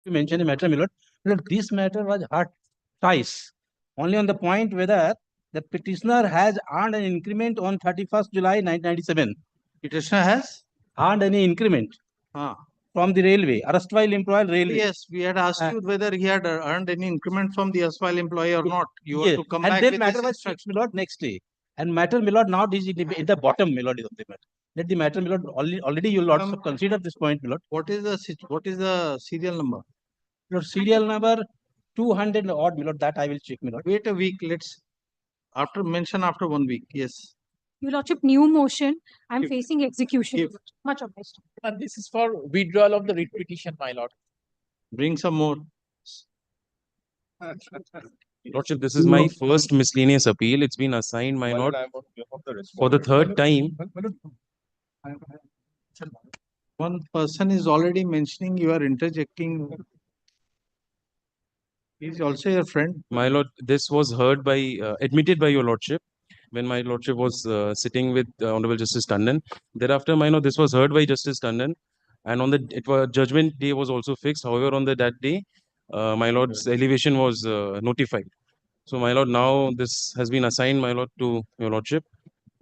to mention a matter, my lord. Lord, this matter was heard twice, only on the point whether the petitioner has earned an increment on 31st July 1997. Petitioner has? Earned any increment from the railway, erstwhile employed railway. Yes, we had asked you whether he had earned any increment from the erstwhile employee or not. You have to come and back then with matter this was fixed, my lord, next day. And matter, my lord, now is in the bottom, my lord, of the matter. Let the matter, my lord, already you lords have considered this point, my lord. What is the serial number? Lord, serial number 200 odd, my lord, that I will check, my lord. Wait a week, let's mention after 1 week. Yes. Your Lordship, new motion. I'm facing execution. Give. Much obliged. And this is for withdrawal of the writ petition, my lord. Bring some more. Lordship, this is my first miscellaneous appeal. It's been assigned, my lord, for the third time. One person is already mentioning, you are interjecting. He's also your friend. My lord, this was heard by, admitted by your lordship when my lordship was sitting with Honorable Justice Tandon. Thereafter, my lord, this was heard by Justice Tandon, and on the judgment day was also fixed. However, on that day, my lord's elevation was notified. So, my lord, now this has been assigned, my lord, to your lordship.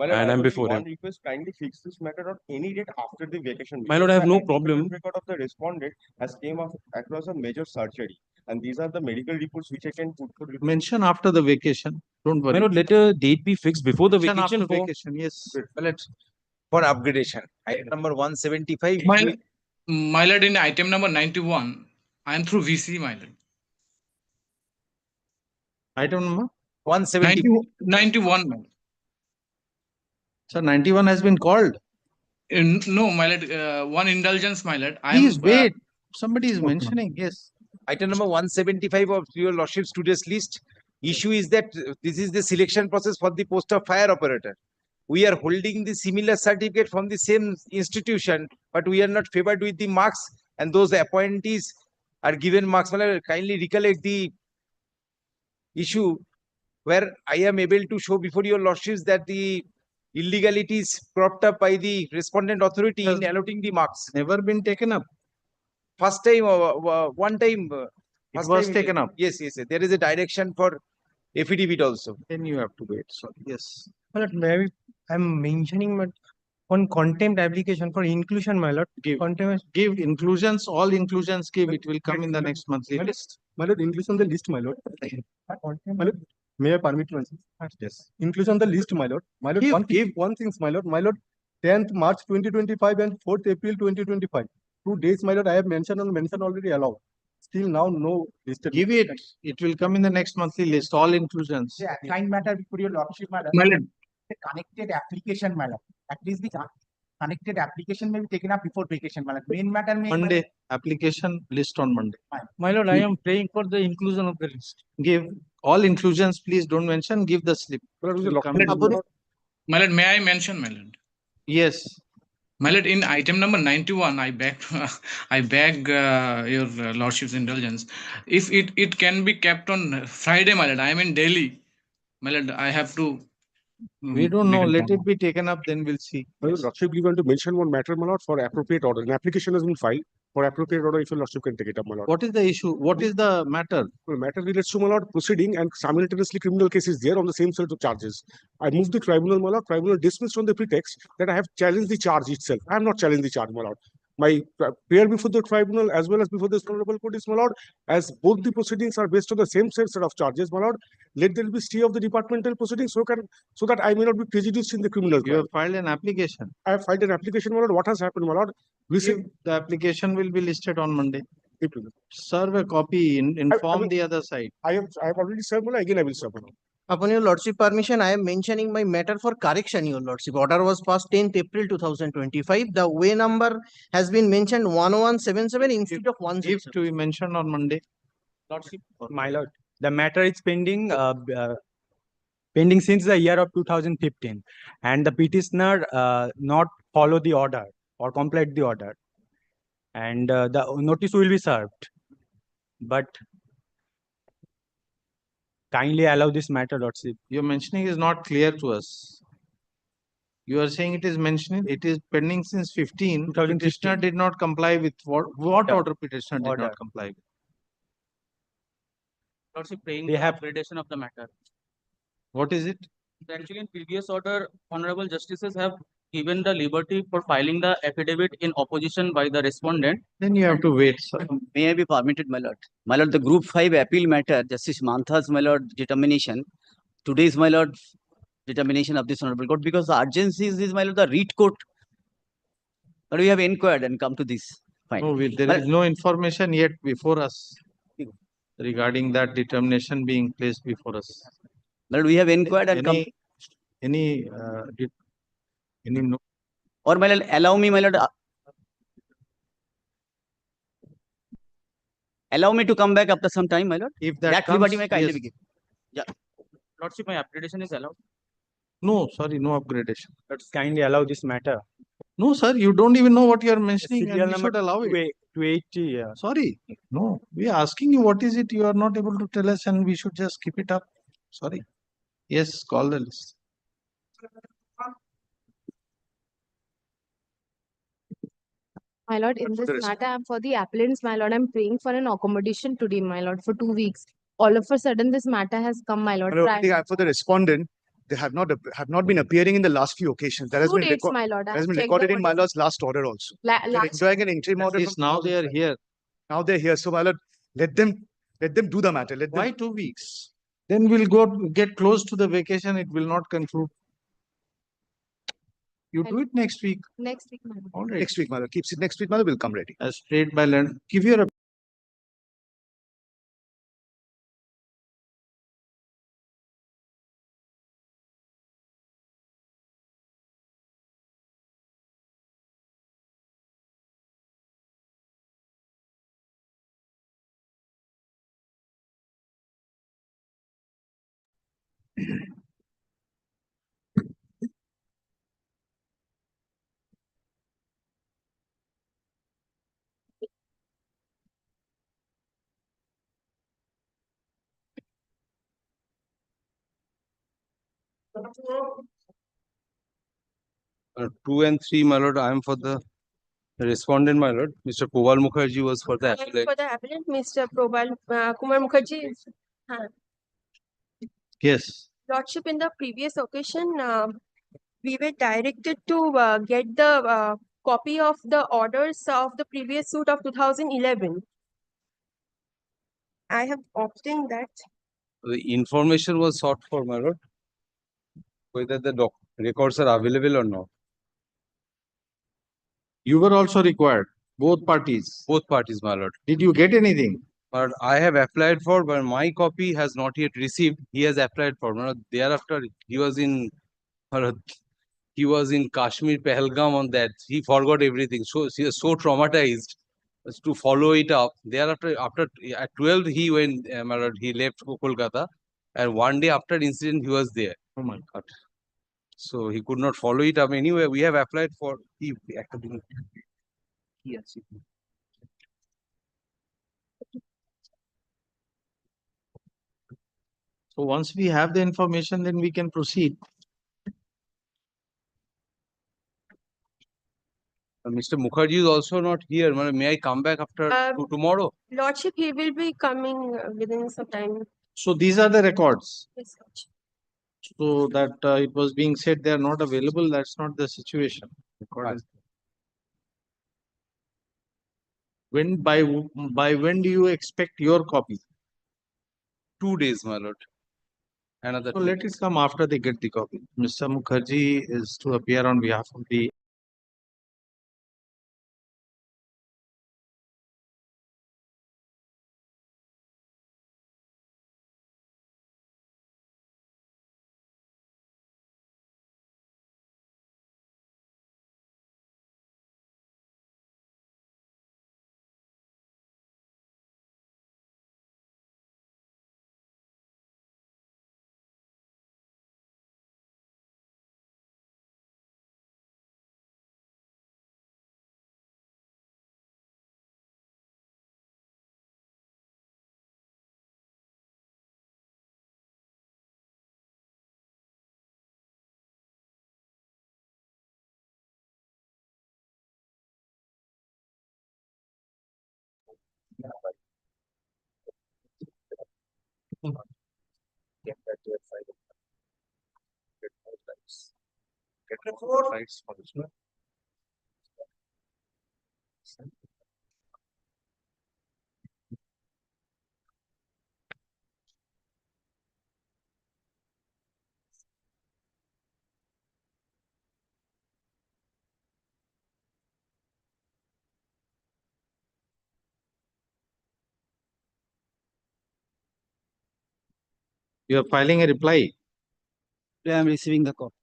And I'm before him. Request, kindly fix this matter on any date after the vacation. My lord, I have no problem. Record of the respondent has came across a major surgery, and these are the medical reports which I can put for Mention after the vacation. Don't worry. My lord, let a date be fixed before the Mention vacation. after vacation. Yes. For upgradation. Item number 175. My lord, in item number 91, I am through VC, my lord. Item number? 170. 91, my lord. So 91 has been called. No, my lord, one indulgence, my lord. Please wait. Somebody is mentioning. Yes. Item number 175 of your lordship's today's list. Issue is that this is the selection process for the post of fire operator. We are holding the similar certificate from the same institution, but we are not favored with the marks, and those appointees are given marks. Kindly recollect the issue where I am able to show before your lordships that the illegalities propped up by the respondent authority in allotting the marks. Never been taken up. First time, one time. It was taken up. Yes. There is a direction for affidavit also. Then you have to wait. So yes. But maybe I'm mentioning one contempt application for inclusion, my lord. Give inclusions, all inclusions give. It will come in the next monthly list. My lord, inclusion on the list, my lord. My lord, may I permit one? Yes. Inclusion on the list, my lord. My lord, give one thing, my lord. My lord, 10th March 2025 and 4th April 2025. 2 days, my lord, I have mentioned already allowed. Still now no listed. Give it. It will come in the next monthly list. All inclusions. Yeah, assigned matter before your lordship, madam. The connected application, madam. At least the connected application may be taken up before vacation, madam. Main matter may Monday application list on Monday. My lord, I am praying for the inclusion of the list. Give all inclusions. Please don't mention. Give the slip. My lord, may I mention, my lord? Yes. My lord, in item number 91, I beg your lordship's indulgence. If it can be kept on Friday, my lord, I am in Delhi. My lord, I have to. We don't know. Let it be taken up, then we'll see. Lordship, we want to mention one matter, my lord, for appropriate order. An application has been filed for appropriate order. If your lordship can take it up, my lord. What is the issue? What is the matter? The matter relates to, my lord, proceeding and simultaneously criminal cases there on the same set of charges. I moved the tribunal, my lord. Tribunal dismissed on the pretext that I have challenged the charge itself. I have not challenged the charge, my lord. My prayer before the tribunal as well as before this honorable court is, my lord, as both the proceedings are based on the same set of charges, my lord, let there be stay of the departmental proceedings so that I may not be prejudiced in the criminal trial. You have filed an application. I have filed an application, my lord. What has happened, my lord? The application will be listed on Monday. Serve a copy, inform the other side. I have already served, my lord. Again I will serve, my lord. Upon your lordship permission, I am mentioning my matter for correction, your lordship. Order was passed 10th April 2025. The way number has been mentioned 1177 instead of 167. If to be mentioned on Monday. Lordship, my lord, the matter is pending since the year of 2015, and the petitioner not follow the order or complete the order, and the notice will be served. But kindly allow this matter, lordship. Your mentioning is not clear to us. You are saying it is mentioning, it is pending since 15. Petitioner did not comply with what order petitioner did not comply with? Lordship, praying They the have- upgradation of the matter. What is it? Actually, in previous order, honorable justices have given the liberty for filing the affidavit in opposition by the respondent. Then you have to wait, sir. May I be permitted, my lord? My lord, the Group 5 appeal matter, Justice Mantha's, my lord, determination. Today's, my lord, determination of this honorable court, because the urgency is, my lord, the read court. But we have inquired and come to this. Fine. No, there But- is no information yet before us regarding that determination being placed before us. But we have inquired and come, Any no, or my lord, allow me, my lord, allow me to come back after some time, my lord. if That comes, liberty may kindly yes. be given. Lordship, my upgradation is allowed. No, sorry, no upgradation. Let's kindly allow this matter. No, sir, you don't even know what you are mentioning and Serial we number should allow it. 280, Sorry, no, we are asking you what is it you are not able to tell us and we should just keep it up. Sorry. Yes, call the list. My lord, in this matter, for the appellants, my lord, I'm praying for an accommodation today, my lord, for 2 weeks. All of a sudden, this matter has come, my lord. For the respondent, they have not been appearing in the last few occasions. That has 2 been dates, my lord. I have checked the recorded in my orders. lord's last order also. They're Last, enjoying an interim At order. least now they are here. Now they're here. So my lord, let them do the matter. Let them. Why 2 weeks? Then we'll get close to the vacation. It will not conclude. You do it next week. next week, my lord. All right. Next week, mother. Keeps it next week, mother will come ready. As prayed by land. Give your Two and three, my lord, I am for the respondent, my lord. Mr. Koval Mukherjee was for the appellate. For the appellant, Mr. Kumar Mukherjee. yes. Lordship, in the previous occasion, we were directed to get the copy of the orders of the previous suit of 2011. I have obtained that. The information was sought for, my lord, whether the records are available or not. You were also required. Both parties. Both parties, my lord. Did you get anything? But I have applied for, but my copy has not yet received. He has applied for. My lord. Thereafter, he was in, my lord, he was in Kashmir, Pahalgam on that. He forgot everything. So he was so traumatized as to follow it up. Thereafter, at 12, he went, my lord, he left Kolkata. And one day after incident, he was there. Oh my God. So he could not follow it up. Anyway, we have applied for. Yes. So once we have the information, then we can proceed. Mr. Mukherjee is also not here. May I come back after tomorrow? Lordship, he will be coming within some time. So these are the records. Yes, Lordship. So that it was being said they are not available. That's not the situation. Record is- by when do you expect your copy? 2 days, my lord. Another So 2 let days. it come after they get the copy. Mr. Mukherjee is to appear on behalf of the Get back to your file. Get more rights. Get more rights for this one. You are filing a reply. I am receiving the copy.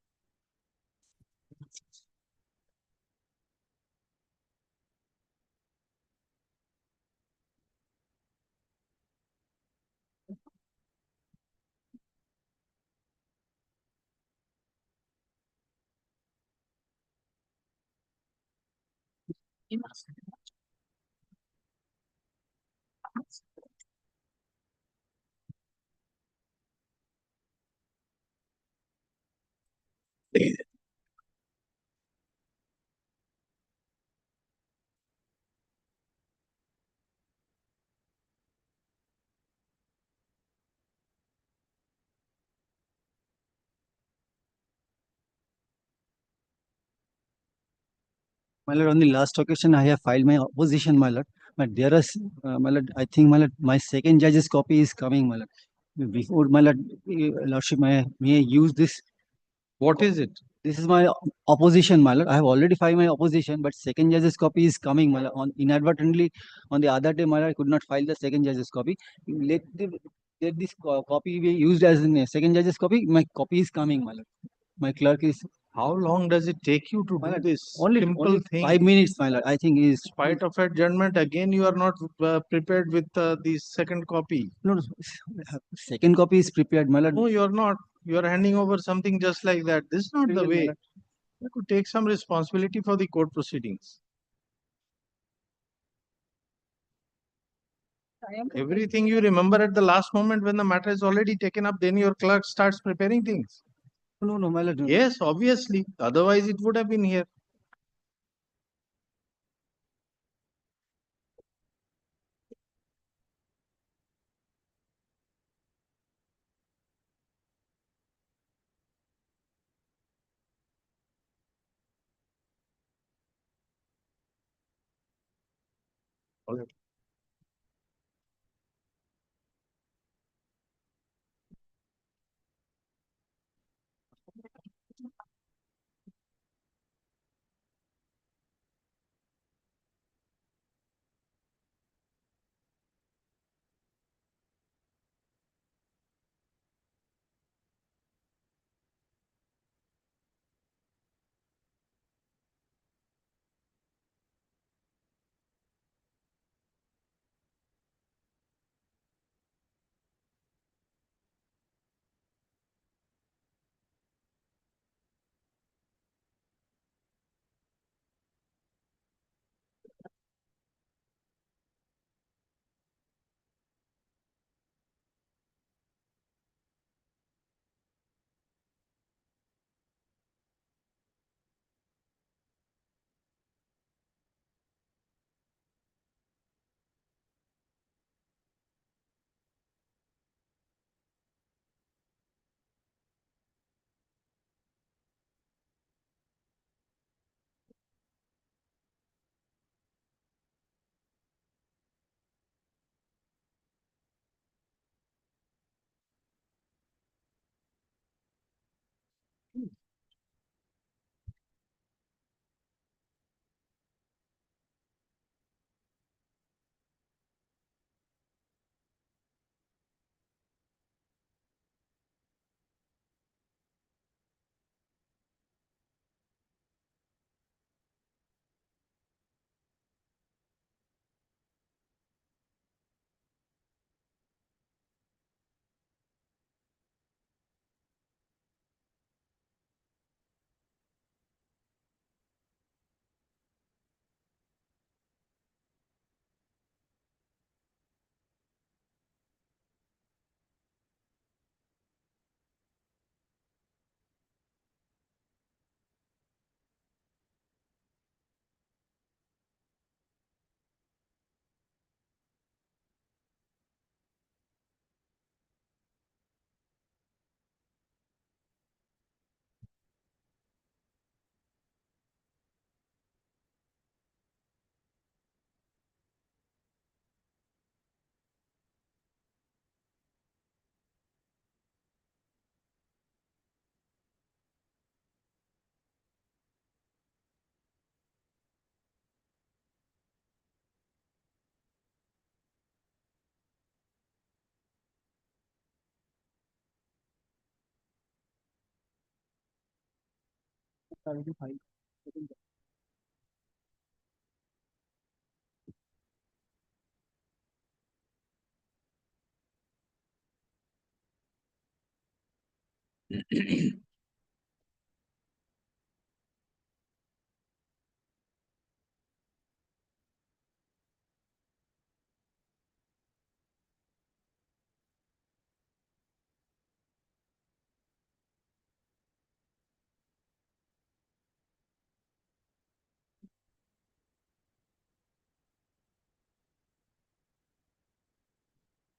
My lord, on the last occasion, I have filed my opposition, my lord. But there is, my lord, I think, my lord, my second judge's copy is coming, my lord. Before, my lord, lordship, may I use this? What is it? This is my opposition, my lord. I have already filed my opposition, but second judge's copy is coming, my lord. On inadvertently, on the other day, my lord, I could not file the second judge's copy. Let this copy be used as a second judge's copy. My copy is coming, my lord. My clerk is. How long does it take you to do this Only simple thing? 5 minutes, my lord. I think is. In spite of adjournment, again you are not prepared with the second copy. No, second copy is prepared, my lord. No, you are not. You are handing over something just like that. This is not the way. You could take some responsibility for the court proceedings. Everything you remember at the last moment when the matter is already taken up, then your clerk starts preparing things. No, my lord. Yes, obviously. Otherwise, it would have been here. Okay.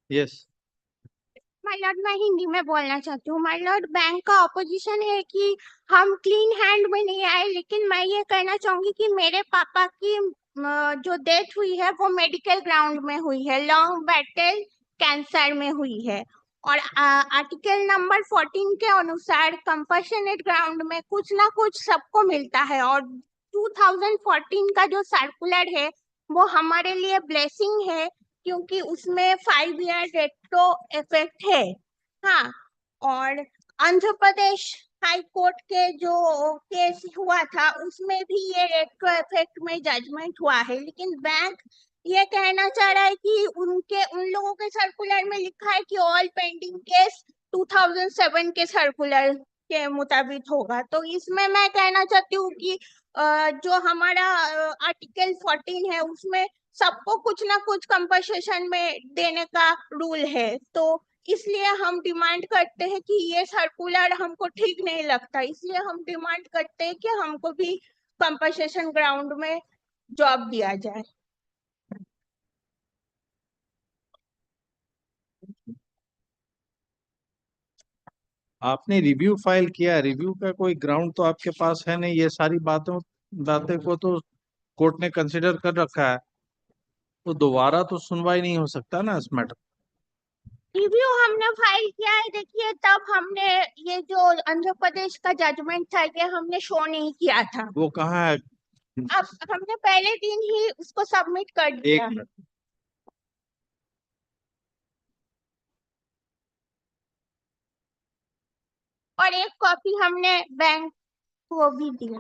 Yes. My Lord मैं हिंदी में बोलना चाहती हूँ my Lord bank का opposition है कि हम clean hand में नहीं आए लेकिन मैं ये कहना चाहूंगी कि मेरे पापा की जो डेथ हुई है वो मेडिकल ग्राउंड में हुई है लॉन्ग बैटल कैंसर में हुई है और आर्टिकल नंबर 14 के अनुसार कंपैशनेट ग्राउंड में कुछ ना कुछ सबको मिलता है और 2014 का जो सर्कुलर है वो हमारे लिए ब्लेसिंग है क्योंकि उसमें 5 ईयर रेट्रो इफेक्ट है हाँ और आंध्र प्रदेश हाई कोर्ट के जो केस हुआ था उसमें भी ये रेट्रो इफेक्ट में जजमेंट हुआ है लेकिन बैंक ये कहना चाह रहा है कि उन लोगों के सर्कुलर में लिखा है कि ऑल पेंडिंग केस 2007 के सर्कुलर के मुताबिक होगा तो इसमें मैं कहना चाहती हूँ कि जो हमारा आर्टिकल 14 है उसमें सबको कुछ ना कुछ कंपनसेशन में देने का रूल है तो इसलिए हम डिमांड करते हैं कि ये सर्कुलर हमको ठीक नहीं लगता इसलिए हम डिमांड करते हैं कि हमको भी कंपनसेशन ग्राउंड में जॉब दिया जाए आपने रिव्यू फाइल किया, रिव्यू का कोई ग्राउंड तो आपके पास है नहीं, ये सारी बातें को तो कोर्ट ने कंसिडर कर रखा है, तो दोबारा तो सुनवाई नहीं हो सकता ना इस मैटर। रिव्यू हमने फाइल किया है देखिए तब हमने ये जो आंध्र प्रदेश का जजमेंट था ये हमने शो नहीं किया था वो कहाँ है? अब हमने पहले दिन ही उसको सबमिट कर एक दिया मिनट। और एक कॉपी हमने बैंक को भी दिया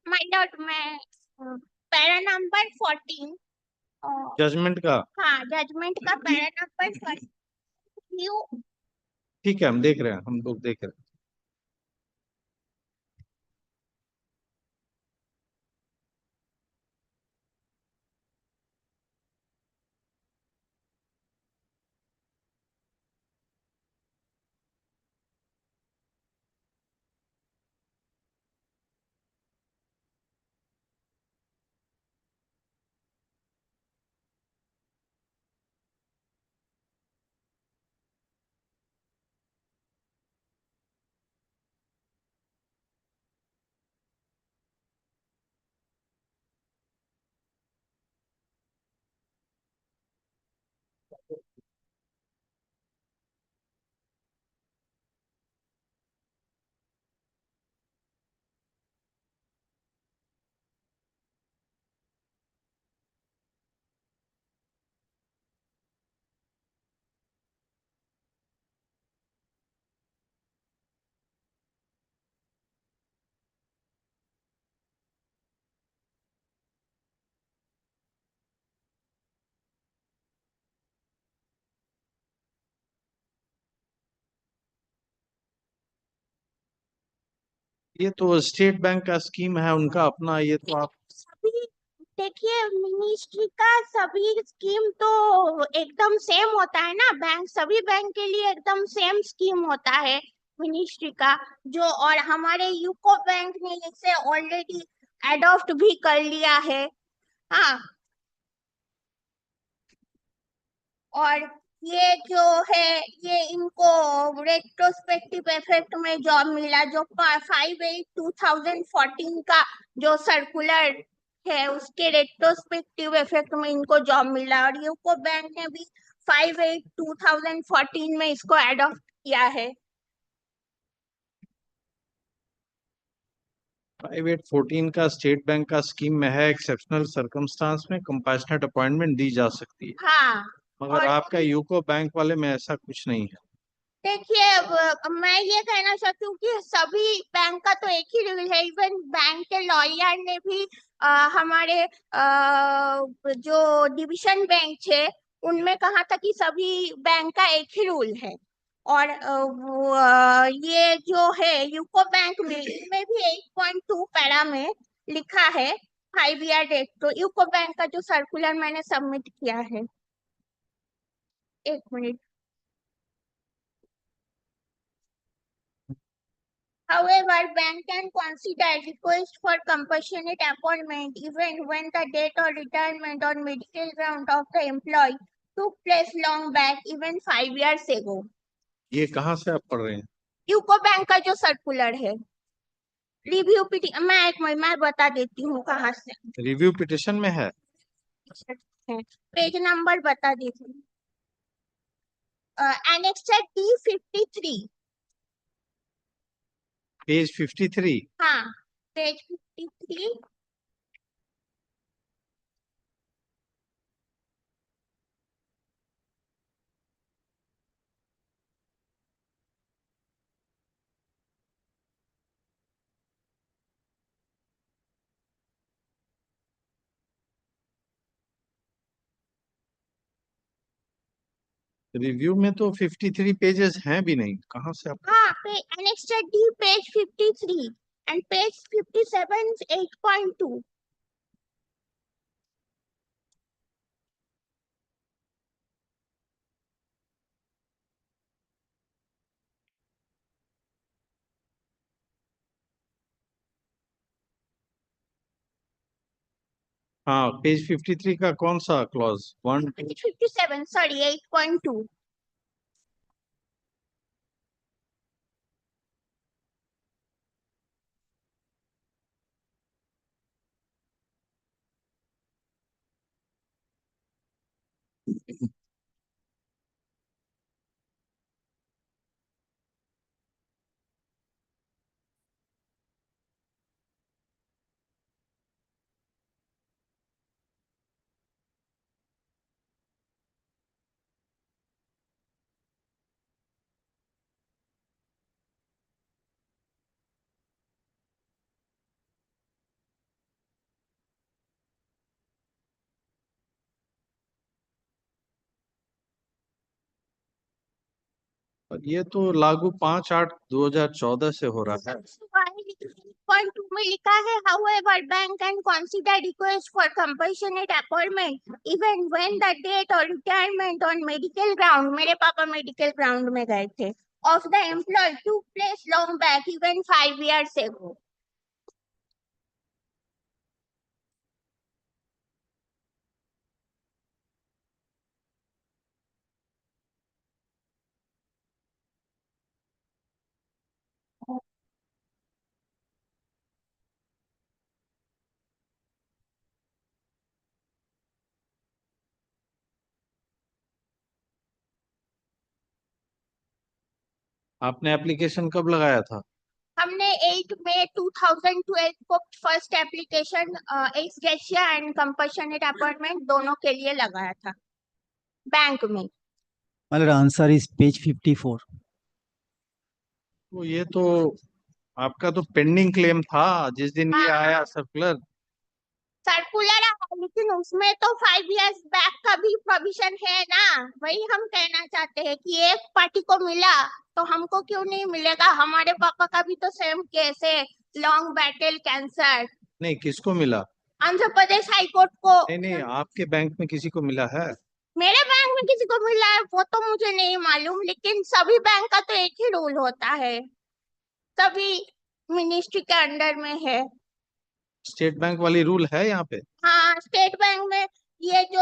माय लॉर्ड मैं पैरा नंबर 14 जजमेंट का? हाँ जजमेंट का पैरा नंबर 14 न्यू ठीक है, हम देख रहे हैं, हम लोग देख रहे हैं। ये तो स्टेट बैंक का स्कीम है उनका अपना, ये तो आप सभी देखिए मिनिस्ट्री का सभी स्कीम तो एकदम सेम होता है ना, बैंक सभी बैंक के लिए एकदम सेम स्कीम होता है मिनिस्ट्री का जो, और हमारे यूको बैंक ने इसे ऑलरेडी एडॉप्ट भी कर लिया है। हाँ, और ये जो है ये इनको रेट्रोस्पेक्टिव इफेक्ट में जॉब मिला, जो 5/8/2014 का जो सर्कुलर है उसके रेट्रोस्पेक्टिव इफेक्ट में इनको जॉब मिला, और यूको बैंक ने भी 5/8/2014 में इसको एडॉप्ट किया है। 5/8/14 का स्टेट बैंक का स्कीम में है, एक्सेप्शनल सर्कमस्टांस में कंपैशनेट अपॉइंटमेंट दी जा सकती है, हाँ, मगर और आपका यूको बैंक वाले में ऐसा कुछ नहीं है। देखिए मैं ये कहना चाहती हूँ कि सभी बैंक का तो एक ही रूल है, इवन बैंक के लॉयर ने भी हमारे जो डिवीजन बैंक थे उनमें कहा था कि सभी बैंक का एक ही रूल है, और ये जो है यूको बैंक में इसमें भी 8.2 पैरा में लिखा है 5 ईयर डेट, तो यूको बैंक का जो सर्कुलर मैंने सबमिट किया है। एक minute. However, bank can consider request for compassionate appointment even when the date of retirement on medical ground of the employee took place long back, even 5 years ago. ये कहाँ से आप पढ़ रहे हैं? यूको बैंक का जो सर्कुलर है, रिव्यू पिटीशन, मैं बता देती हूँ कहाँ से रिव्यू पिटिशन में है। पेज नंबर बता देती हूँ, एनेक्सर D53। पेज 53। हाँ, पेज 53। रिव्यू में तो 53 पेजेस हैं भी नहीं, कहाँ से आप? हाँ, annexure D page 53 and page 57 8.2. हाँ, पेज 53 का कौन सा क्लॉज? 1 Page 57, sorry, 8.2. ये तो लागू 5/8/2014 से हो रहा है। 8.2 में लिखा है, however, bank can consider request for compassionate appointment even when the date or retirement on medical ground, मेरे पापा medical ground में गए थे, of the employee took place long back, even 5 years ago. आपने एप्लीकेशन कब लगाया था? हमने 8 मई 2012 को first application ex gratia and compassionate appointment दोनों के लिए लगाया था बैंक में। My answer is page 54. तो ये तो आपका तो पेंडिंग क्लेम था जिस दिन ये आया सर्कुलर। सर्कुलर है लेकिन उसमें तो 5 इयर्स बैक का भी प्रोविजन है ना, वही हम कहना चाहते हैं कि एक पार्टी को मिला तो हमको क्यों नहीं मिलेगा, हमारे पापा का भी तो सेम केस है, लॉन्ग बैटल कैंसर नहीं, किसको मिला? आंध्र प्रदेश हाई कोर्ट को। नहीं, आपके बैंक में किसी को मिला है? मेरे बैंक में किसी को मिला है वो तो मुझे नहीं मालूम, लेकिन सभी बैंक का तो एक ही रूल होता है, सभी मिनिस्ट्री के अंडर में है। स्टेट बैंक वाली रूल है यहाँ पे? हाँ, स्टेट बैंक में ये जो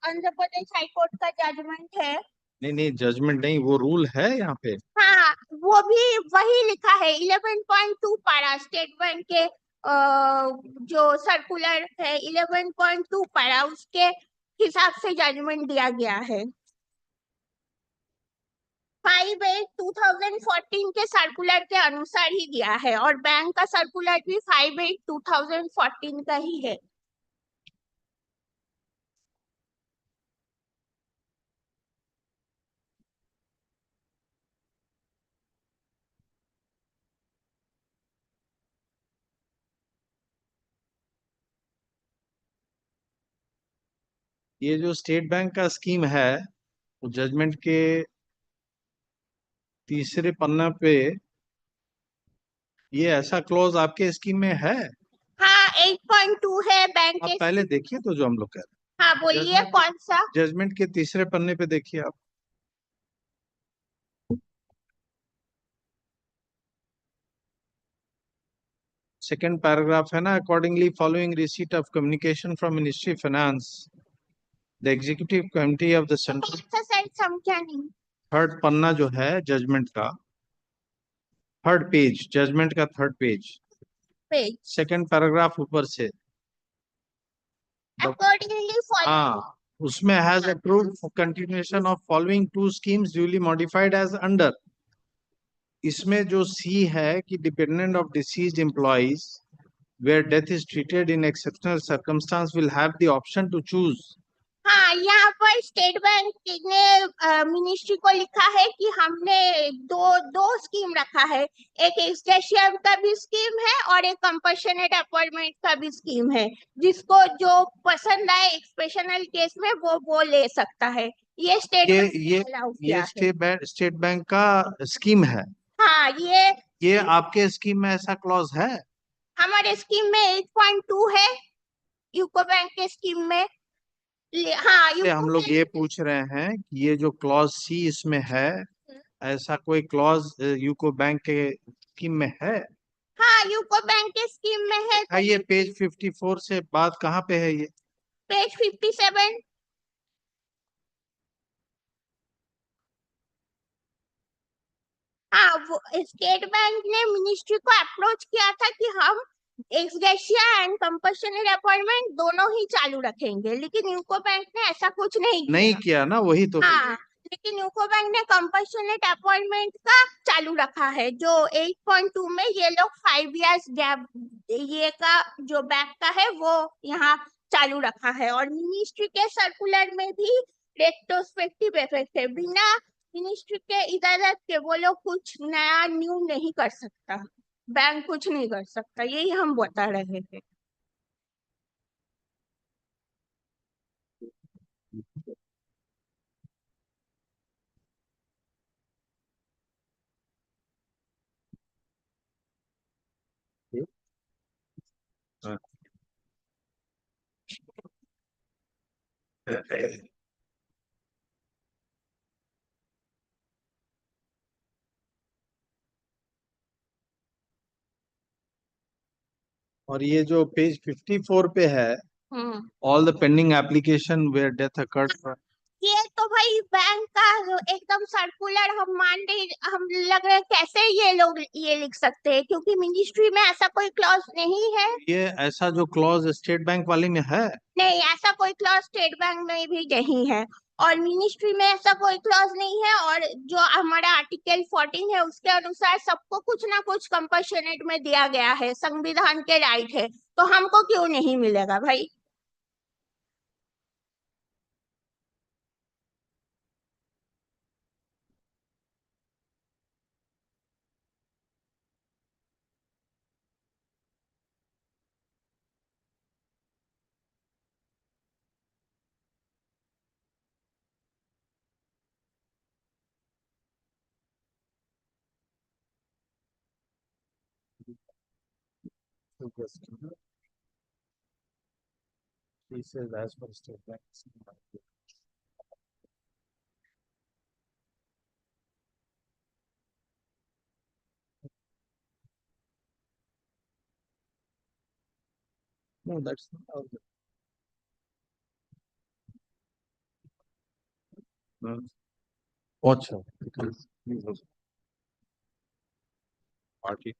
आंध्र प्रदेश हाई कोर्ट का जजमेंट है। नहीं, जजमेंट नहीं, वो रूल है यहाँ पे। हाँ, वो भी वही लिखा है 11.2 पारा स्टेट बैंक के जो सर्कुलर है 11.2 पारा उसके हिसाब से जजमेंट दिया गया है। 5/8/2014 के सर्कुलर के अनुसार ही दिया है और बैंक का सर्कुलर भी 5/8/2014 का ही है। ये जो स्टेट बैंक का स्कीम है वो जजमेंट के तीसरे पन्ना पे ये ऐसा क्लॉज आपके स्कीम में है? हाँ, 8.2 है बैंक आप के। पहले देखिए तो जो हम लोग कह रहे हाँ, बोलिए जजमेंट- कौन सा? हैं जजमेंट के तीसरे पन्ने पे देखिए आप। सेकंड पैराग्राफ है ना, accordingly following receipt of communication from ministry finance the executive committee of the central. Side समझा नहीं। थर्ड पन्ना जो है जजमेंट का, थर्ड पेज, जजमेंट का third page, page second paragraph ऊपर से। अकॉर्डिंगली हाँ, उसमें has approved for continuation of following two schemes duly modified as under. इसमें जो सी है कि dependent of deceased employees where death is treated in exceptional circumstance will have the option to choose। हाँ, यहाँ पर स्टेट बैंक ने ministry को लिखा है कि हमने दो स्कीम रखा है, एक एक्सग्रेशियम का भी स्कीम है और एक कंपैशनेट अपॉइंटमेंट का भी स्कीम है, जिसको जो पसंद आए एक्सेप्शनल केस में वो ले सकता है। ये स्टेट स्टेट बैंक का स्कीम है। हाँ, ये आपके स्कीम में ऐसा क्लॉज है? हमारे स्कीम में 8.2 है, यूको बैंक के स्कीम में। हाँ, हम लोग ये पूछ रहे हैं कि ये जो क्लॉज सी इसमें है, ऐसा कोई क्लॉज यूको बैंक के स्कीम में है? हाँ, यूको बैंक के स्कीम में है। ये पेज 54 से बात कहाँ पे है? ये पेज 57। हाँ, वो स्टेट बैंक ने मिनिस्ट्री को अप्रोच किया था कि हम एक्सग्रेशिया एंड कंपैशनेट अपॉइंटमेंट दोनों ही चालू रखेंगे, लेकिन यूको बैंक ने ऐसा कुछ नहीं किया ना, वही तो। हाँ, लेकिन यूको बैंक ने कंपैशनेट अपॉइंटमेंट का चालू रखा है, जो 8.2 में ये लोग 5 इयर्स गैप ये का जो बैंक का है वो यहाँ चालू रखा है। और मिनिस्ट्री के सर्कुलर में भी रेट्रोस्पेक्टिव इफेक्ट है, बिना मिनिस्ट्री के इजाजत के वो लोग कुछ नया न्यू नहीं कर सकता, बैंक कुछ नहीं कर सकता, यही हम बता रहे थे। और ये जो पेज 54 पे है, all the pending application where death occurred. ये तो भाई बैंक का एकदम सर्कुलर हम मान रहे, हम लग रहे कैसे ये लोग ये लिख सकते हैं, क्योंकि मिनिस्ट्री में ऐसा कोई क्लॉज नहीं है। ये ऐसा जो क्लॉज स्टेट बैंक वाले में है? नहीं, ऐसा कोई क्लॉज स्टेट बैंक में भी नहीं है और मिनिस्ट्री में ऐसा कोई क्लॉज नहीं है। और जो हमारा आर्टिकल 14 है उसके अनुसार सबको कुछ ना कुछ कंपैशनेट में दिया गया है, संविधान के राइट है, तो हमको क्यों नहीं मिलेगा भाई? He says as per state bank. No, that's not how the. Watch out, because he was party.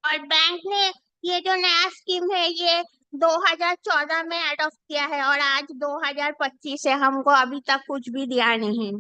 और बैंक ने ये जो नया स्कीम है ये 2014 में अडॉप्ट किया है और आज 2025 है, हमको अभी तक कुछ भी दिया नहीं।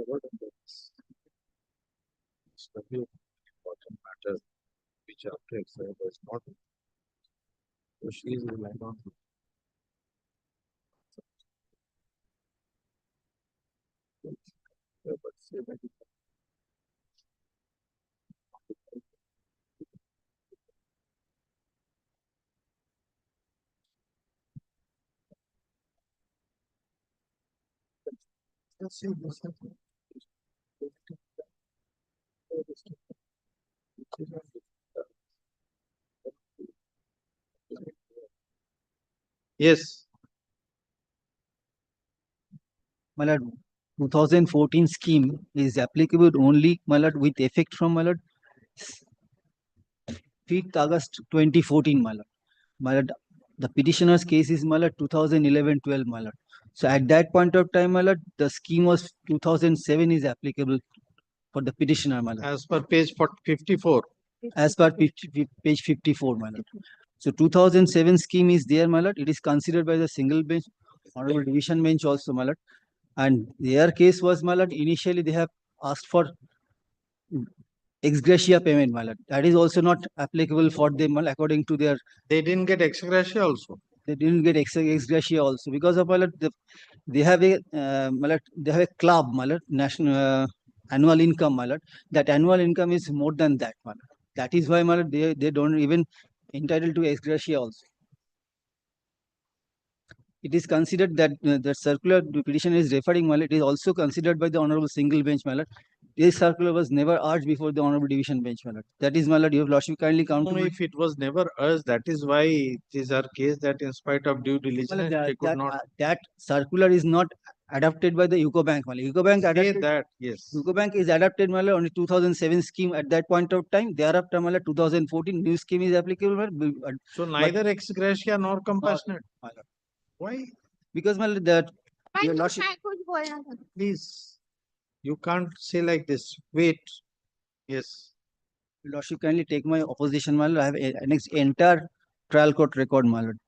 It's a very important matter which after exam was not. So she is relying on. Yeah, but say that. Yes. My lord, 2014 scheme is applicable only, my lord, with effect from, my lord, 5th August 2014, my lord. My lord, the petitioner's case is, my lord, 2011-12, my lord. So at that point of time, my lord, the scheme was 2007 is applicable for the petitioner, my lord. As per page 54. As per page 54, my lord. So 2007 scheme is there, my lord. It is considered by the single bench, honorable division bench also, my lord. And their case was, my lord, initially they have asked for ex gratia payment, my lord. That is also not applicable for them, my lord, according to their. They didn't get ex gratia also. They didn't get ex gratia also because of, my lord, they have a my lord, they have a club, my lord, national annual income, my lord. That annual income is more than that, my lord. That is why, my lord, they don't even entitled to ex gratia also. It is considered that the circular petition is referring, my lord, it is also considered by the honorable single bench, my lord. This circular was never urged before the honorable division bench, my lord. That is, my lord, your lordship kindly count. No, if it was never urged, that is why it is our case that in spite of due diligence, they could not. That circular is not adopted by the UCO Bank, my lord. UCO Bank adopted that, yes. UCO Bank is adopted, my lord, on the 2007 scheme at that point of time. Thereafter, my lord, 2014 new scheme is applicable, my lord. So neither ex gratia nor compassionate. My lord. Why? Because, my lord, that your lordship. Please, you can't say like this. Wait. Yes. Your lordship kindly take my opposition, my lord. I have annexed entire trial court record, my lord.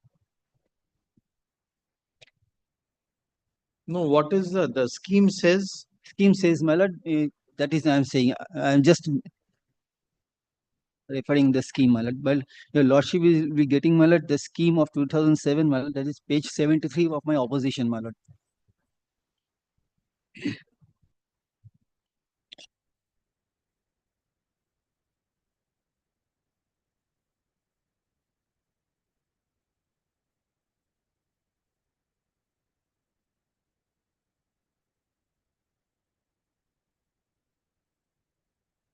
No, what is the scheme says? Scheme says, my lord, that is I am saying. I am just referring the scheme, my lord. But your lordship will be getting, my lord, the scheme of 2007, my lord. That is page 73 of my opposition, my lord.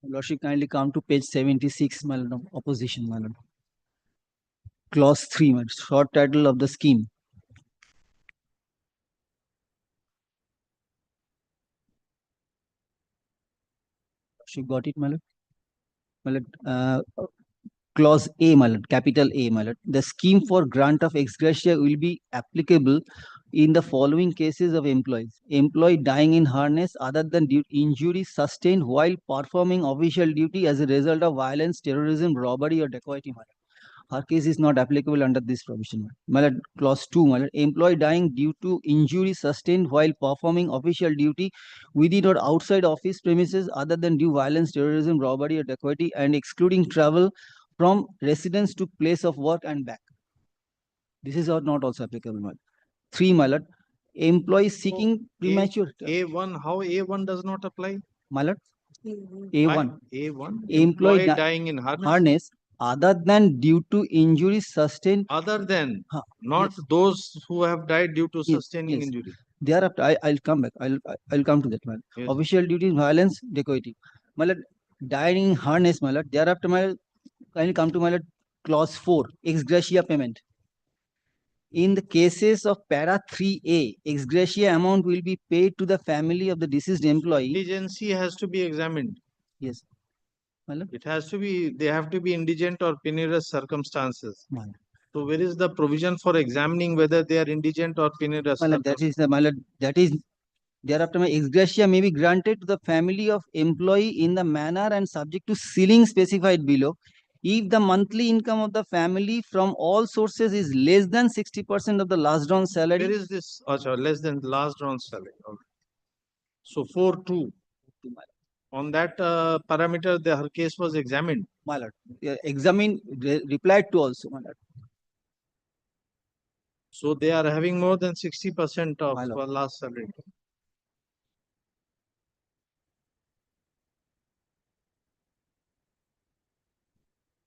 Lordship kindly come to page 76, my lord, opposition, my lord. Clause 3, my lord, short title of the scheme. She got it, my lord. My lord, clause A, my lord, capital A, my lord. The scheme for grant of ex gratia will be applicable in the following cases of employees. Employee dying in harness other than due injury sustained while performing official duty as a result of violence, terrorism, robbery or dacoity. Her case is not applicable under this provision. Clause 2, employee dying due to injury sustained while performing official duty within or outside office premises other than due violence, terrorism, robbery or dacoity and excluding travel from residence to place of work and back. This is not also applicable. 3, employee seeking premature. A1, how A1 does not apply? A1. A1, Employee dying in harness other than due to injuries sustained. Other than, not those who have died due to sustaining injury. Thereafter, I'll come back. I'll come to that, Yes. Official duties, violence, dacoity. Dying in harness, thereafter, I'll come to clause 4, ex gratia payment. In the cases of para 3A, ex gratia amount will be paid to the family of the deceased employee. Indigency has to be examined. Yes. It has to be, they have to be indigent or penniless circumstances. So where is the provision for examining whether they are indigent or penniless? That is thereafter ex gratia may be granted to the family of employee in the manner and subject to ceiling specified below if the monthly income of the family from all sources is less than 60% of the last drawn salary. Where is this? Less than last drawn salary. Okay. So 4.2. On that parameter, her case was examined. Examined, replied to also. So they are having more than 60% of last salary.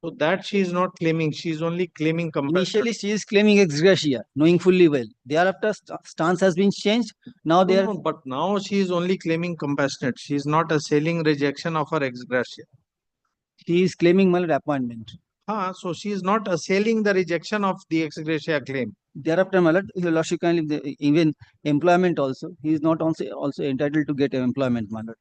So that she is not claiming, she is only claiming compassionate. Initially, she is claiming ex gratia, knowing fully well. Thereafter, stance has been changed. Now they are. No, but now she is only claiming compassionate. She is not assailing rejection of her ex gratia. She is claiming appointment. So she is not assailing the rejection of the ex gratia claim. Thereafter, your lordship can even employment also. He is not also entitled to get employment, my lord.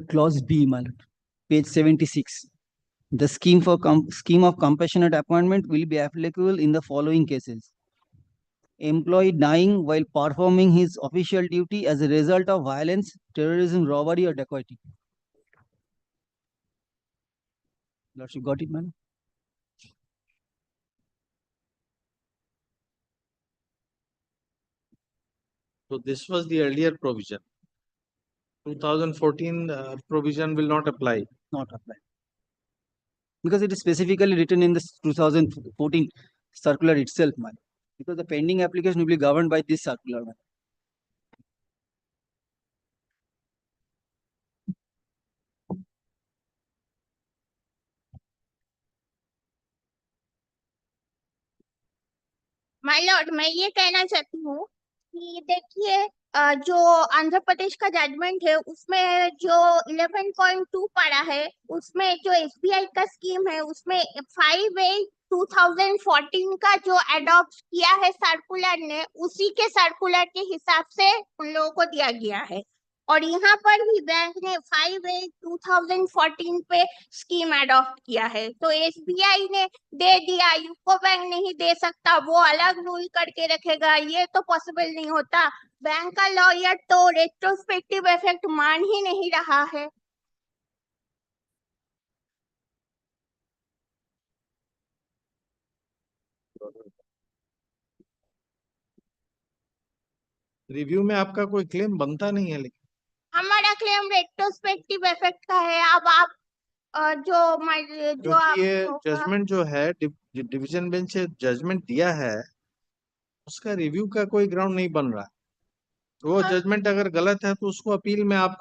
Clause B, page 76. The scheme of compassionate appointment will be applicable in the following cases. Employee dying while performing his official duty as a result of violence, terrorism, robbery or dacoity. Lordship got it, man? So this was the earlier provision. 2014 provision will not apply. Not apply. Because it is specifically written in the 2014 circular itself, man. Because the pending application will be governed by this circular, man. My Lord, मैं ये कहना चाहती हूँ कि देखिए जो आंध्र प्रदेश का judgement है उसमें जो 11.2 पड़ा है उसमें जो एसबीआई का स्कीम है उसमें 5/8/2014 का जो एडॉप्ट किया है सर्कुलर ने उसी के सर्कुलर के हिसाब से उन लोगों को दिया गया है और यहाँ पर भी बैंक ने 5/8/2014 पे स्कीम अडॉप्ट किया है तो एसबीआई ने दे दिया, यूको बैंक नहीं दे सकता, वो अलग रूल करके रखेगा, ये तो पॉसिबल नहीं होता। बैंक का लॉयर तो रेट्रोस्पेक्टिव इफेक्ट मान ही नहीं रहा है। रिव्यू में आपका कोई क्लेम बनता नहीं है, लेकिन हमारा क्लेम रेट्रोस्पेक्टिव इफेक्ट का है। अब आप ये जजमेंट जो है डिवीजन बेंच से जजमेंट दिया है उसका रिव्यू का कोई ग्राउंड नहीं बन रहा। वो जजमेंट अगर गलत है तो उसको अपील में आप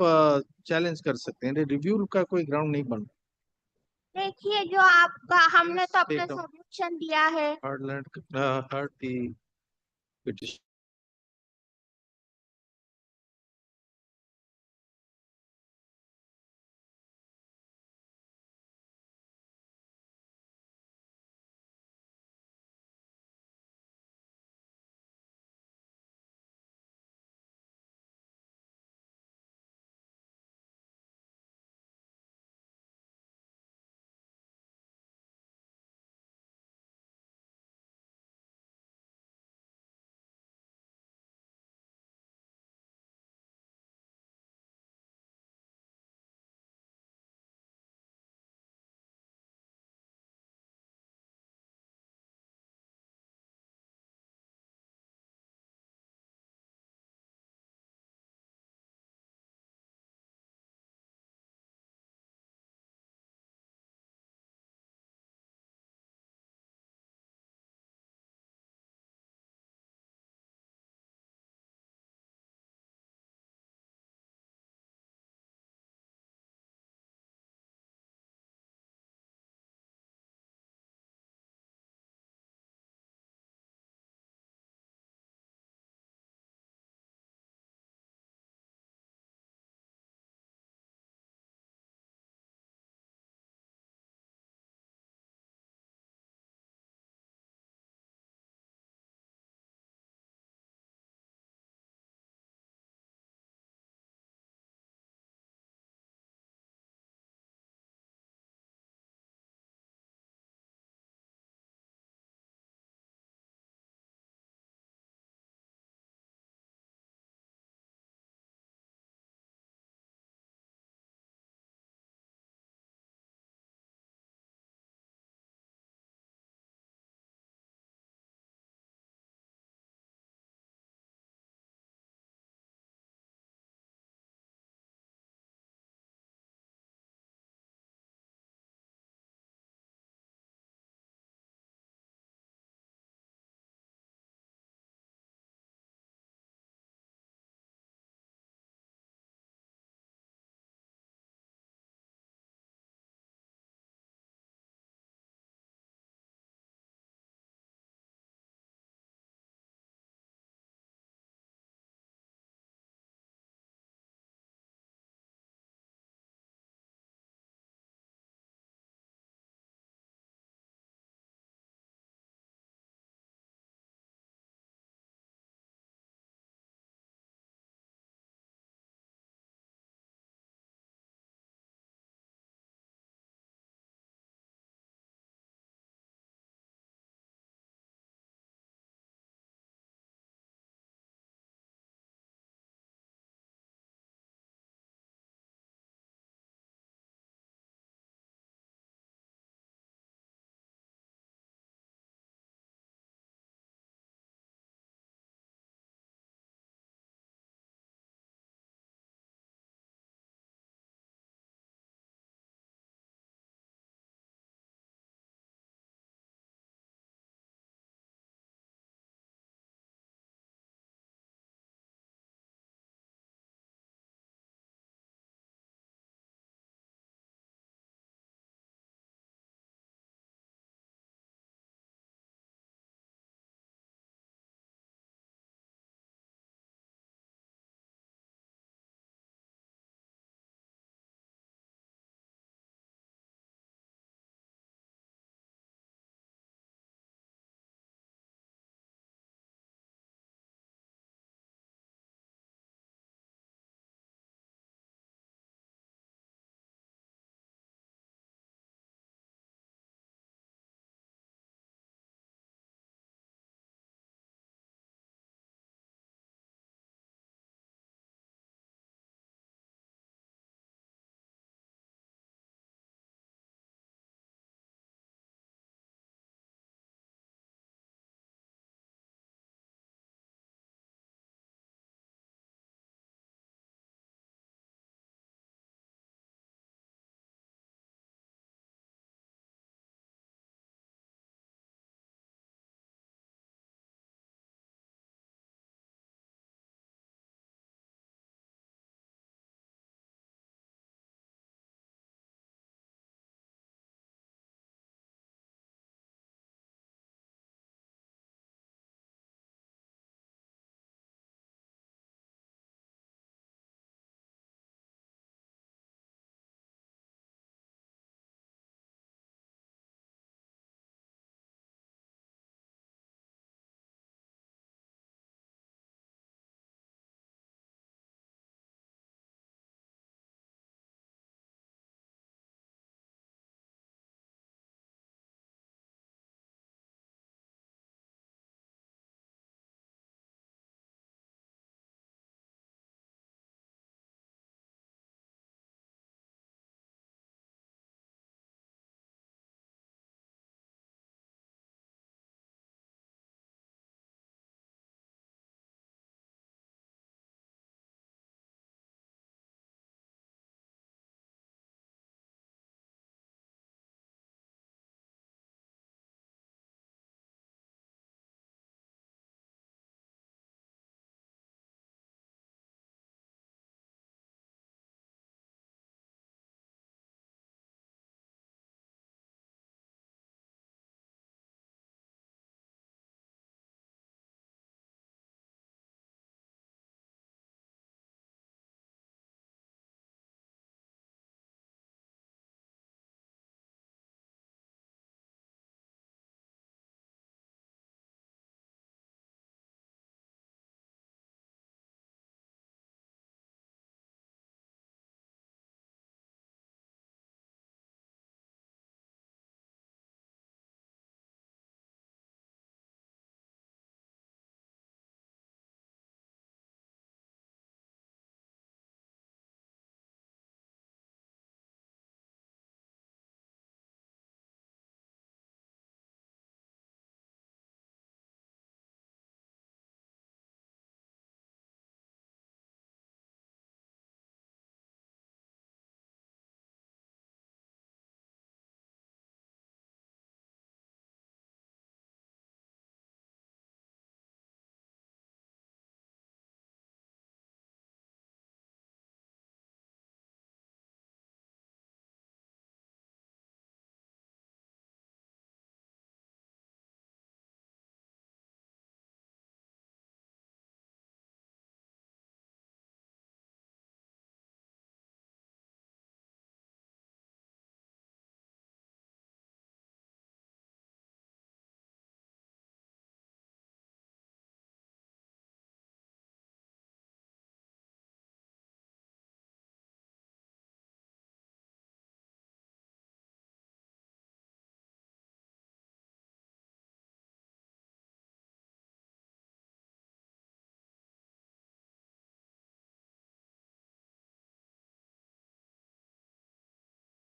चैलेंज कर सकते हैं, रिव्यू का कोई ग्राउंड नहीं बन रहा। देखिए जो आपका हमने तो अपना सॉल्यूशन दिया है।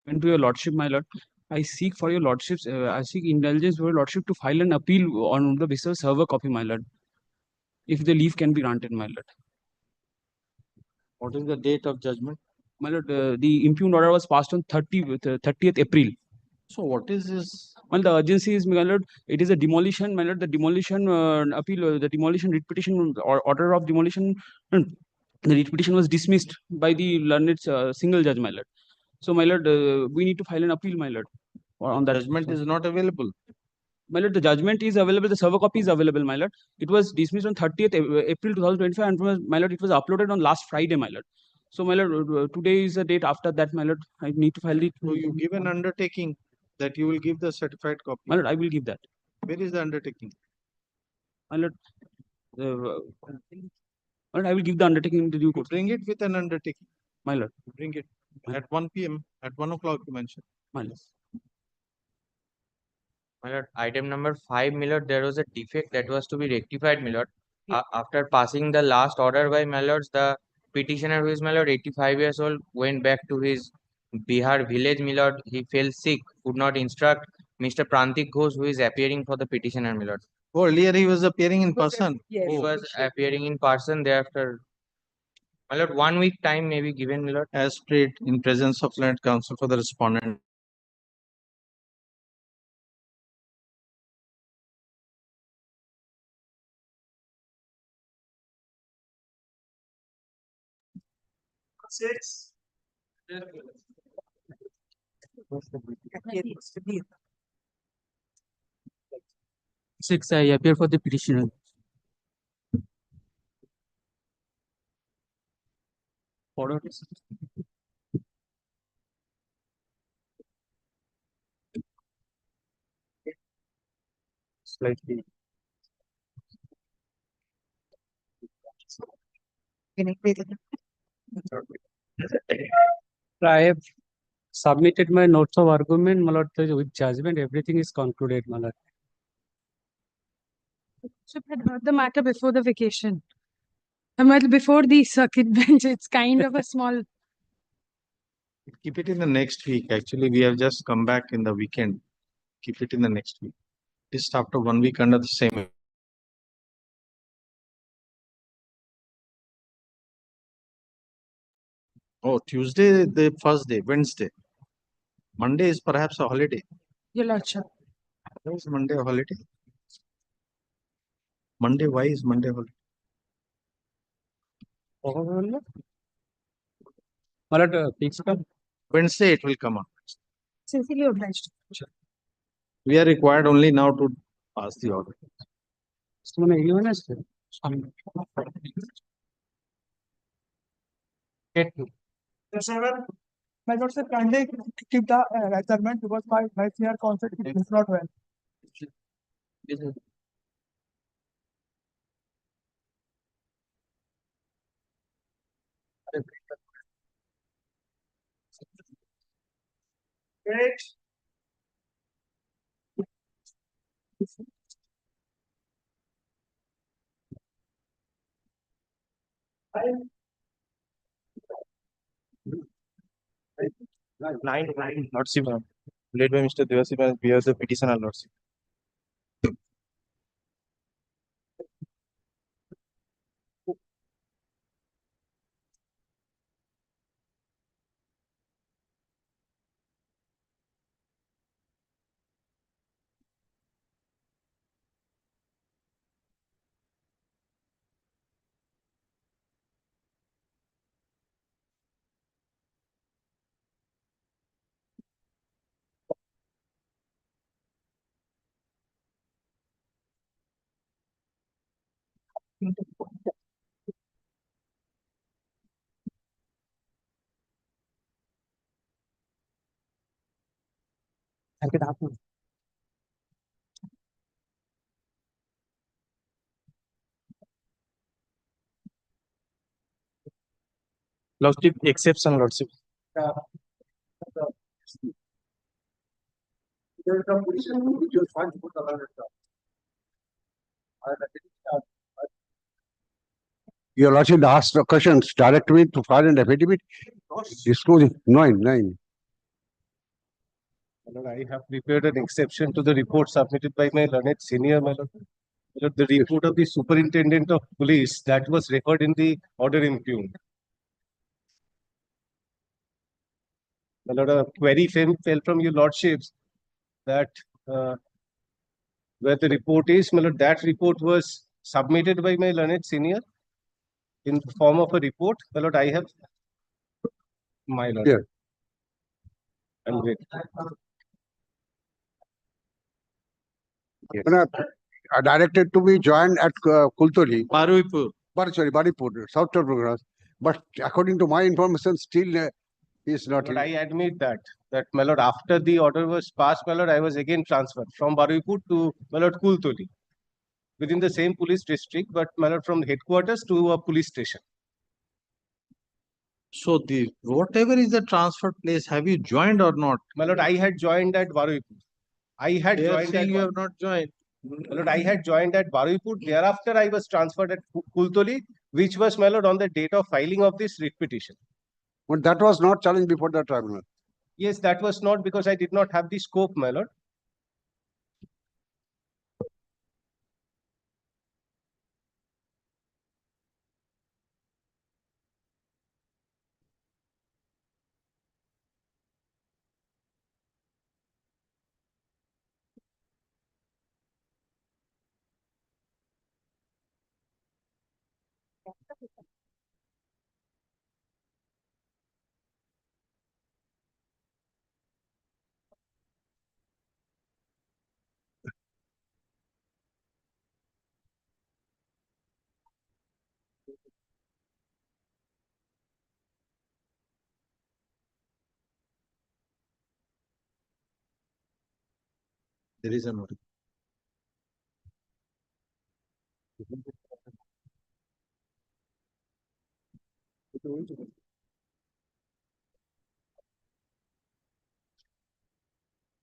And to your lordship, my lord, I seek for your lordship's, I seek indulgence for your lordship to file an appeal on the basis of server copy, my lord. If the leave can be granted, my lord. What is the date of judgment? My lord, the impugned order was passed on 30th April. So what is this? Well, the urgency is, my lord, it is a demolition, my lord, the demolition appeal, the demolition writ petition or order of demolition, the writ petition was dismissed by the learned single judge, my lord. So, my lord, we need to file an appeal, my lord, on that. Judgment is not available. My lord, the judgment is available, the server copy is available, my lord. It was dismissed on 30th April 2025, and my lord, it was uploaded on last Friday, my lord. So, my lord, today is the date after that, my lord. I need to file it. So you give an undertaking that you will give the certified copy. My lord, I will give that. Where is the undertaking? My lord, I will give the undertaking to due course. Bring it with an undertaking. My lord. Bring it at 1 p.m. At 1 o'clock you mentioned. My lord. My lord, item number 5, my lord, there was a defect that was to be rectified, my lord. After passing the last order by my lords, the petitioner, who is my lord 85 years old, went back to his Bihar village, my lord. He fell sick, could not instruct Mr. Prantik Ghosh, who is appearing for the petitioner, my lord. Oh, earlier he was appearing in person. He was appearing in person thereafter. My lord, 1 week time may be given, my lord. As prayed in presence of learned counsel for the respondent. Six. Six, I appear for the petitioner. Order. Slightly. I have submitted my notes of argument, my lord, with judgment. Everything is concluded, my lord. Should have heard the matter before the vacation. Before the circuit bench, it's kind of a small. Keep it in the next week. Actually, we have just come back in the weekend. Keep it in the next week. Just after 1 week under the same. Oh, Tuesday, the first day, Wednesday. Monday is perhaps a holiday. Your lordship. Why is Monday a holiday? Monday, why is Monday a holiday? My lord, please come. Wednesday it will come up. Sincerely obliged. We are required only now to pass the order. My lord, sir, kindly keep the adjournment because my senior counsel is not well. Great. Nine, Lordship, led by Mr. Devasip as bears the petitioner, Lordship. Lordship, exception, Lordship. Your Lordship asked the questions, direct me to file an affidavit. Disclosing, nine. My lord, I have prepared an exception to the report submitted by my learned senior, my lord. My lord, the report of the superintendent of police that was referred in the order impugned. My lord, a query fell from your lordships that where the report is, my lord, that report was submitted by my learned senior in the form of a report. My lord, I have, my lord. Here. I'm great. Directed to be joined at Kultoli. Baripur. Sorry, Baripur, South Chhattisgarh. But according to my information, still he is not. But I admit that my lord, after the order was passed, my lord, I was again transferred from Baripur to my lord Kultoli within the same police district, but my lord, from headquarters to a police station. So the whatever is the transfer place, have you joined or not? My lord, I had joined at Baripur. I had They are joined saying at you have not joined. My lord, I had joined at Baripur. Thereafter, I was transferred at Kultoli, which was, my lord, on the date of filing of this writ petition. But that was not challenged before the tribunal. Yes, that was not because I did not have the scope, my lord. There is a notice.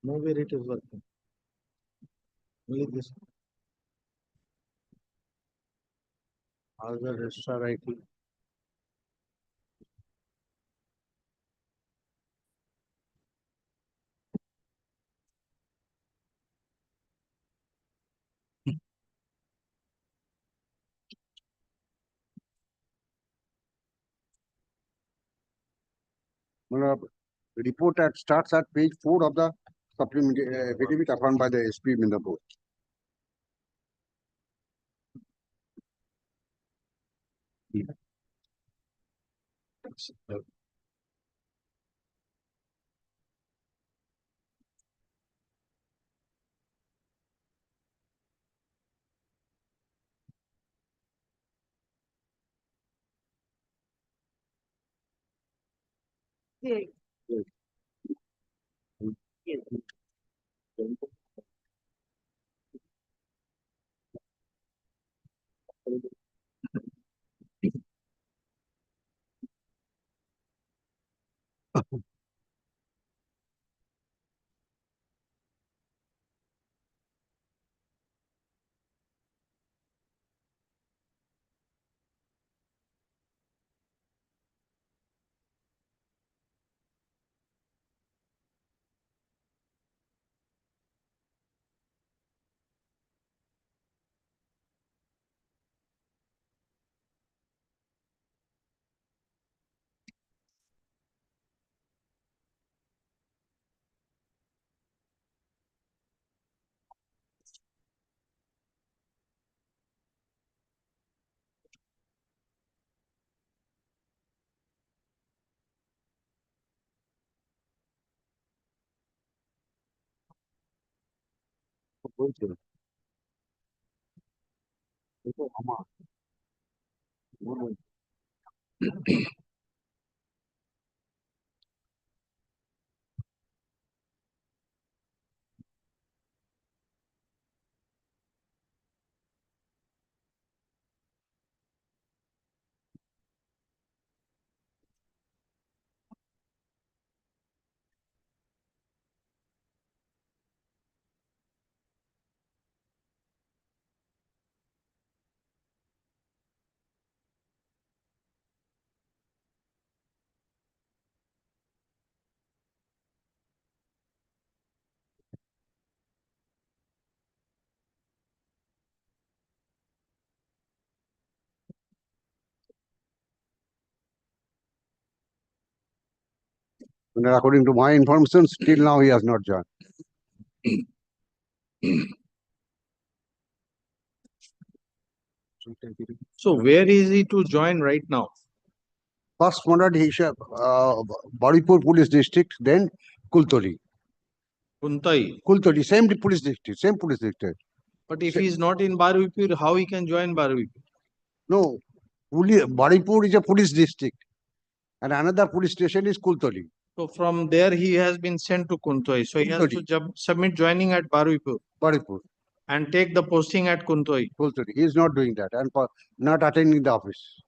Nowhere it is working. Only this. Other extra writing. Report at starts at page 4 of the supplementary affidavit affirmed by the SP Mindapur. And according to my information, still now he has not joined. So where is he to join right now? First Monad he should Baripur Police District, then Kultoli. Kuntai. Kultoli, same police district, same police district. But if he is not in Barwipur, how he can join Barwipur? No, Baripur is a police district, and another police station is Kultoli. So from there he has been sent to Kuntoi. So he has to submit joining at Barwipur. Baripur. And take the posting at Kuntoi. Kultoli. He is not doing that and not attending the office.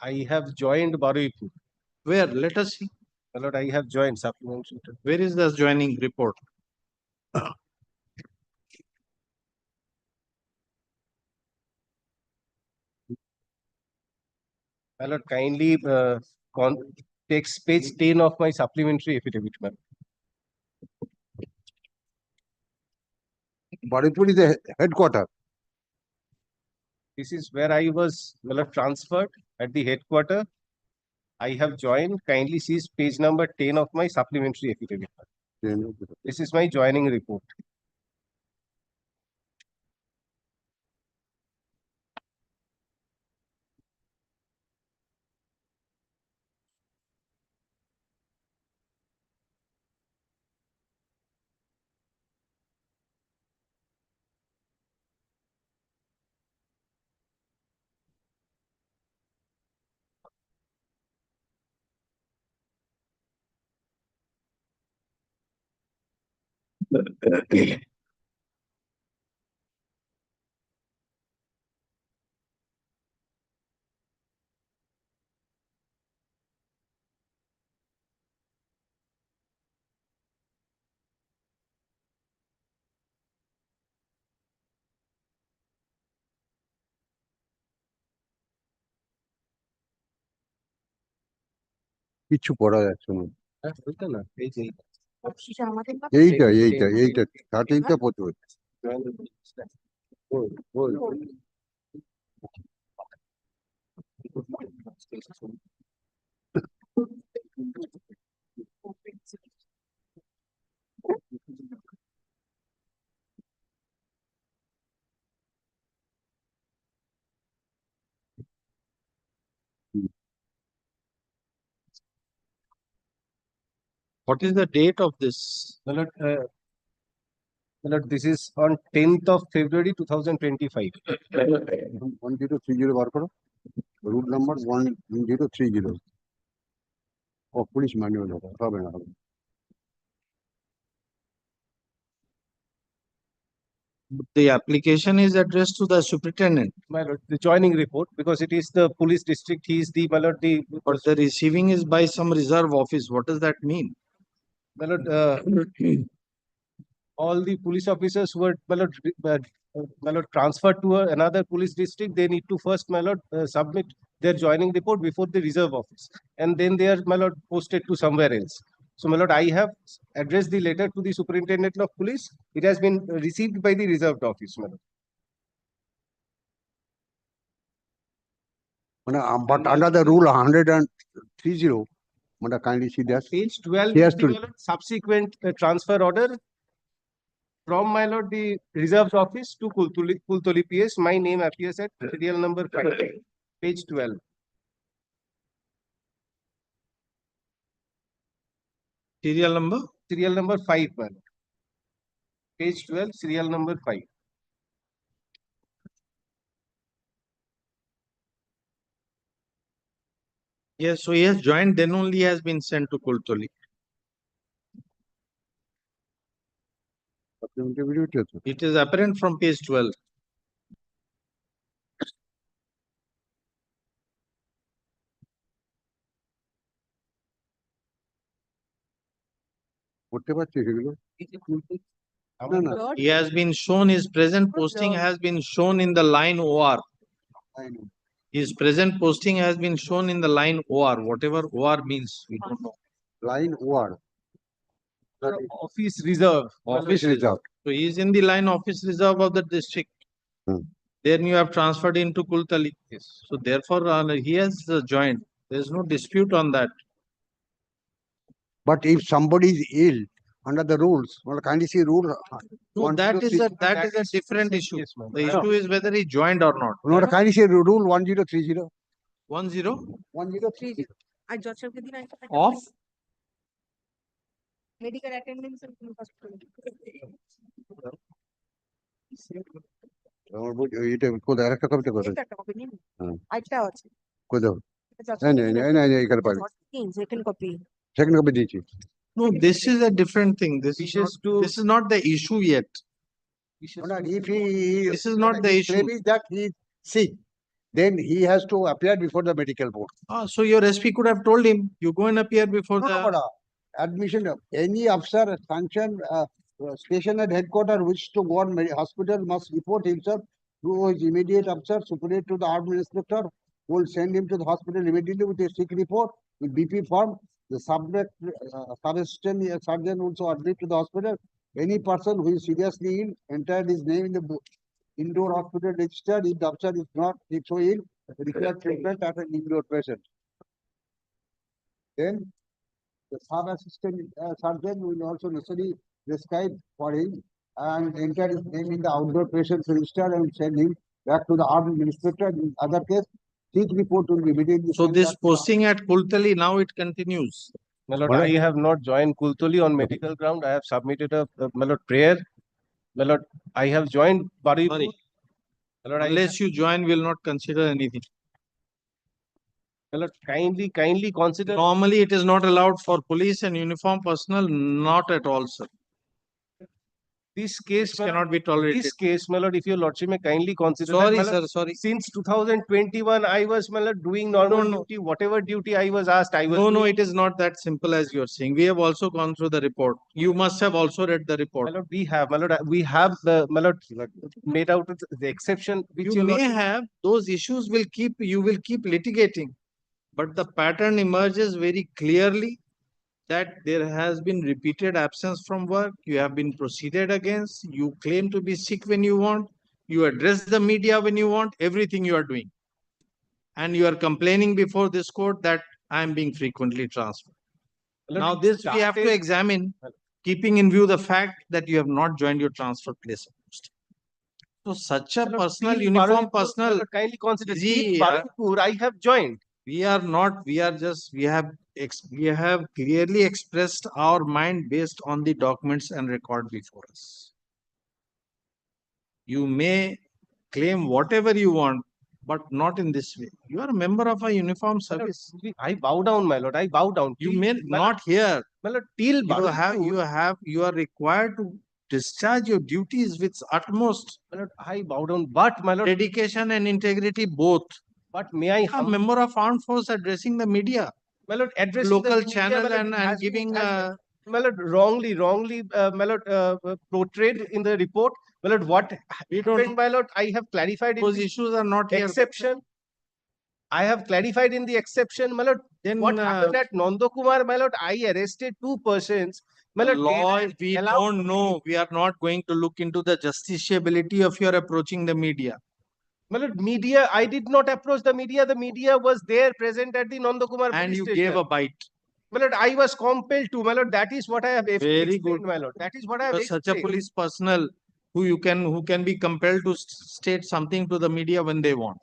I have joined Barwipur. Where? Let us see. My lord, I have joined supplementary. Where is the joining report? My lord, kindly takes page 10 of my supplementary affidavit, ma'am. Baripur is the headquarter. This is where I was transferred at the headquarter. I have joined. Kindly see page number 10 of my supplementary affidavit. This is my joining report. কিছু পড়া যাচ্ছে না। এইটা 13টা পড়তে হচ্ছে। What is the date of this? My lord, this is on 10th of February 2025. 1030 বার করো। Route number 1030. ও police manual হবে না। The application is addressed to the superintendent. My lord, the joining report, because it is the police district, he is the, my lord, the... But the receiving is by some reserve office. What does that mean? My lord, all the police officers who are, my lord, transferred to another police district, they need to first, my lord, submit their joining report before the reserve office. And then they are, my lord, posted to somewhere else. So, my lord, I have addressed the letter to the superintendent of police. It has been received by the reserved office, my lord. But under the rule 130, kindly see that. Page 12 He is has the, to. my lord, subsequent transfer order from, my lord, the reserved office to Kultoli PS. My name appears at serial number 5, page 12. Serial number? Serial number 5, man. Page 12, serial number 5. Yes, so he has joined, then only he has been sent to Kultoli. It is apparent from page 12. He has been shown, his present posting has been shown in the line OR. His present posting has been shown in the line OR, whatever OR means, we don't know. Line OR. Office reserve. Office reserve. So he is in the line office reserve of the district. Then you have transferred into Kultali. Yes. So therefore, he has joined. There is no dispute on that. But if somebody is ill under the rules, well, kindly see rule. No, that is a different issue. The issue is whether he joined or not. No, kindly see rule 1030. 10? 1030. Of? Medical attendance in hospital. এটা কোথায় আরেকটা কবিতা কোথায় একটা copy নিন হ্যাঁ আরেকটা আছে কোথাও এখানে পারি সেকেন্ড কপি সেকেন্ড কপি দিয়েছি No, this is a different thing. This is not the issue yet. If he This is not the issue. claiming that he is sick, then he has to appear before the medical board. So your SP could have told him, you go and appear before the. Admission of any officer sanctioned stationed at headquarters which to go on hospital must report himself to his immediate officer superior to the army inspector who will send him to the hospital immediately with a sick report with BP form. The subject sub-assistant surgeon also admit to the hospital. Any person who is seriously ill entered his name in the indoor hospital register. If the officer is not so ill, require treatment at an indoor patient. Then the sub-assistant surgeon will also necessarily prescribe for him and enter his name in the outdoor patients register and send him back to the army inspector. In other case, sick report will be immediately. So sent this back to posting at Kultali, now it continues. My lord, I have not joined Kultoli on medical ground. I have submitted my lord, prayer. My lord, I have joined Baripur. My lord, Unless you join, will not consider anything. My lord, kindly consider. Normally, it is not allowed for police and uniform personnel, not at all, sir. This case cannot be tolerated. This case, my lord, if your lordship may kindly consider. Sorry, that, my lord, sir, sorry. Since 2021, I was, my lord, doing normal duty. Whatever duty I was asked, I was. No, it is not that simple as you are saying. We have also gone through the report. You must have also read the report. My lord, we have the, my lord, made out the exception which You may have, those issues you will keep litigating. But the pattern emerges very clearly that there has been repeated absence from work, you have been proceeded against, you claim to be sick when you want, you address the media when you want, everything you are doing. And you are complaining before this court that I am being frequently transferred. Now this we have to examine, keeping in view the fact that you have not joined your transfer place of post. So such a personal, uniform personal, kindly consider. See, Baripur, I have joined. we are not, we are just, we have clearly expressed our mind based on the documents and record before us. You may claim whatever you want, but not in this way. You are a member of a uniform service. I bow down, my lord. I bow down. You may not here. My lord, till You are required to discharge your duties with utmost. My lord, I bow down, but my lord, dedication and integrity both. But may I a member of armed force addressing the media, my lord, addressing local the media, channel my lord, and giving my lord, wrongly, my lord, portrayed in the report. My lord, what happened, my lord, I have clarified. Those issues are not here. Exception. I have clarified in the exception, my lord. Then what happened at Nandakumar, my lord? I arrested 2 persons. My lord, law, we don't know. We are not going to look into the justiciability of your approaching the media. My lord, media, I did not approach the media. The media was there present at the Nandakumar and police you station. Gave a bite. My lord, I was compelled to. My lord, that is what I have Very good, my lord. That is what I have explained. Such a police personnel who can be compelled to state something to the media when they want.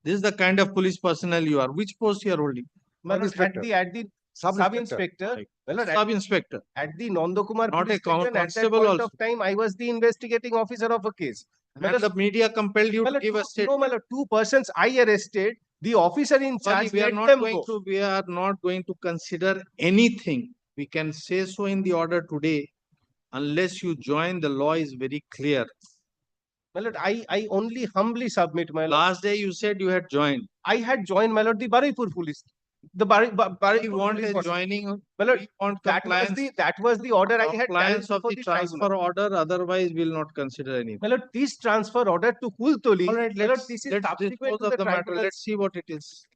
This is the kind of police personnel you are. Which post you are holding? My lord, at the sub-inspector. Sub-inspector. At the Nandakumar Not police a station, at that point of time, I was the investigating officer of a case. And the media compelled you to give a statement. No, my lord, 2 persons I arrested. The officer in charge We are let them not go. We are not going to consider anything. We can say so in the order today, unless you join. The law is very clear. My lord, I only humbly submit, my lord. Last day you said you had joined. I had joined, my lord, the Baripur police. The We want a joining. My lord, want that was the order I had compliance of the transfer order. Otherwise, we will not consider anything. My lord, this transfer order to Kultoli. All right, my lord, this is subsequent dispose to of the the matter. tribunal. Let's see what it is.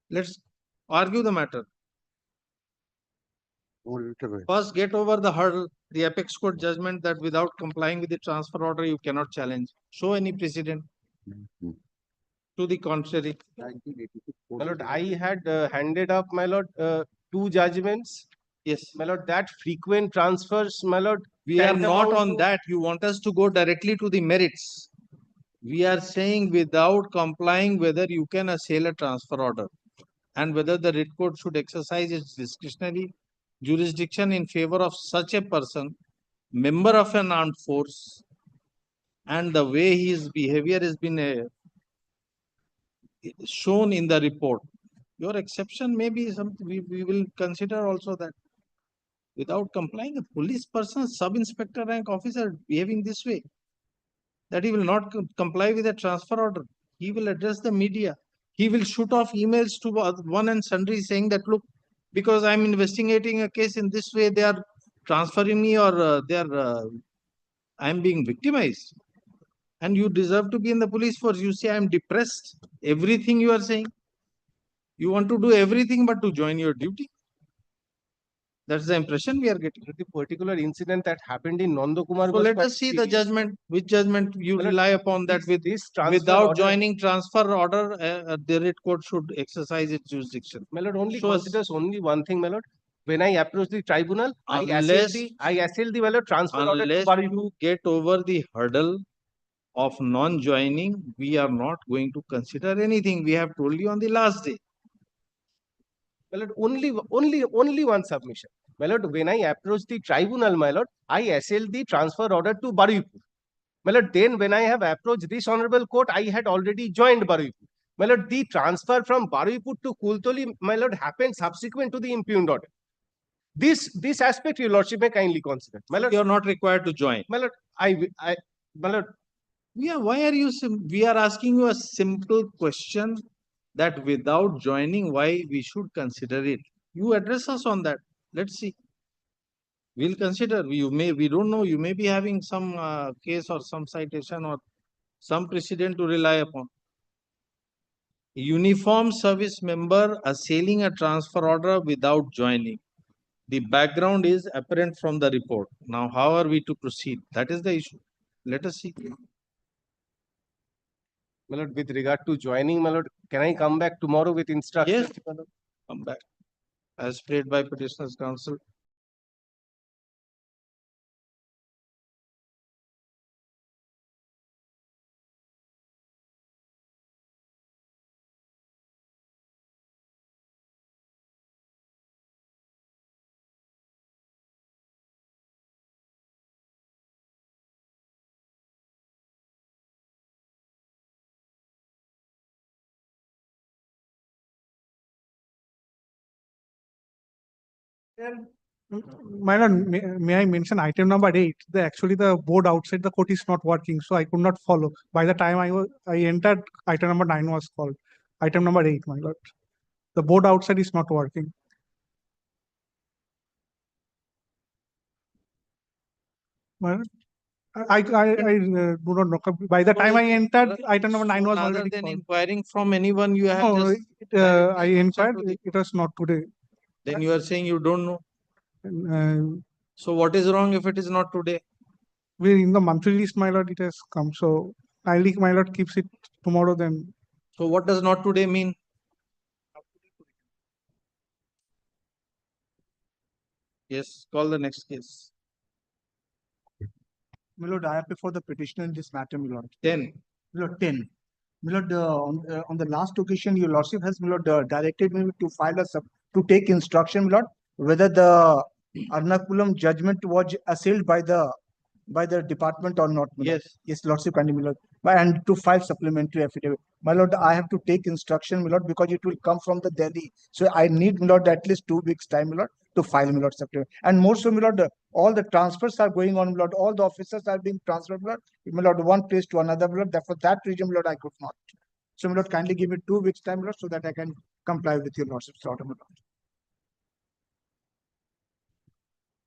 Let's argue the matter. First, get over the hurdle, the apex court judgment that without complying with the transfer order, you cannot challenge. Show any precedent. To the contrary. My lord, I had handed up, my lord, 2 judgments Yes. My lord, that frequent transfers, my lord. We are not tantamount on to- that. You want us to go directly to the merits. We are saying without complying whether you can assail a transfer order and whether the writ court should exercise its discretionary jurisdiction in favor of such a person, member of an armed force, and the way his behavior has been shown in the report. Your exception may be something we will consider also that. Without complying, a police person, sub-inspector rank officer behaving this way, that he will not comply with a transfer order. He will address the media. He will shoot off emails to one and sundry saying that, look, because I'm investigating a case in this way, they are transferring me or I'm being victimized. And you deserve to be in the police force. You say, I'm depressed. Everything you are saying. You want to do everything but to join your duty. That's the impression we are getting. The particular incident that happened in Nanda Kumar. So was let quite us see the serious. judgment, which judgment you Well, rely upon that with this transfer without order- joining transfer order, the writ court should exercise its jurisdiction. My lord only Show us. considers only one thing, my lord. When I approach the tribunal, I Unless- assail the my lord, transfer order to Unless Bari. you get over the hurdle of non-joining, we are not going to consider anything. We have told you on the last day. My lord, only one submission. My lord, when I approach the tribunal, my lord, I assail the transfer order to Baripur. My lord, then when I have approached this honorable court, I had already joined Baripur. My lord, the transfer from Baripur to Kultoli, my lord, happened subsequent to the impugned order. This aspect, your lordship may kindly consider. My lord, You are not required to join. my lord, my lord, Why are you? We are asking you a simple question that without joining, why we should consider it. You address us on that. Let's see. We'll consider. We don't know. You may be having some case or some citation or some precedent to rely upon. Uniform service member assailing a transfer order without joining. The background is apparent from the report. Now, how are we to proceed? That is the issue. Let us see. my lord, with regard to joining, my lord, can I come back tomorrow with instructions? Yes, come back. As prayed by petitioner's counsel. My lord, may I mention item number 8? Actually the board outside the court is not working, so I could not follow. By the time I entered, item number 9 was called. Item number 8, my lord. The board outside is not working. My lord, I do not know. By the time I entered, item number 9 was Rather already than called. inquiring from anyone, you have No, just I inquired, it was not today. then you are saying you don't know. Uh, So what is wrong if it is not today? we in the monthly list, my lord, it has come. So kindly, my lord, keeps it tomorrow then. So what does not today mean? Yes, call the next case. My lord, I appear for the petitioner in this matter, my lord. 10. My lord, 10. My lord, on the last occasion, your lordship has, my lord, directed me to file to take instruction, my lord, whether the Ernakulam judgment was assailed by the department or not. My lord. Yes. Yes, lordship, and my lord, and to file supplementary affidavit. My lord, I have to take instruction, my lord, because it will come from the Delhi. So I need, my lord, at least 2 weeks time, my lord, to file, my lord, supplement. And more so, my lord, all the transfers are going on, my lord. All the officers are being transferred, my lord, one place to another, my lord. Therefore, that reason, my lord, I could not. So, my lord, kindly give me 2 weeks time, my lord, so that I can comply with your lordship's order, my lord.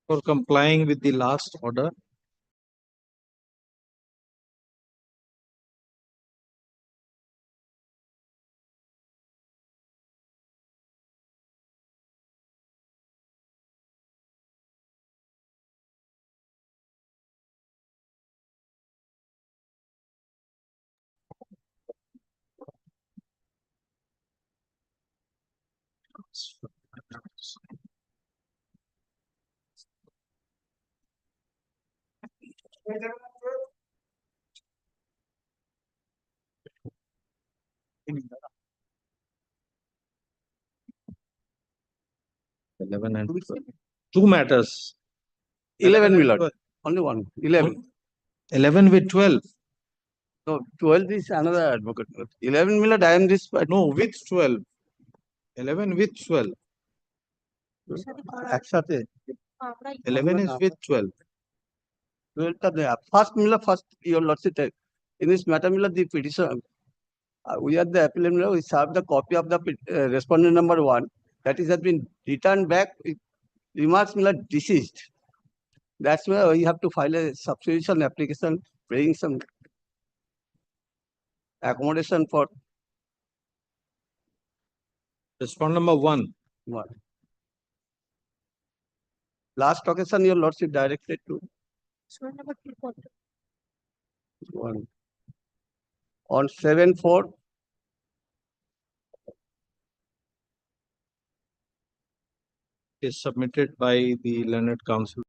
For complying with the last order. Eleven and 12. Two matters. 11, my lord. 12. Only one. 11. 11 with 12. No, 12 is another advocate. 11, my lord, I am this. No, with 12. 11 with 12. একসাথে 11 is with 12. 12 টা দেয়া। First, my lord, first, your lordship, in this matter, my lord, the petition, we are the appellant, my lord, we serve the copy of the respondent number 1. That is has been returned back with remarks, my lord, deceased. That's why we have to file a substitution application, bringing some accommodation for Respondent number 1. 1. Last occasion, your lordship directed to 1. On 7/4, Is submitted by the learned counsel.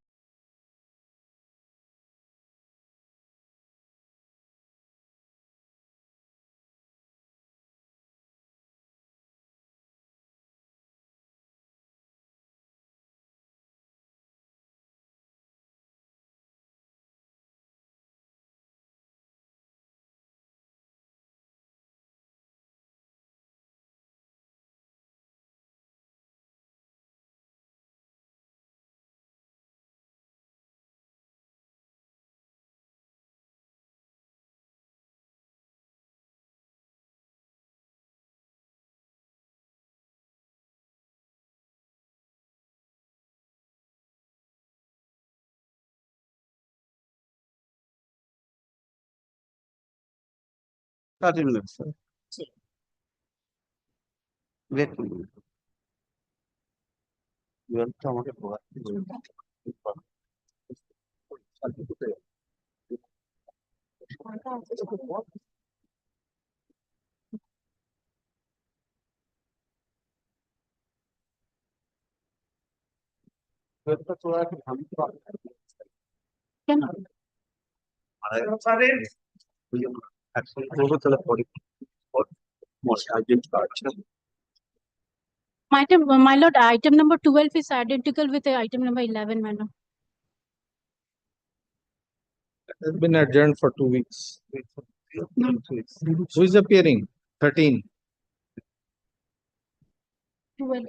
Thirty minutes, sir. Wait a minute. You have to আমাকে My lord, item number 12 is identical with item number 11, my lord. Has been adjourned for 2 weeks. Who is appearing? 13. 12.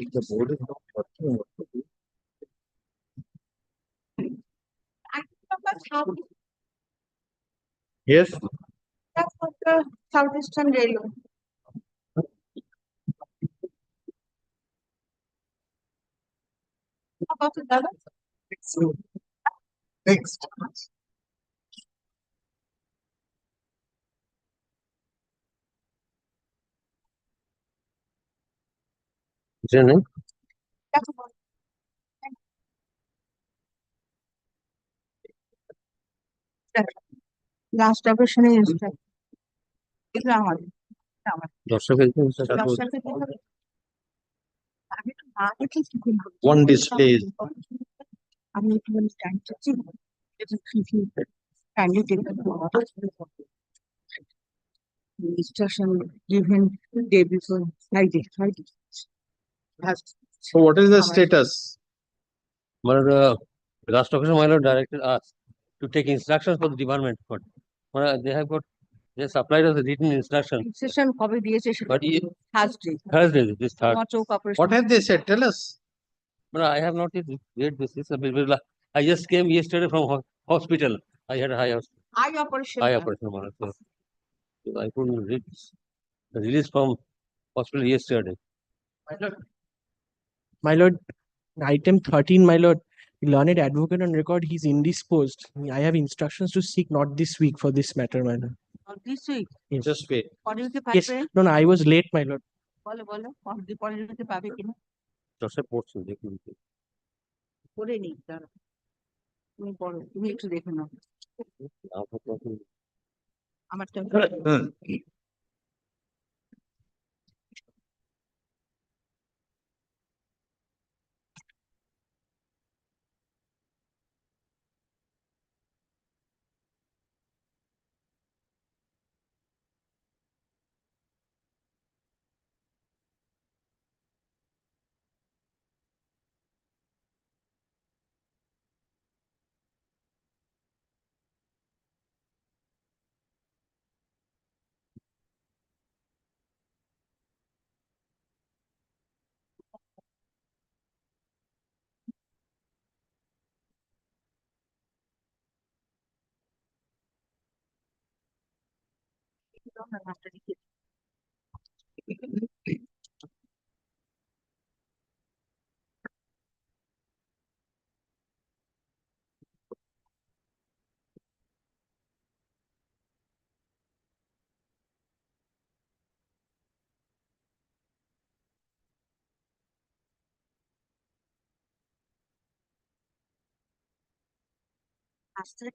If the board is not working, what to do? Yes. That's for the Southeastern Railway. About the other? Next. That's about- Last operation is এটা আমাদের দর্শকের দর্শকের জন্য আমি একটু না দেখে কি করবো? One display is আমি একটু স্ট্যান্ড চাচ্ছি kindly take the instruction given day before Friday. So what is the status? Last occasion, my lord directed us to take instructions for the department. But they have got, they supplied us a written instruction. Session কবে দিয়েছে But Thursday. Thursday, this third. তোমার চৌক operation. What have they said? Tell us. But I have not yet read this. I just came yesterday from hospital. I had a Eye operation. eye operation. So I couldn't read the release from possibly yesterday. My lord, item 13, my lord, the learned advocate on record, he's indisposed. I have instructions to seek not this week for this matter, my lord. This week? Yes. Just wait. Yes, no, I was late, my lord. বলো বলো পরে দিতে পাবে কিনা Joseph পড়ছে দেখুন করে নিই দাঁড়া তুমি পড়ো তুমি একটু দেখে নাও আমারটা আসতে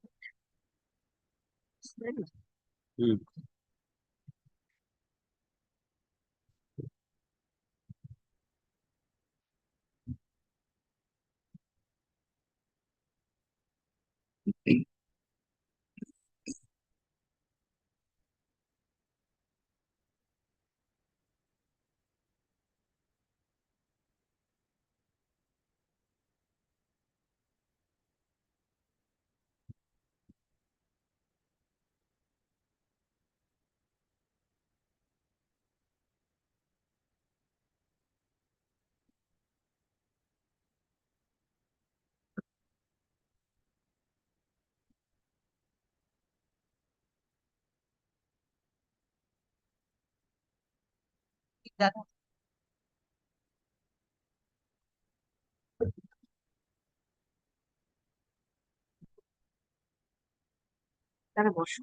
তারা বসো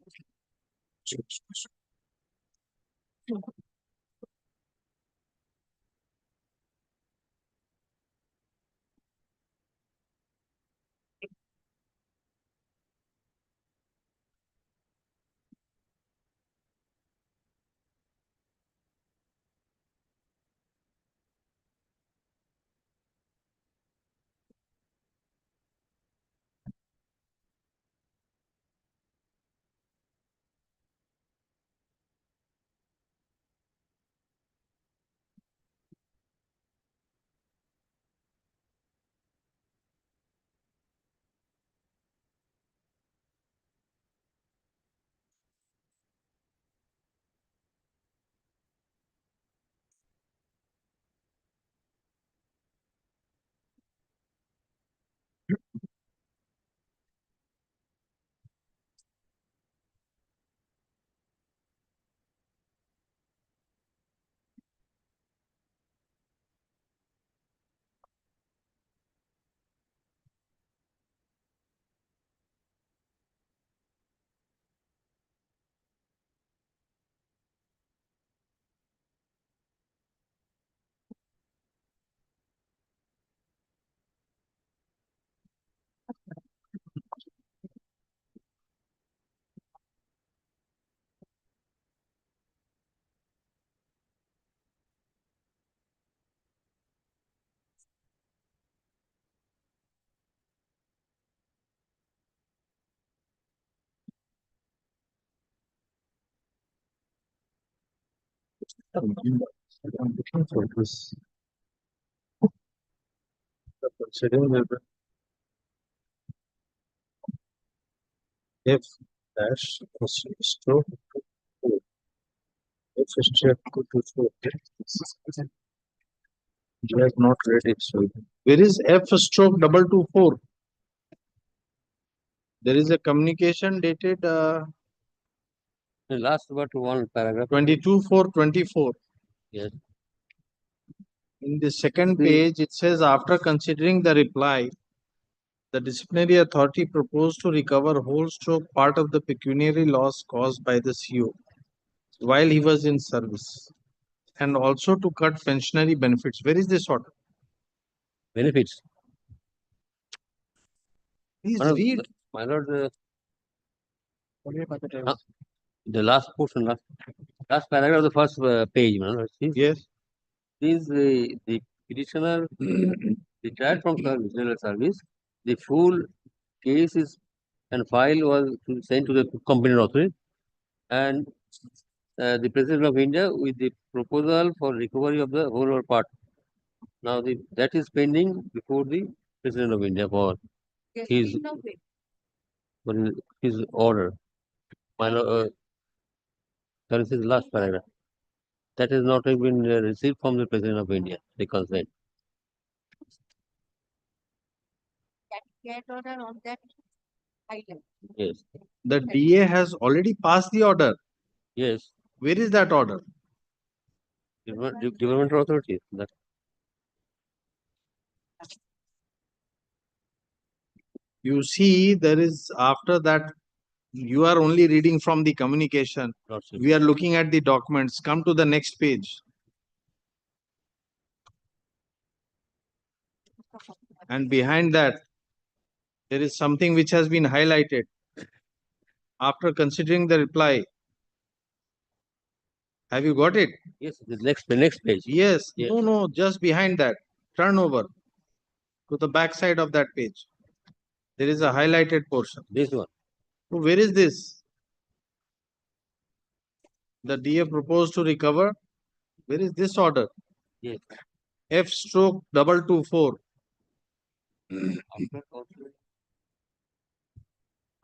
I'm looking for this. The proceeding will be F dash stroke 4. F stroke 2 to 4. You have not read it, so where is F stroke 224? There is a communication dated The last but one paragraph. 22/4/24. Yes. In the second page, it says, after considering the reply, the disciplinary authority proposed to recover whole stroke part of the pecuniary loss caused by the CO while he was in service, and also to cut pensionary benefits. Where is this order? Benefits. Please My lord, read. My lord, the last portion, last paragraph of the first page, my lord. Yes. The petitioner retired from general service. The full case is and file was sent to the competent authority, and the President of India with the proposal for recovery of the whole or part. Now that is pending before the President of India for his order. That is his last paragraph. That has not been received from the President of India, the consent. Get order on that item. Yes. The DA has already passed the order. Yes. Where is that order? Development Authority. You see, there is after that, you are only reading from the communication. We are looking at the documents. Come to the next page. And behind that, there is something which has been highlighted. After considering the reply, have you got it? Yes, the next page. Yes. Yes. No, just behind that. Turn over to the back side of that page. There is a highlighted portion. This one. So where is this? The DA proposed to recover. Where is this order? Yes. F/224.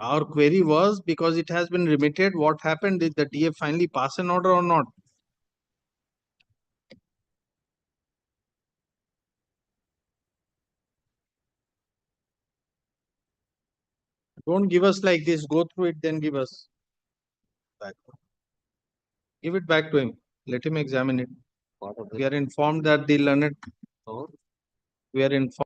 Our query was, because it has been remitted, what happened? Did the DA finally pass an order or not? Don't give us like this. Go through it, then give us back. Give it back to him. Let him examine it. We are informed that the learned. We are informed.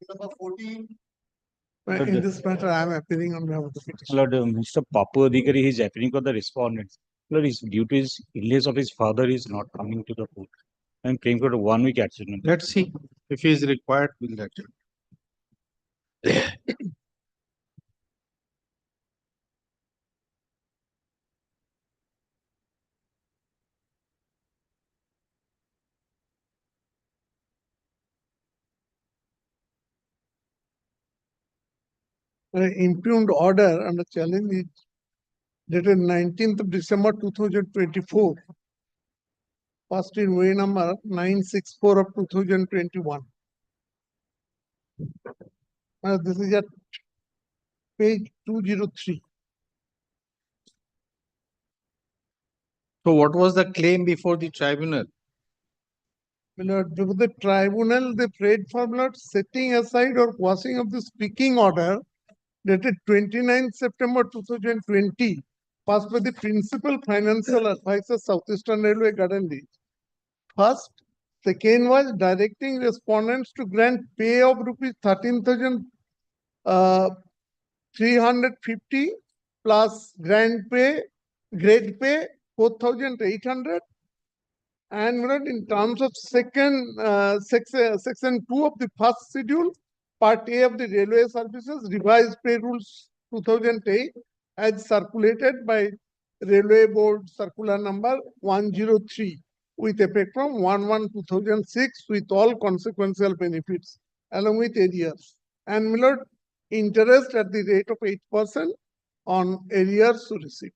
Number 14. In this matter, I am appearing on behalf of the petitioner. Lord, Mr. Papu Adhikari, he is appearing for the respondents. Lord, is due to his illness of his father, he is not coming to the court. I am praying for a 1 week accident. Let's see if he is required, we'll let him. Impugned order under challenge is dated 19th of December 2024. Passed in way number 964 of 2021. This is at page 203. So what was the claim before the tribunal? Before the tribunal, they prayed for setting aside or quashing of the speaking order dated 29th September 2020, passed by the Principal Financial Advisor, Southeastern Railway Garden Lease. First, second was directing respondents to grant pay of rupees 13,350 plus grant pay, grade pay 4,800. And in terms of section 2 of the first schedule, part A of the Railway Services Revised Pay Rules 2008 as circulated by Railway Board Circular number 103 with effect from 1/1/2006 with all consequential benefits along with arrears. And Millard, interest at the rate of 8% on arrears received.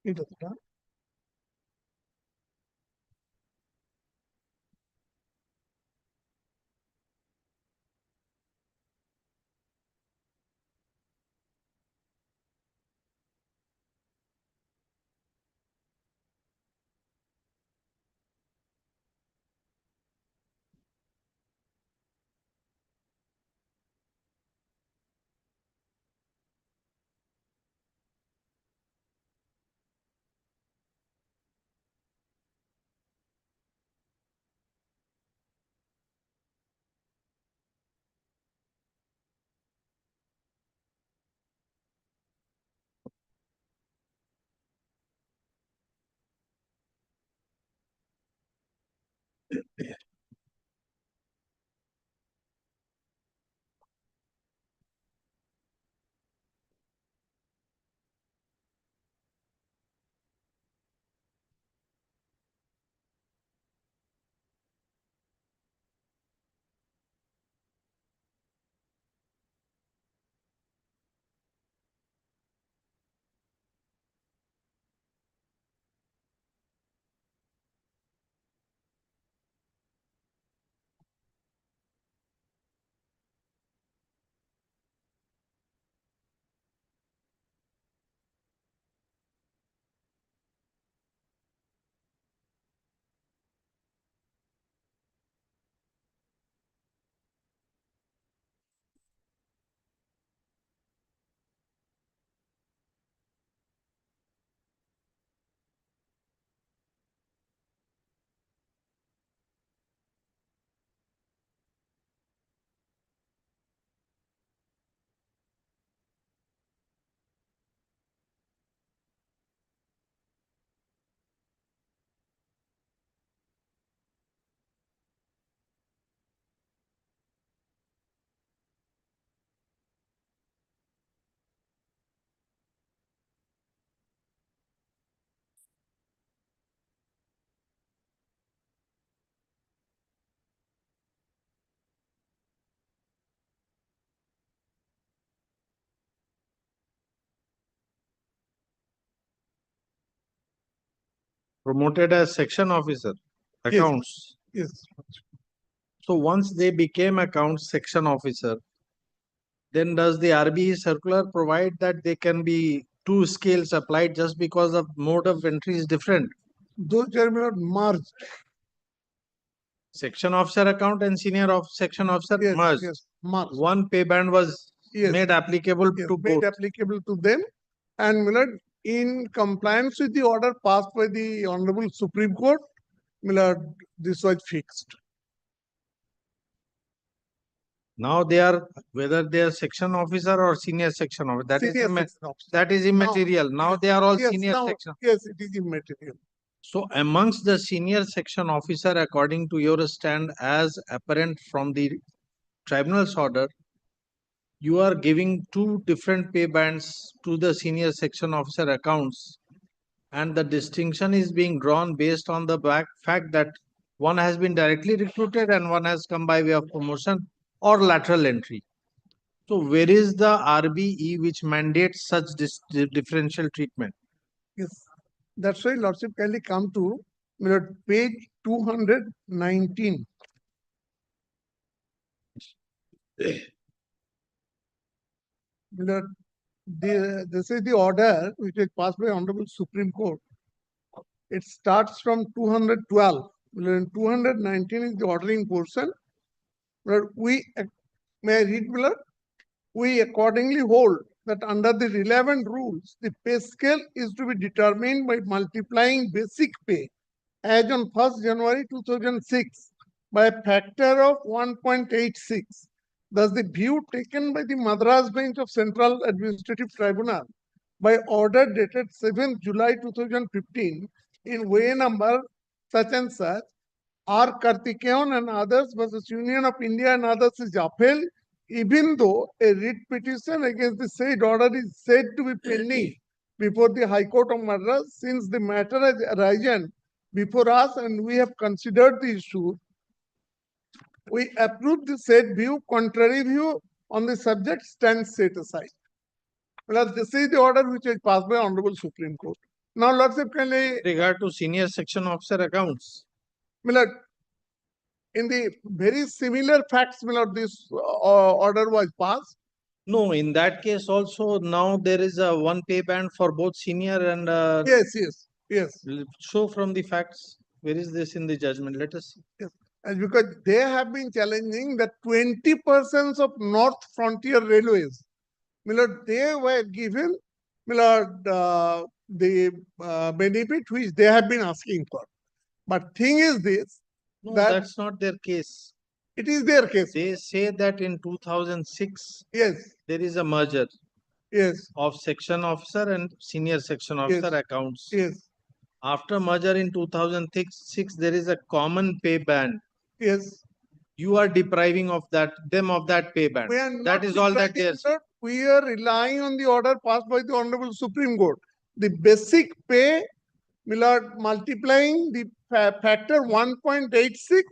It is done. Promoted as section officer, accounts. Yes. So once they became account section officer, then does the RBE circular provide that they can be two scales applied just because of mode of entry is different? Those are not merged. Section officer account and senior of section officer Yes, merged. yes, merged. One pay band was Yes. made applicable Yes, to made both. applicable to them. And Millard, in compliance with the order passed by the Honorable Supreme Court, Millard, this was fixed. Now they are, whether they are section officer or senior section officer, that is Senior section officer. that is immaterial. Now they are all Yes, senior now, section. yes, it is immaterial. So amongst the senior section officer, according to your stand as apparent from the tribunal's order, you are giving two different pay bands to the senior section officer accounts, and the distinction is being drawn based on the fact that one has been directly recruited and one has come by way of promotion or lateral entry. So where is the RBE which mandates such differential treatment? Yes, that's why Lordship kindly come to Millard, page 219. Millard, this is the order which is passed by Honorable Supreme Court. It starts from 212. Millard, 219 is the ordering portion. Millard, may I read, Millard? We accordingly hold that under the relevant rules, the pay scale is to be determined by multiplying basic pay as on 1st January 2006 by a factor of 1.86. Thus, the view taken by the Madras Bench of Central Administrative Tribunal by order dated 7th July 2015 in way number such and such, R. Kartikeyan and others versus Union of India and others is upheld, even though a writ petition against the said order is said to be pending before the High Court of Madras, since the matter has arisen before us and we have considered the issue, we approve the said view. Contrary view on the subject stands set aside. Well, this is the order which is passed by Honorable Supreme Court. Now, Lordship, can I regard to senior section officer accounts? Millard, in the very similar facts, Millard, this order was passed. No, in that case also now there is a one pay band for both senior and Yes. show from the facts. Where is this in the judgment? Let us see. Yes. And because they have been challenging that 20% of North Frontier Railways, Millard, they were given, Millard, the benefit which they have been asking for. But thing is this, No, that that's not their case. it is their case. They say that in 2006, Yes, there is a merger yes, of section officer and senior section officer accounts. yes, After merger in 2006, there is a common pay band. yes. You are depriving of them of that pay band. We are That not is all that they are saying. depriving, we are relying on the order passed by the Honorable Supreme Court. The basic pay, Millard, multiplying the factor 1.86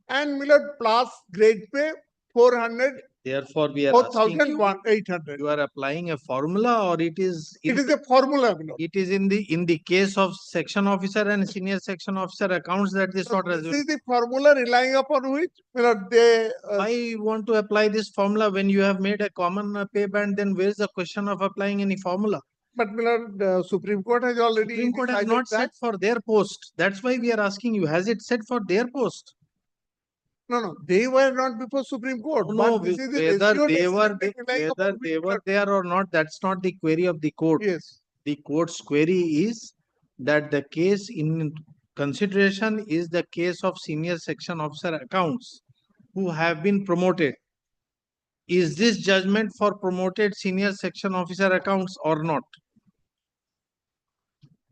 and Millard plus grade pay 400. Therefore, we are asking you, 4,800. you are applying a formula, or it is a formula, Millard. It is in the case of section officer and senior section officer accounts that this sort of. This is the formula relying upon which, Millard, they. I want to apply this formula when you have made a common pay band. Then where is the question of applying any formula? But Millard, the Supreme Court has already. Supreme Court has not said for their post. That's why we are asking you. Has it said for their post? No, they were not before Supreme Court. No, but this is the whether ratio they were there or not, that's not the query of the court. Yes. The court's query is that the case in consideration is the case of senior section officer accounts who have been promoted. Is this judgment for promoted senior section officer accounts or not?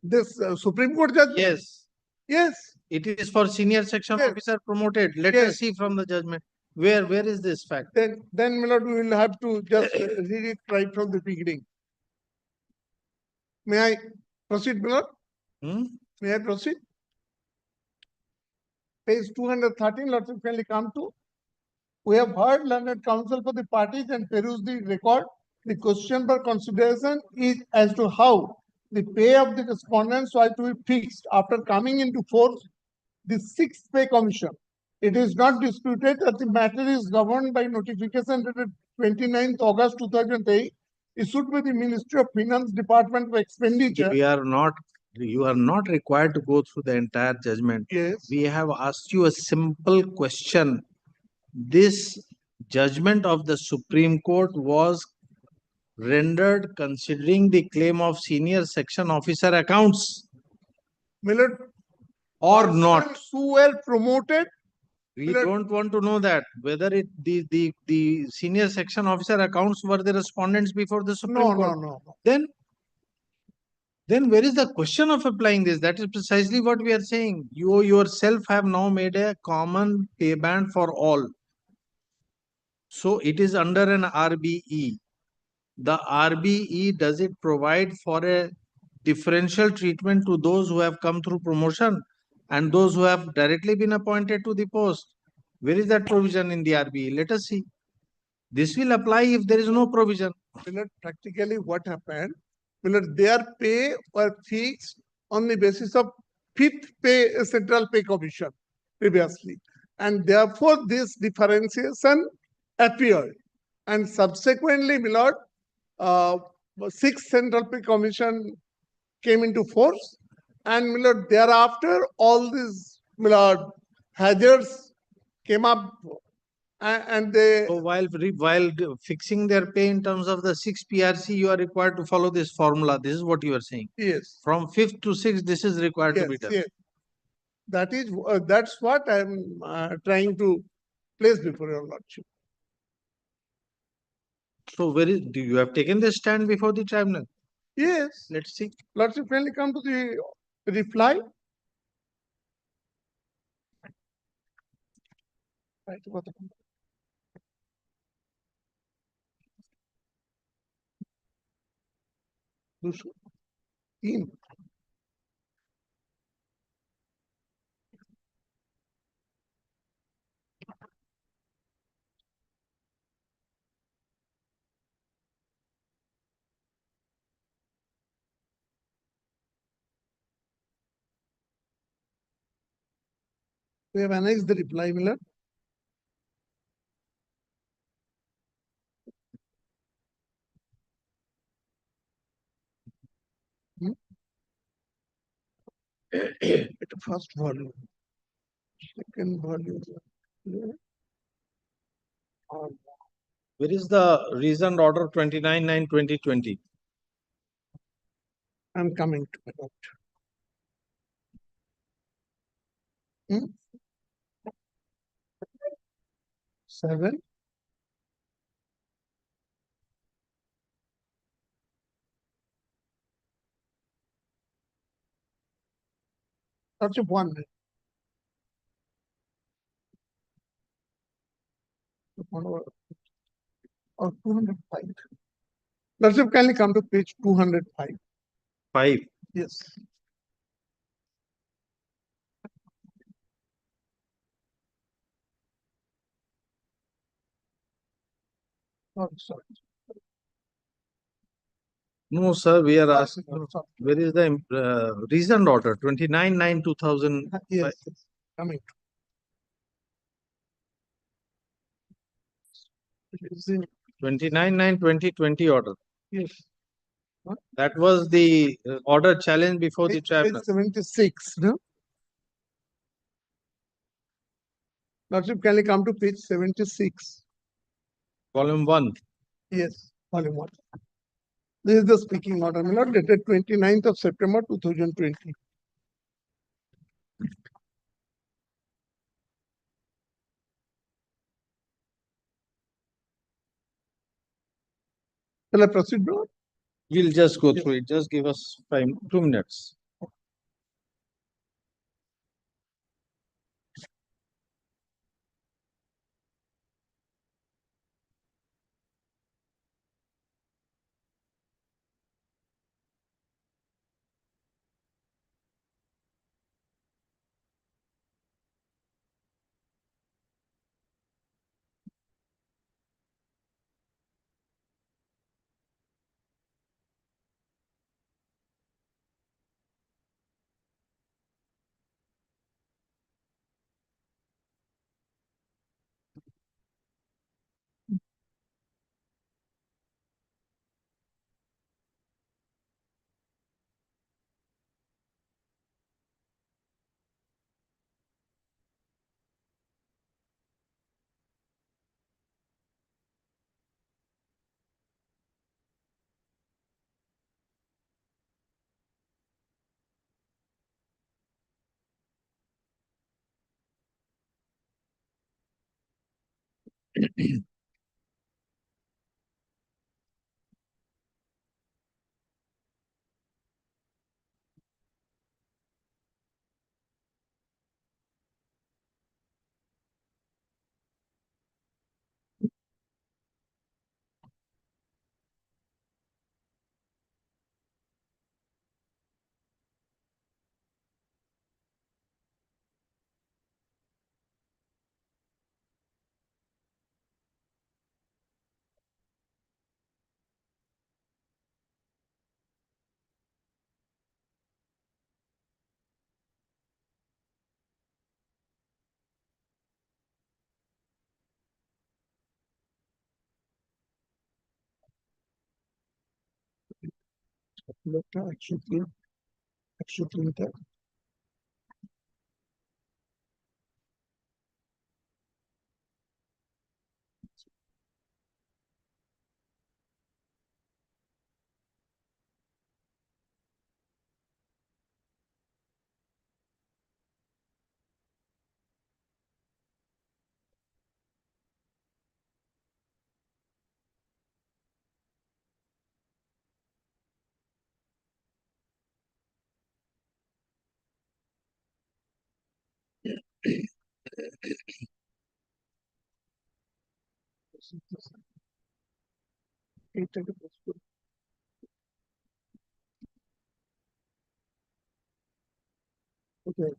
This Supreme Court judgment? Yes. Yes. It is for senior section officer promoted. Let us see from the judgment. Where is this fact? Then Millard, we will have to just read it right from the beginning. May I proceed, Millard? May I proceed? Page 213, let's kindly come to. We have heard learned counsel for the parties and perused the record. The question for consideration is as to how the pay of the respondents was to be fixed after coming into force the 6th pay commission It is not disputed that the matter is governed by notification dated 29th August 2008, issued by the Ministry of Finance Department of Expenditure. You are not required to go through the entire judgment. Yes. We have asked you a simple question. This judgment of the Supreme Court was rendered considering the claim of senior section officer accounts Millard, or not. persons who were promoted. We don't want to know that whether the senior section officer accounts were the respondents before the Supreme Court. No. Then where is the question of applying this? That is precisely what we are saying. You yourself have now made a common pay band for all. So it is under an RBE. The RBE, does it provide for a differential treatment to those who have come through promotion and those who have directly been appointed to the post? Where is that provision in the RBE? Let us see. This will apply if there is no provision. Practically what happened, their pay were fixed on the basis of fifth pay central pay commission previously, and therefore this differentiation appeared, and subsequently sixth central pay commission came into force, and thereafter all these hazards came up, and they. So while fixing their pay in terms of the 6 PRC, you are required to follow this formula. This is what you are saying. Yes. From 5th to 6th, this is required to be done. Yes. That's what I am trying to place before your lordship. So do you have taken the stand before the tribunal? Yes. Let's see. Lordship, kindly come to the reply. Right. In. We have annexed the reply, Miller. First volume, second volume. Where is the reasoned order 29/9/2020? I'm coming to it. 7. That's a 1. Or 205. Lordship, kindly come to page 205. 5. Yes. Oh, sorry. No, sir, we are asking, where is the reasoned order 29/9/2000? Yes, coming. It is in 29/9/2020 order. Yes. That was the order challenged before the tribunal. 76, no? Lordship, can you come to page 76? Volume 1. Yes, volume 1. This is the speaking order, my lord, dated 29th of September 2020. Shall I proceed, bro? We'll just go through it. Just give us 2 minutes. Actually, Okay.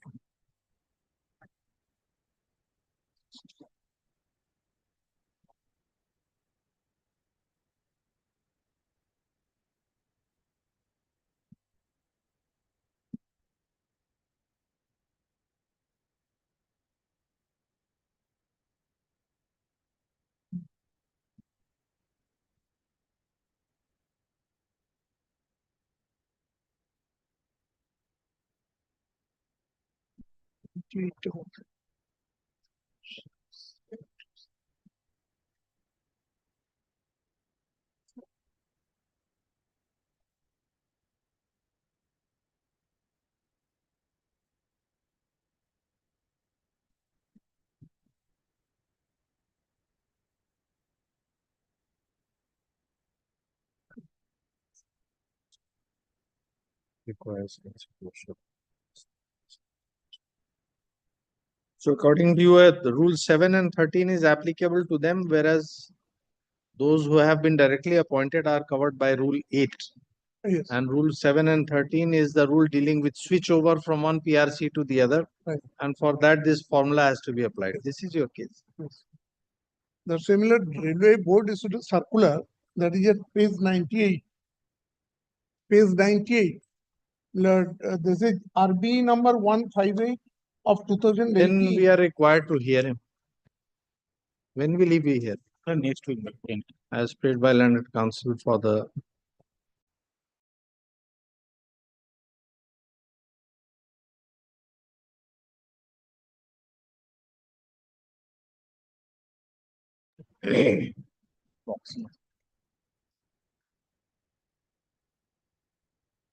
Requires execution. So according to you, the rule 7 and 13 is applicable to them, whereas those who have been directly appointed are covered by rule 8. Yes. And rule 7 and 13 is the rule dealing with switch over from one PRC to the other. Right. And for that, this formula has to be applied. This is your case. Yes. The similar railway board issued a circular that is at page 98. Page 98. This is RB number 158 of 2018. Then we are required to hear him. When will he be here? Next week. As paid by landed council for the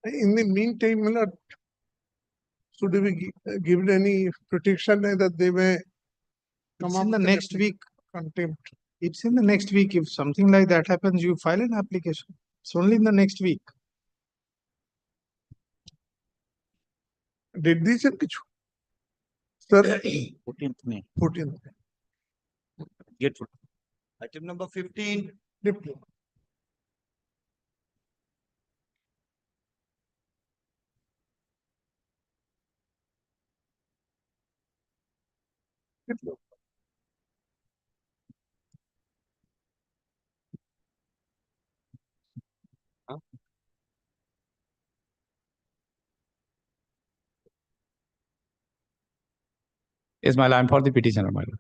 In the meantime, should we give any protection that they may come It's up in the with next an week. contempt? It's in the next week. If something like that happens, you file an application. It's only in the next week. Did this sir? 14th May. 14th. Get Item number 15. Deputy. Yes, my lord, I'm for the petitioner, my lord.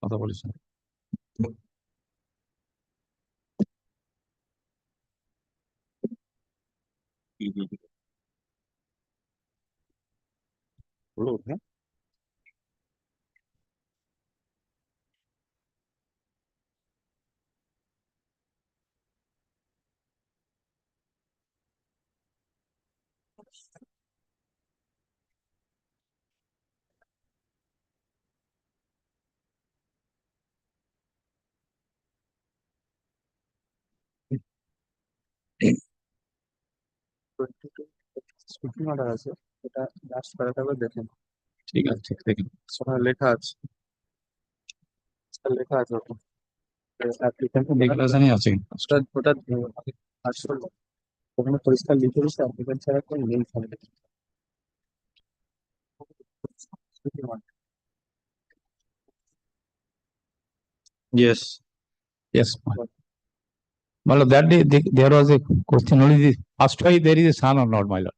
কথা বলেছেন হ্যাঁ scooting order আছে এটা last প্যারাগ্রাফে দেখেন ঠিক আছে ঠিক দেখেন ওখানে লেখা আছে লেখা আছে ওখানে অ্যাপ্লিক্যান্ট ডিক্লারেশনই আছে ওটা ওটা আসল ওখানে পরিষ্কার লিখে দিচ্ছে অ্যাপ্লিক্যান্ট ছাড়া কোনো লিঙ্ক হবে না। Yes. Yes. My lord, that day there was a question only the first why there is a sun or not, my lord.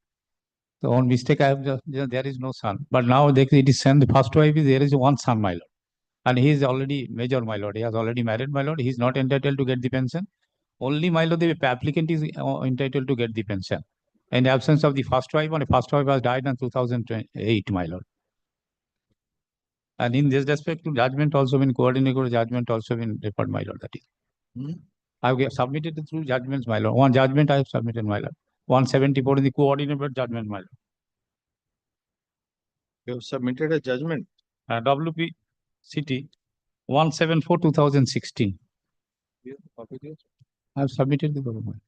So on mistake I have just there is no sun. But now it is sent the first wife is there is one son, my lord. And he is already major, my lord. He has already married, my lord. He is not entitled to get the pension. Only, my lord, the applicant is entitled to get the pension. In the absence of the first wife, and the first wife has died in 2008, my lord. And in this respect, to judgment also been coordinated, judgment also been referred, my lord. That is. I have submitted it through judgments, my lord. One judgment I have submitted, my lord. 174 in the coordinated judgment, my lord. You have submitted a judgment? WP City 174 2016. I have submitted the government.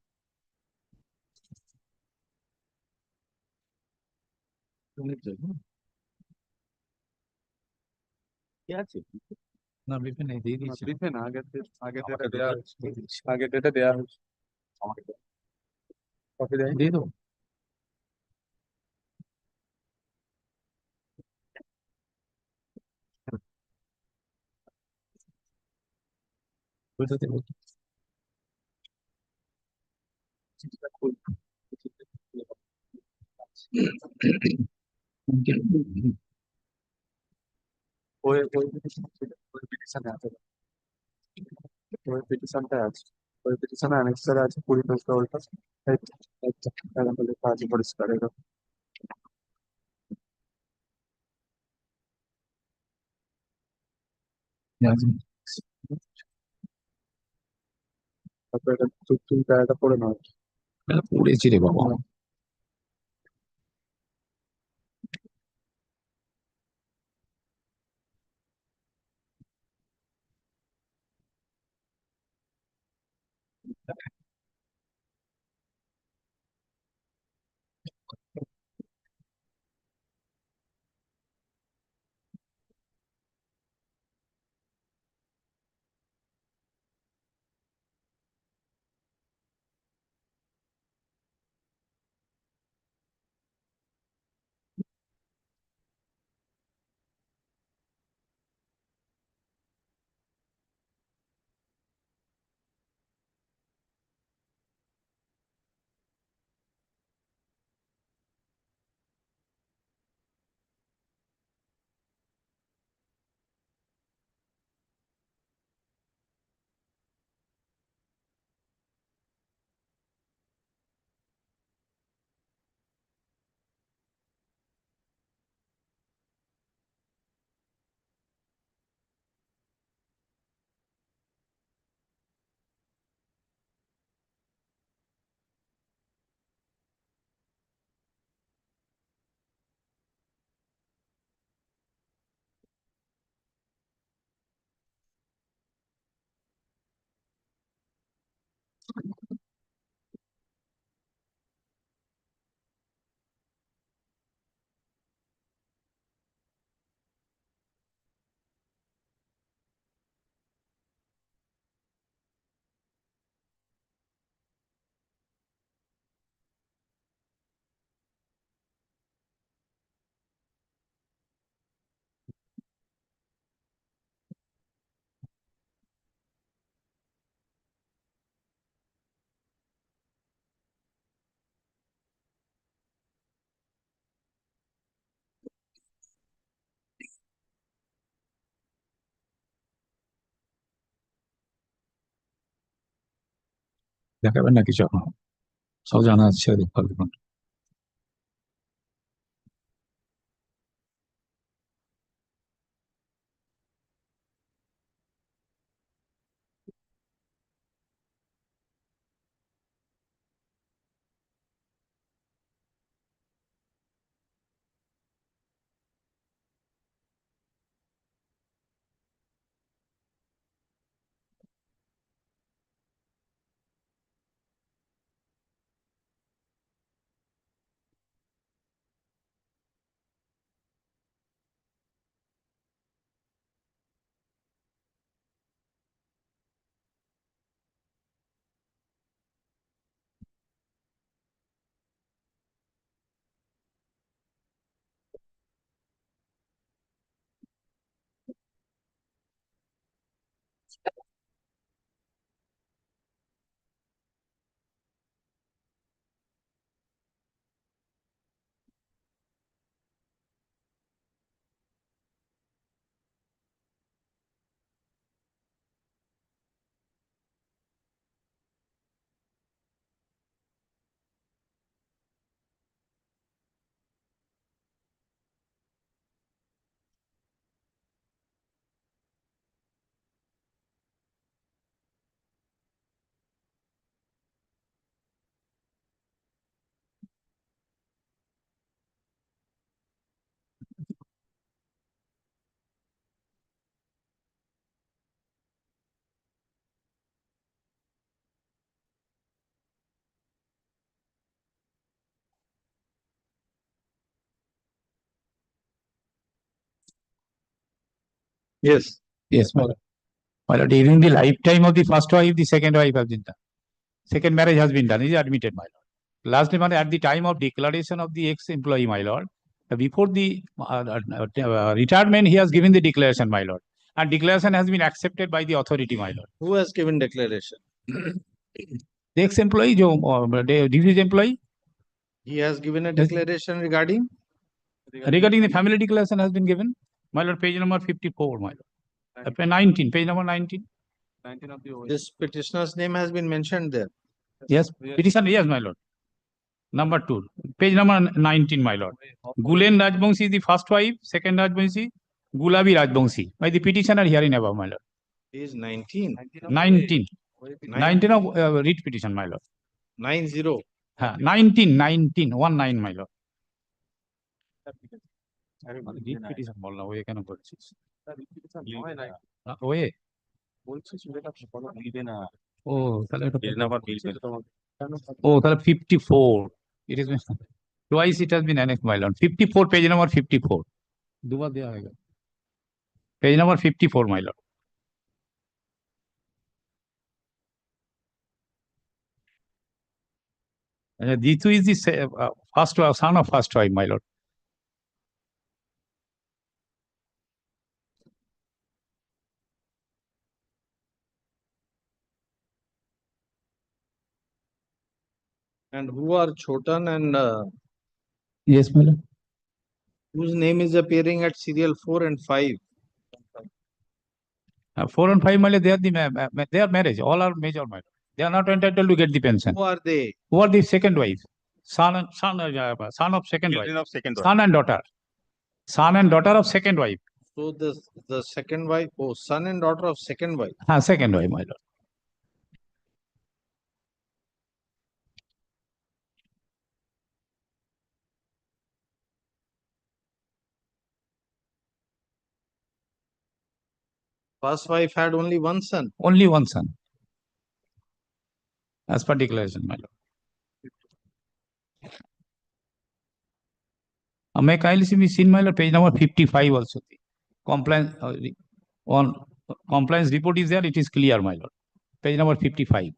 क्या चाहिए ना ब्रीफे नहीं दे दी ब्रीफे ना आगे data दिया आगे data दिया copy दे दो ওই পিটিশনে আছে ওই পিটিশনটা আছে ওই পিটিশনে অ্যানেক্সারে আছে 20 পেজটা ওইটা লেখা আছে পরিষ্কার এটা তারপরে এটা তুমি প্যারাটা পড়ে নাও পড়েছি রে বাবা দেখাবেন না কিছু এখন সব জানা আছে দেখুন Yes. Yes, my lord. My lord, during the lifetime of the first wife, the second wife has been done. Second marriage has been done, is admitted, my lord. Lastly, my lord, at the time of declaration of the ex-employee, my lord, before the retirement, he has given the declaration, my lord. And declaration has been accepted by the authority, my lord. Who has given declaration? The ex-employee, the deceased employee, He has given a declaration regarding? regarding the family declaration has been given. My lord, page number 54, my lord. 19, page number 19. This petitioner's name has been mentioned there. Yes, petition, yes, my lord. Number 2, page number 19, my lord. Gulen Rajbongsi is the first wife, second Rajbongsi, Gulabi Rajbongsi. By the petitioner herein above, my lord. He is 19. 19. 19 of writ petition, my lord. 90. 19, 19, my lord. Writ petition বল না way কেন করছিস way ও তাহলে ও তাহলে 54 it is twice it has been annexed, my lord. 54, page number 54 দুবার দেওয়া হয়ে গেল page number 54, my lord. Jitu is the first son of first wife, my lord. And who are Chotan and Yes, my lord. whose name is appearing at serial 4 and 5? 4 and 5, my lord, they are they are marriage. All are major, my lord. They are not entitled to get the pension. Who are they? Who are the second wife? Son of second wife. Son and daughter. Son and daughter of second wife. So the second wife, oh, son and daughter of second wife. Second wife, my lord. First wife had only one son. Only one son. As per declaration, my lord. May I kindly be seen, my lord, page number 55 also. Compliance on compliance report is there, it is clear, my lord. Page number 55.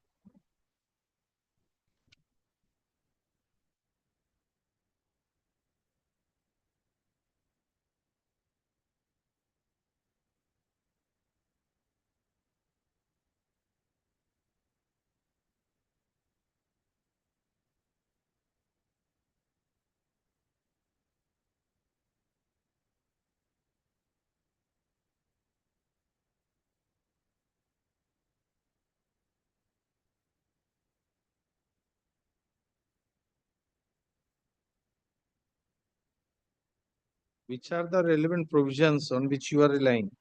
Which are the relevant provisions on which you are relying?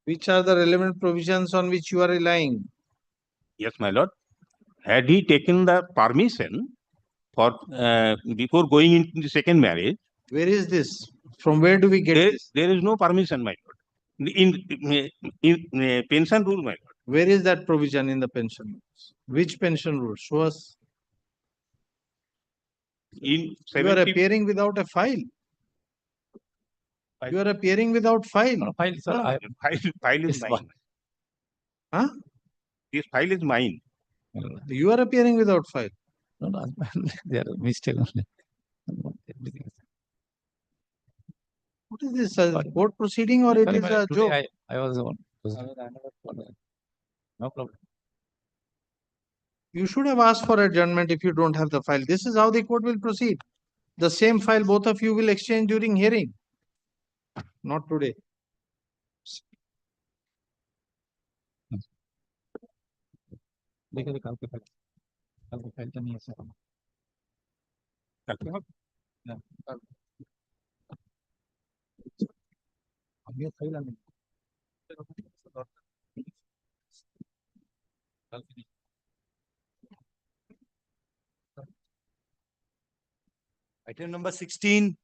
Which are the relevant provisions on which you are relying? Yes, my lord. Had he taken the permission for before going into the second marriage? Where is this? From where do we get this? There is no permission, my lord. In pension rule, my lord. Where is that provision in the pension rules? Which pension rule? Show us. In You are appearing without a file. You are appearing without file. No, file, sir. File is mine. Huh? This file is mine. You are appearing without file. No, no, there are mistake only. What is this? A court proceeding or it is a joke? I was on. No problem. You should have asked for adjournment if you don't have the file. This is how the court will proceed. The same file both of you will exchange during hearing. Not today. देखिए कल के file तो नहीं है sir हम ये file नहीं Item number 16.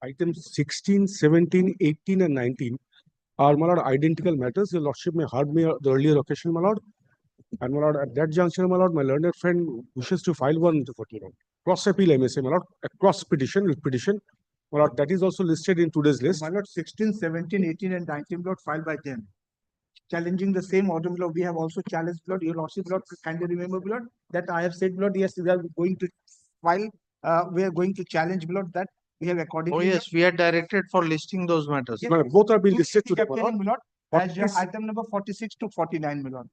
Items 16, 17, 18, and 19 are, my lord, identical matters. Your lordship may heard me the earlier occasion, my lord. And, my lord, at that juncture, my lord, my learned friend wishes to file one cross appeal, I may say, my lord, a cross petition, with petition. My lord, that is also listed in today's list. My lord, 16, 17, 18, and 19, lord, filed by them. Challenging the same order, lord, we have also challenged, lord, your lordship, lord, kindly remember, lord, that I have said, lord, yes, we are going to file, we are going to challenge, lord, that we have accordingly. Oh yes, we are directed for listing those matters. Yes, both are being listed today, my lord, as item number 46 to 49, my lord.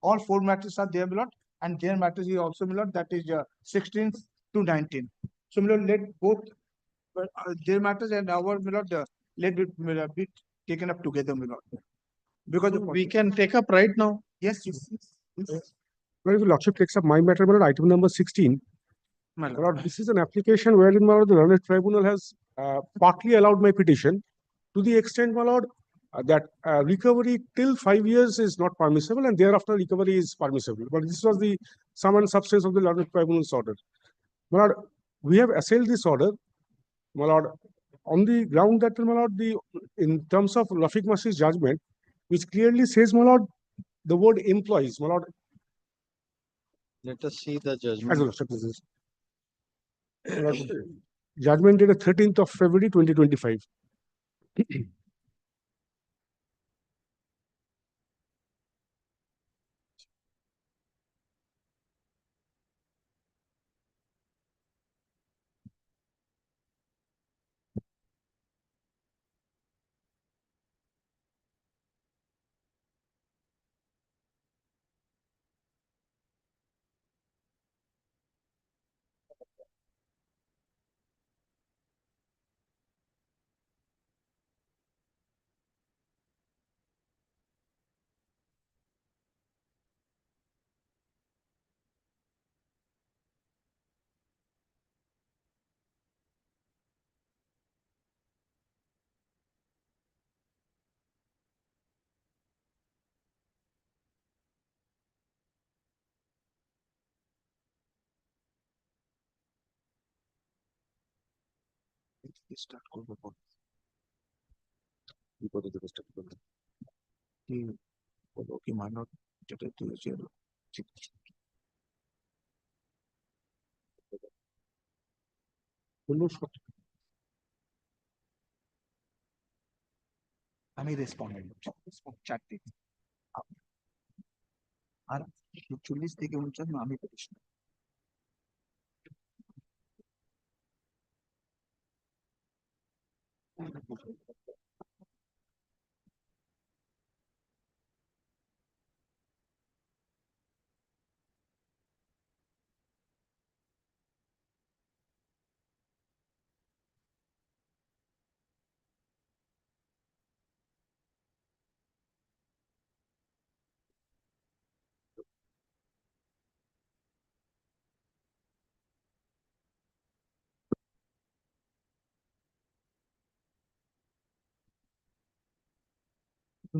All four matters are there, my lord, and their matters is also, my lord, that is 16 to 19. So, my lord, let both their matters and our, my lord, let it be taken up together, my lord. Because we can take up right now. Yes, yes. Well, if the lordship takes up my matter, my lord, item number 16. My lord, this is an application wherein, my lord, the learned tribunal has partly allowed my petition to the extent, my lord, that recovery till 5 years is not permissible and thereafter recovery is permissible. But this was the sum and substance of the learned tribunal's order. My lord, we have assailed this order, my lord, on the ground that, my lord, in terms of Rafiq Masih's judgment, which clearly says, my lord, the word employees, my lord. Let us see the judgment. Judgment dated 13th of February 2025. আমি respondent চারটে আর 40 থেকে 49 আমি petitioner।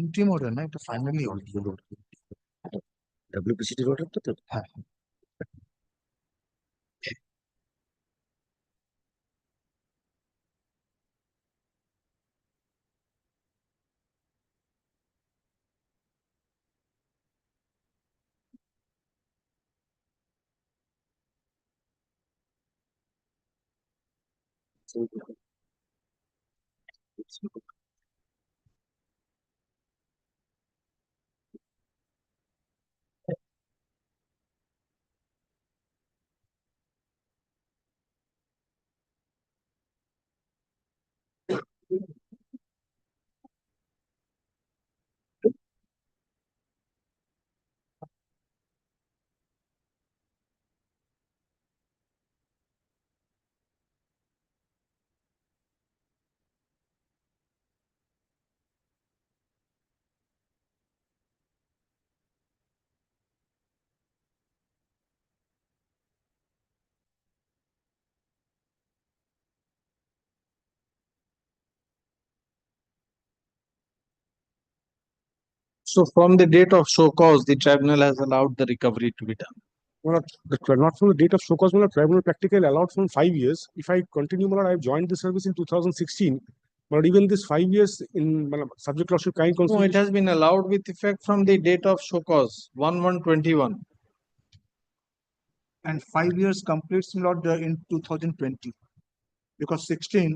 interim order না, এটা finally order। WPCT order তো? হ্যাঁ। So from the date of show cause, the tribunal has allowed the recovery to be done. Well, not from the date of show cause, tribunal practically allowed from 5 years. If I continue, I have joined the service in 2016. But even this 5 years in subject lordship kind No, it constitution. has been allowed with effect from the date of show cause, 1/1/21. And 5 years completes not in 2020, because 16,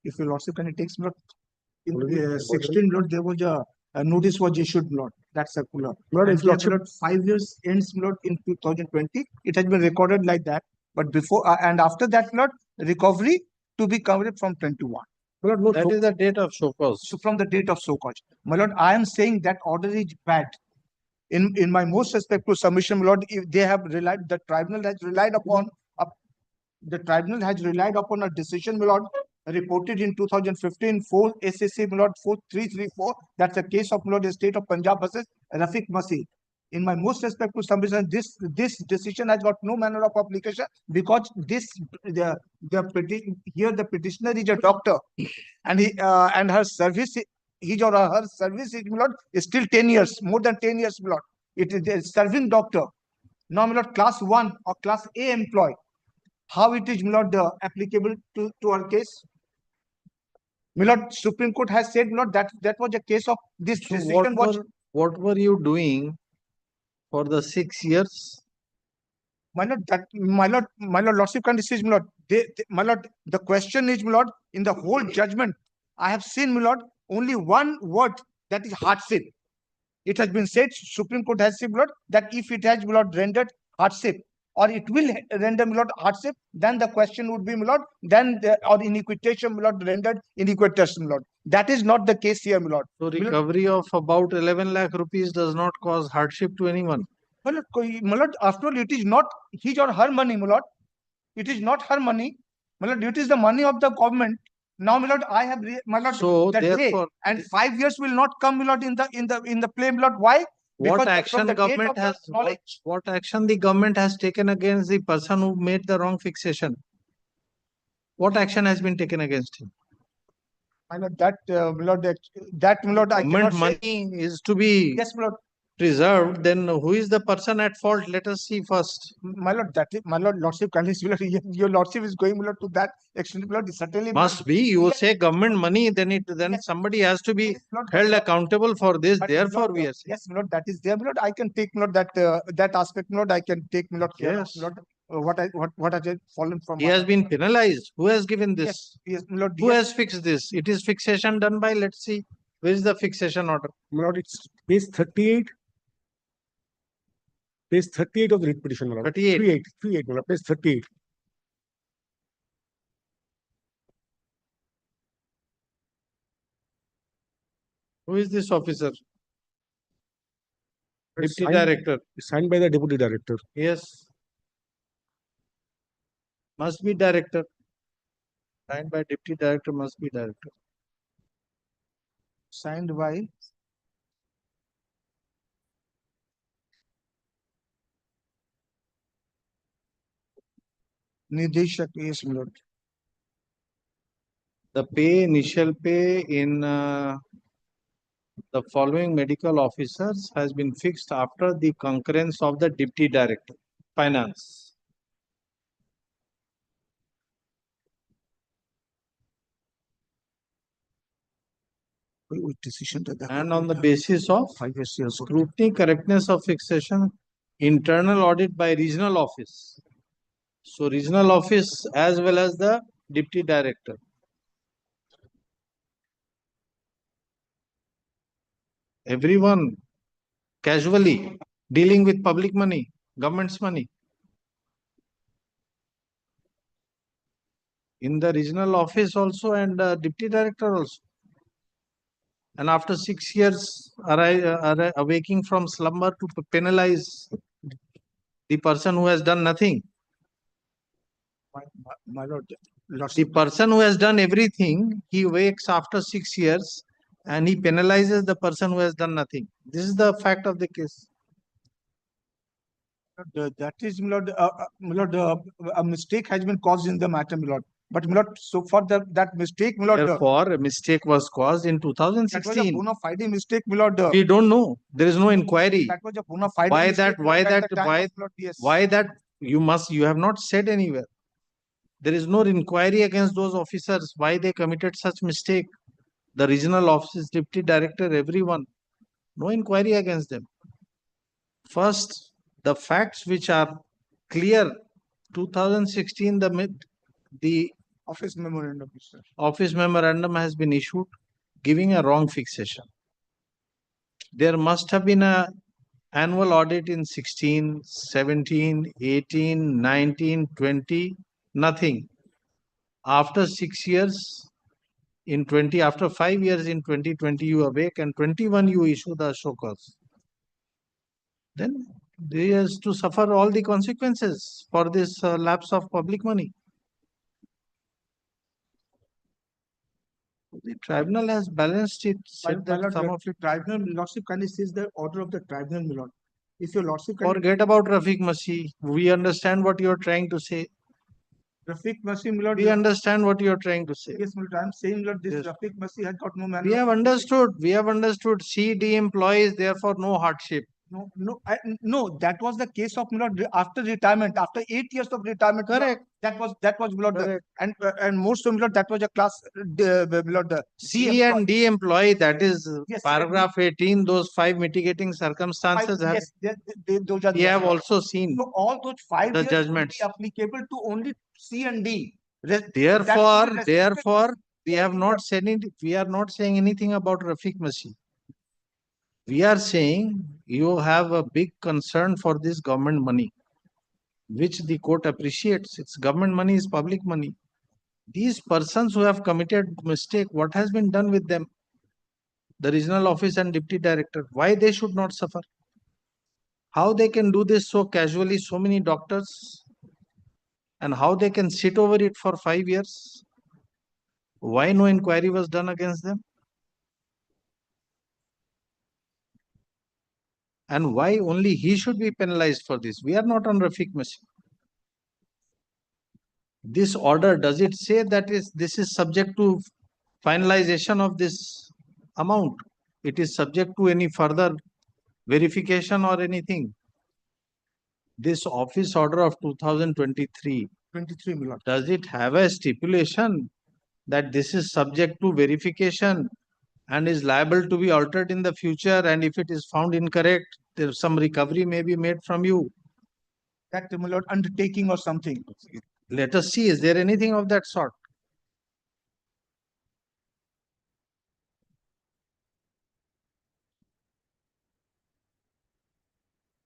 if your lordship can it takes not in 16 not there was a notice was issued not that circular. Lord, And if lordship- not 5 years ends not in 2020, it has been recorded like that. But before and after that not recovery to be covered from 21. That is the date of show cause. So from the date of show cause, my lord, I am saying that order is bad. In my most respectful submission, my lord, if they have relied, the tribunal has relied upon a decision, my lord, reported in 2015, 4 SSC, my lord, 4334. That's a case of, my lord, the state of Punjab versus Rafiq Masih. In my most respectful submission, this decision has got no manner of application, because here the petitioner is a doctor, and and her service, his or her service is, my lord, is still 10 years, more than 10 years, my lord. It is a serving doctor. Now, my lord, class 1 or class A employee. How it is, my lord, applicable to our case? My lord, Supreme Court has said, my lord, that was a case of this So decision. what were you doing for the 6 years? My lord, lordship can decide, my lord. My lord, the question is, my lord, in the whole judgment, I have seen, my lord, only one word, that is hardship. It has been said, Supreme Court has said, my lord, that if it has, my lord, rendered hardship, or it will render, my lord, hardship, then the question would be, my lord, then or iniquitation, my lord, rendered iniquitous, my lord. That is not the case here, my lord. So recovery of about 11 lakh rupees does not cause hardship to anyone. My lord, after all, it is not his or her money, my lord. It is not her money, my lord. It is the money of the government. Now, my lord, I have, my lord, So the therefore, day and 5 years will not come, my lord, in the play, my lord. Why? what Because action from the date government of the has knowledge. what action the government has taken against the person who made the wrong fixation? What action has been taken against him? My lord, that my lord, I Government cannot money say. is to be Yes, my lord. preserved, then who is the person at fault? Let us see first. My lord, my lord, lordship, your lordship is going, my lord, to that extent, my lord, certainly. Must be. You say government money, then somebody has to be held accountable for this. Therefore, we are saying. Yes, my lord, that is there, my lord. I can take, my lord, that aspect, my lord. I can take, my lord, care of, Yes. my lord, what has fallen from. He has been penalized. Who has given this? Yes, my lord. Who has fixed this? It is fixation done by, let's see, where is the fixation order? My lord, it's page 38. Page 38 of the writ petition, my lord. 38. 38, my lord, page 38. Who is this officer? It's Deputy signed- Director. it's signed by the Deputy Director. Yes. Must be Director. Signed by Deputy Director, must be Director. Signed by Nideshak, yes, my lord. The pay, initial pay in the following medical officers has been fixed after the concurrence of the Deputy Director, Finance. With decision to And on the basis of scrutiny, correctness of fixation, internal audit by regional office. So regional office as well as the Deputy Director. Everyone casually dealing with public money, government's money. In the regional office also and Deputy Director also. And after 6 years awaking from slumber to penalize the person who has done nothing. My lord, The person who has done everything, he wakes after 6 years and he penalizes the person who has done nothing. This is the fact of the case. That is, my lord, a mistake has been caused in the matter, my lord. But, my lord, so far that mistake, my lord. Therefore, a mistake was caused in That was a 2016. bona fide mistake, my lord. We don't know. There is no inquiry. That was a bona fide Why mistake, that? my Why lord, at that? the time Why? of, my lord, yes. Why that? You have not said anywhere. There is no inquiry against those officers. Why they committed such mistake? The regional office, Deputy Director, everyone. No inquiry against them. First, the facts which are clear. 2016, the Office memorandum, sir. office memorandum has been issued giving a wrong fixation. There must have been a annual audit in 16, 17, 18, 19, 20, nothing. After 6 years in 20, after 5 years in 2020, you awake and 21 you issue the show cause. Then they has to suffer all the consequences for this lapse of public money. The tribunal has balanced it, said that some of it. Tribunal, lordship kindly says the order of the tribunal, my lord. If your lordship kindly. Forget about Rafiq Masih. We understand what you are trying to say. Rafiq Masih, my lord. We understand what you are trying to say. Yes, my lord, I am saying, my lord, this Yes. Rafiq Masih has got no manner. We have understood. We have understood. CD employees, therefore no hardship. No, that was the case of, my lord, after retirement, after 8 years of retirement. Correct. That was, my lord, Correct. and more so, my lord, that was a class, my lord, C and D employee, that is Yes, paragraph 18, those 5 mitigating circumstances have, yes, those are. we have also seen So all those 5 the years will judgments. be applicable to only C and D. Therefore, we have not said it. We are not saying anything about Rafiq Masih. We are saying you have a big concern for this government money, which the court appreciates. It's government money, is public money. These persons who have committed mistake, what has been done with them? The regional office and deputy director, why they should not suffer? How they can do this so casually, so many doctors, and how they can sit over it for 5 years? Why no inquiry was done against them? And why only he should be penalized for this? We are not on Rafiq Masih. This order, does it say that this is subject to finalization of this amount? It is subject to any further verification or anything. This office order of 2023, 23, my lord. does it have a stipulation that this is subject to verification and is liable to be altered in the future, and if it is found incorrect, there some recovery may be made from you? That, my lord, undertaking or something. Let us see, is there anything of that sort?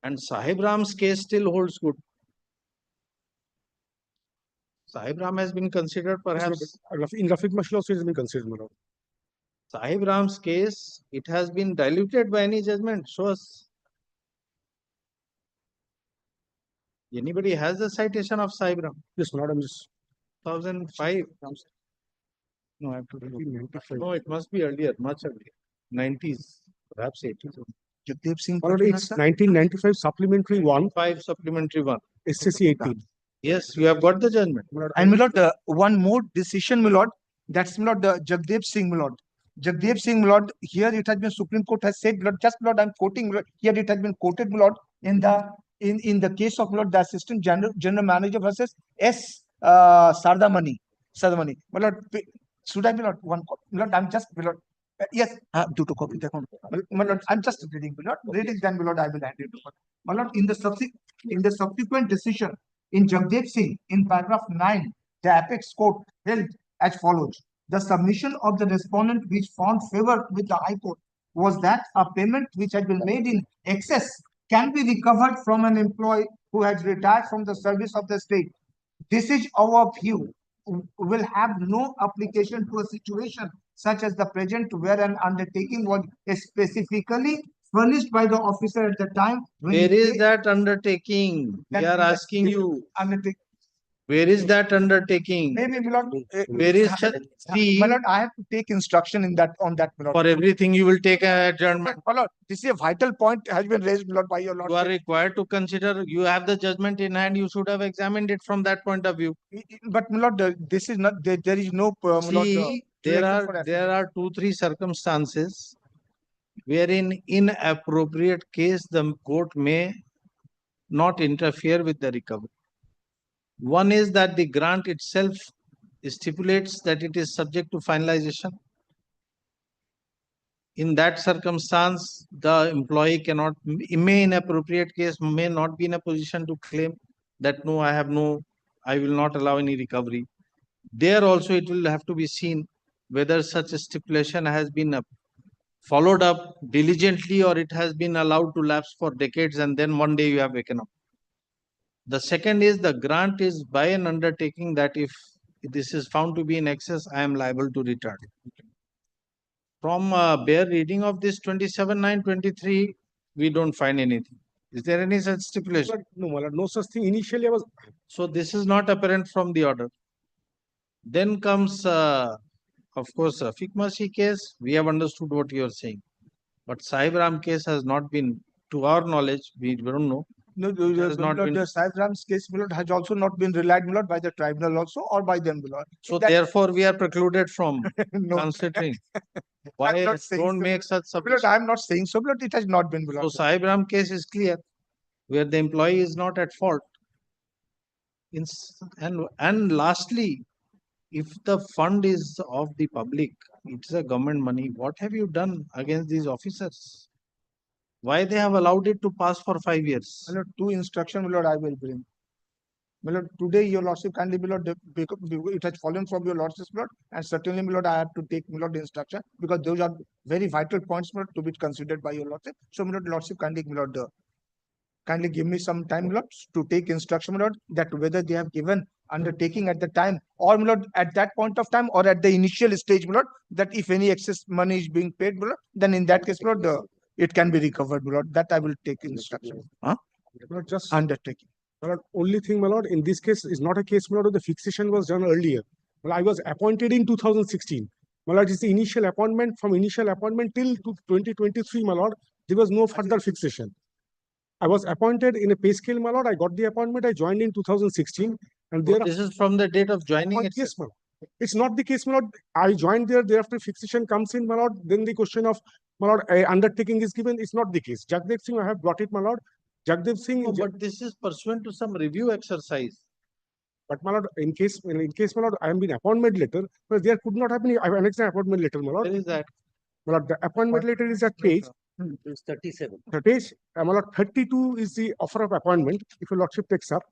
And Sahib Ram's case still holds good. Sahib Ram has been considered perhaps. In Rafiq Mashal also it has been considered, my lord. Sahib Ram's case, it has been diluted by any judgment. Show us. Anybody has the citation of Sahib Ram? Yes, my lord, I'm just 2005. No, I have to look. No, it must be earlier, much earlier. 90s, perhaps 80s. Jagdeep Singh. my lord, it's 1995 supplementary 1, 5 supplementary 1. SCC 18. Yes, you have got the judgment. And my lord, one more decision, my lord. That's my lord, Jagdeep Singh, my lord. Jagdeep Singh, my lord. Here it has been Supreme Court has said, my lord, just my lord, I'm quoting. My lord, here it has been quoted, my lord, in the case of my lord, the Assistant General Manager versus S. Sardamani. Sardamani. My lord, should I, my lord, one? My lord, I'm just, my lord. Yes, do to copy the account. My lord, I'm just reading, my lord. Reading, then, my lord, I will hand it over. My lord, in the subsequent decision in Jagdeep Singh, in paragraph 9, the apex court held as follows: the submission of the respondent which found favor with the High Court was that a payment which had been made in excess can be recovered from an employee who has retired from the service of the state. This is our view, will have no application to a situation such as the present, where an undertaking was specifically furnished by the officer at the time. Where is that undertaking? We are asking you. Where is that undertaking? Maybe, my lord, Where is see, my lord, I have to take instruction in that on that, my lord. for everything you will take a adjournment. My lord, this is a vital point has been raised, my lord, by your lord. You are required to consider, you have the judgment in hand, you should have examined it from that point of view. But my lord, this is not there is no my lord, See, there are 2-3 circumstances wherein in appropriate case the court may not interfere with the recovery. One is that the grant itself stipulates that it is subject to finalization. In that circumstance, the employee may in appropriate case may not be in a position to claim that no, I will not allow any recovery. There also it will have to be seen whether such a stipulation has been followed up diligently or it has been allowed to lapse for decades and then one day you have waken up. The second is the grant is by an undertaking that if this is found to be in excess, I am liable to return. From bare reading of this 27/9/23, we don't find anything. Is there any such stipulation? No, my lord, no such thing. Initially, I was. So this is not apparent from the order. Then comes, of course, Rafiq Masi case. We have understood what you are saying. But Sahib Ram case has not been, to our knowledge, we don't know. No, the Sahib Ram's case, my lord, has also not been relied, my lord, by the tribunal also or by them, my lord. So therefore, we are precluded from No. considering. Why not saying don't so, make such my lord, submission? I am not saying so, but it has not been, my So lord. Sahib Ram case is clear, where the employee is not at fault. And lastly, if the fund is of the public, it's a government money, what have you done against these officers? Why they have allowed it to pass for 5 years? My lord, 2 instructions, my lord, I will bring. My lord, today your lordship kindly, my lord, it has fallen from your lordship's, my lord, and certainly, my lord, I have to take, my lord, the instruction because those are very vital points, my lord, to be considered by your lordship. So, my lordship kindly, my lord, kindly give me some time, my lord, to take instruction, my lord, that whether they have given undertaking at the time or, my lord, at that point of time or at the initial stage, my lord, that if any excess money is being paid, my lord, then in that case, my lord, it can be recovered, my lord. That I will take instruction. Not just undertaking. My lord, only thing, my lord, in this case is not a case, my lord, the fixation was done earlier. Well, I was appointed in 2016. My lord, it's the initial appointment. From initial appointment till 2023, my lord, there was no further fixation. I was appointed in a pay scale, my lord. I got the appointment. I joined in 2016. And this is from the date of joining itself. Yes, my lord. It's not the case, my lord. I joined there. Thereafter, fixation comes in, my lord. Then the question of my lord, a undertaking is given, it's not the case. Jagdeep Singh, I have brought it, my lord. Jagdeep Singh. No, but this is pursuant to some review exercise. But my lord, in case, my lord, I am in appointment letter, but there could not have been an appointment letter, my lord. Where is that? My lord, the appointment letter is at page. It's 37. Page, my lord, 32 is the offer of appointment, if your lordship takes up.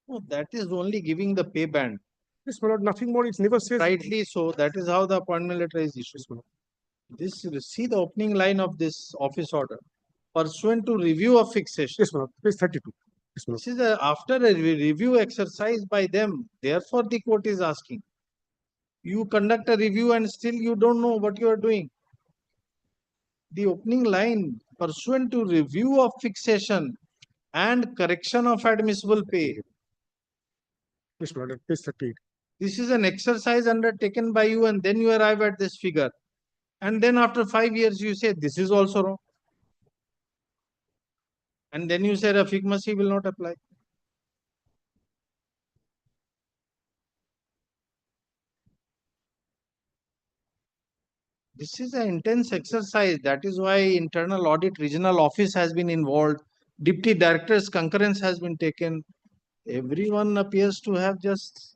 No, that is only giving the pay band. Yes, my lord, nothing more, it never says. Rightly so, that is how the appointment letter is issued. This, see the opening line of this office order. Pursuant to review of fixation. Yes, my lord, page 32. Yes, my lord. This is after a review exercise by them. Therefore, the court is asking. You conduct a review and still you don't know what you are doing. The opening line, pursuant to review of fixation and correction of admissible pay. Yes, my lord, page 38. This is an exercise undertaken by you and then you arrive at this figure. And then after 5 years, you say, this is also wrong. And then you say, Rafiq Masih will not apply. This is an intense exercise. That is why internal audit regional office has been involved. Deputy director's concurrence has been taken. Everyone appears to have just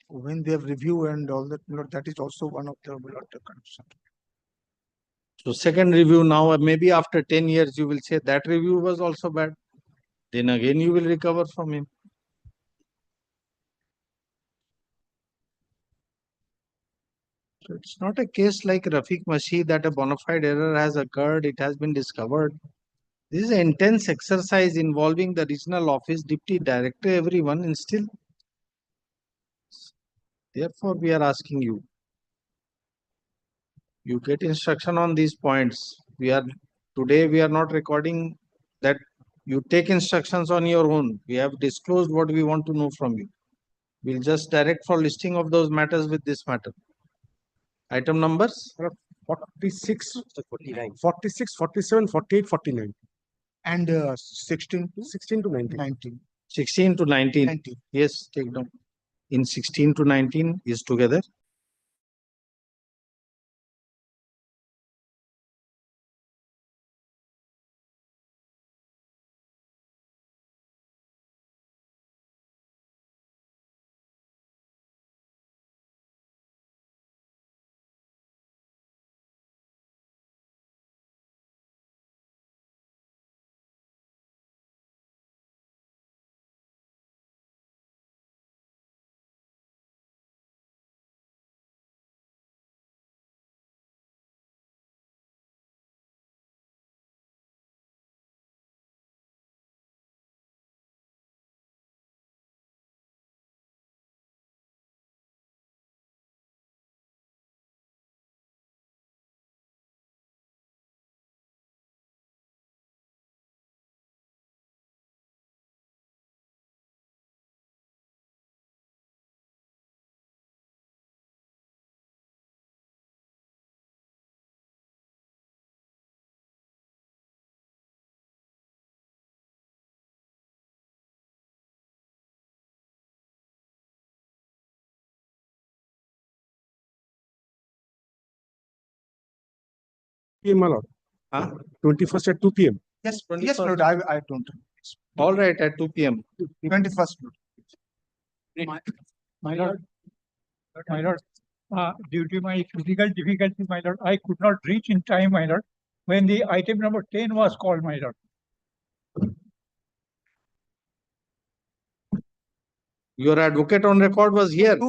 when they have review and all that, that is also one of the condition. So second review now, maybe after 10 years, you will say that review was also bad. Then again, you will recover from him. So it's not a case like Rafiq Masih that a bona fide error has occurred, it has been discovered. This is an intense exercise involving the regional office, deputy director, everyone, and still. Therefore, we are asking you. You get instruction on these points. Today we are not recording that you take instructions on your own. We have disclosed what we want to know from you. We'll just direct for listing of those matters with this matter. Item numbers? 46, 49. 46, 47, 48, 49. And 16 to 19. 16 to 19. Yes, take down. In 16 to 19 is together. PM, my lord. 21st at 2 p.m. Yes, yes, Lord, I don't. All right, at 2 p.m. 21st. My lord, due to my physical difficulties, my lord, I could not reach in time, my lord, when the item number 10 was called, my lord. Your advocate on record was here.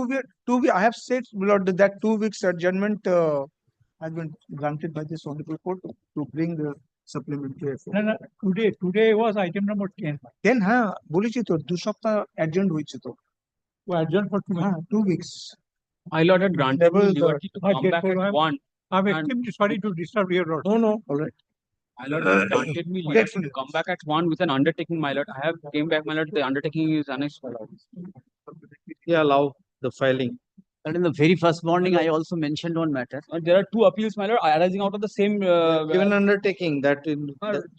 I have said, Lord, that 2 weeks adjournment has been granted by this honorable court to bring the supplementary. No, today was item number 10. 10, বলেছি তো 2 সপ্তাহ adjourned হয়েছে তো। Adjourned for 2 weeks. My lord had granted me liberty to come back at 1. I'm extremely sorry to disturb your lord. No, all right. My lord had granted me liberty to come back at 1 with an undertaking, my lord. I have came back, my lord. The undertaking is annexed, my lord. Yeah, allow the filing. And in the very first morning, I also mentioned one matter. There are two appeals, my lord, arising out of the same. Given undertaking that in.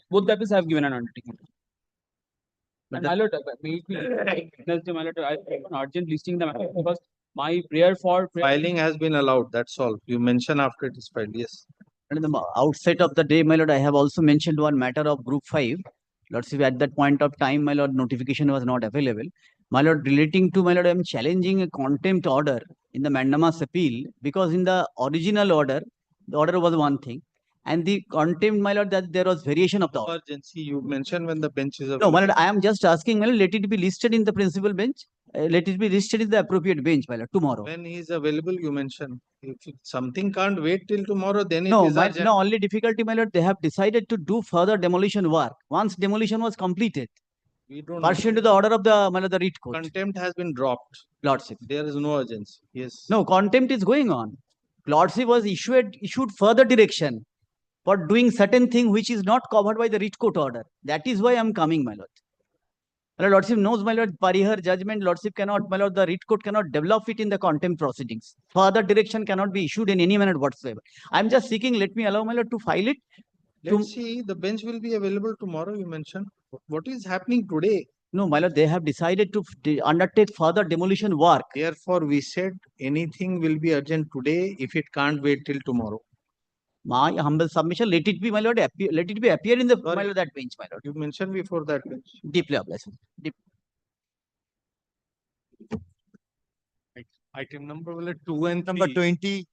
Both the appeals have given an undertaking. And the- my lord, may it be witnessed, my lord, I have an urgent listing the matter because my prayer for Filing has been allowed, that's all. You mention after it is filed, yes. And in the outset of the day, my lord, I have also mentioned one matter of Group 5. Lordship, at that point of time, my lord, notification was not available. My lord, relating to, my lord, I am challenging a contempt order in the mandamus appeal because in the original order, the order was one thing. And the contempt, my lord, that there was variation of the order. Emergency, you mentioned when the bench is No, available. my lord, I am just asking, my lord, let it be listed in the principal bench. Let it be listed in the appropriate bench, my lord, tomorrow. When he is available, you mention. If something can't wait till tomorrow, then it No, is urgent. no, only difficulty, my lord, they have decided to do further demolition work. Once demolition was completed, We don't pursuant to the order of the, my lord, the writ court. Contempt has been dropped. Lordship. There is no urgency. Yes. No, contempt is going on. Lordship was issued further direction for doing certain thing which is not covered by the writ court order. That is why I am coming, my lord. My lord, Lordship knows, my lord, Parihar judgment, Lordship cannot, my lord, the writ court cannot develop it in the contempt proceedings. Further direction cannot be issued in any manner whatsoever. I am just seeking, let me allow, my lord, to file it. Let's see, the bench will be available tomorrow, you mentioned. What is happening today? No, my lord, they have decided to undertake further demolition work. Therefore, we said anything will be urgent today if it can't wait till tomorrow. My humble submission, let it be, my lord, let it be appear in the, my lord, that bench, my lord. You mentioned before that bench. Deeply obliged. Item number 2 and Number 3. 20.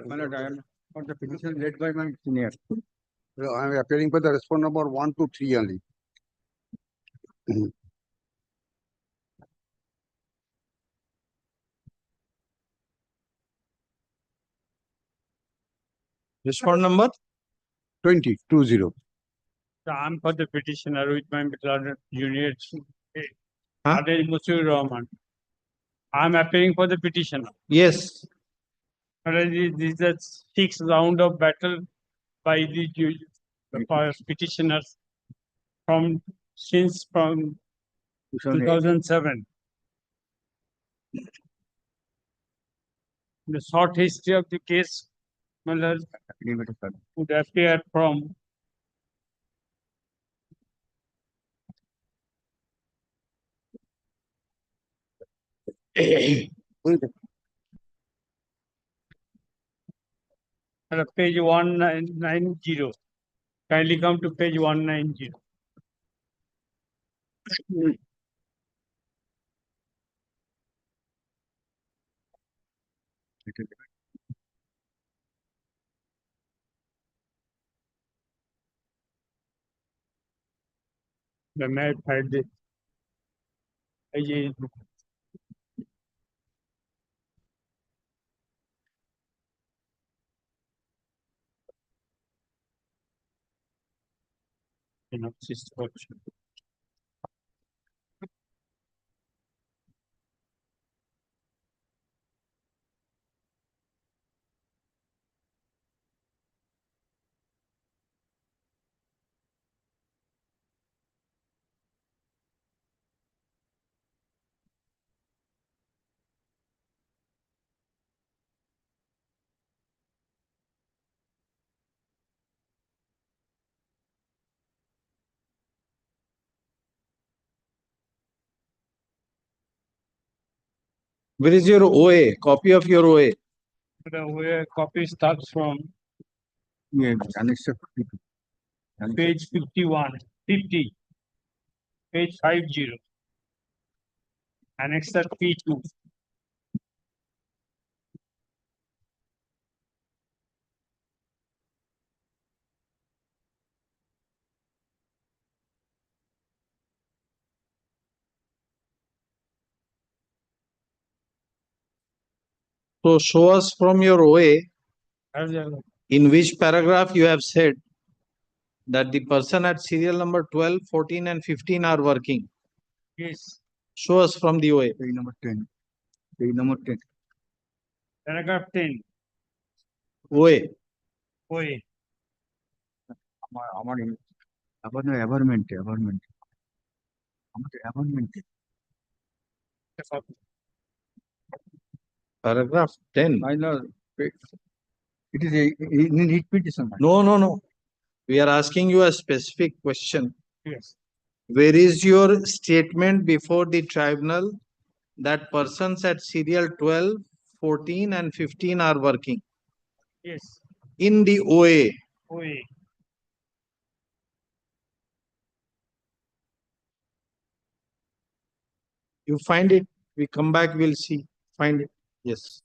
My lord, I am for the petition led by my senior. I am appearing for the response number 1 to 3 only. Respond number 20. I am for the petitioner with my beloved junior. Huh? Adel Musur Rahman. I am appearing for the petitioner. Yes. This is the sixth round of battle by the petitioners from 2007. The short history of the case would appear from page 190. Kindly come to page 190. The map had the synopsis portion. Where is your OA? Copy of your OA. The way copy starts from page 51, 50, page 50, annexer P2. So show us from your OA As a in which paragraph you have said that the person at serial number 12, 14 and 15 are working. Yes. Show us from the OA. Page number 10. Page number 10. Paragraph 10. OA. OA. আমার এভারমেন্টে Paragraph 10. My lord, it is a in heat petition. my No, no, no. We are asking you a specific question. Yes. Where is your statement before the tribunal that persons at serial 12, 14 and 15 are working Yes. in the OA? OA. You find it. We come back, we'll see. Find it. Yes.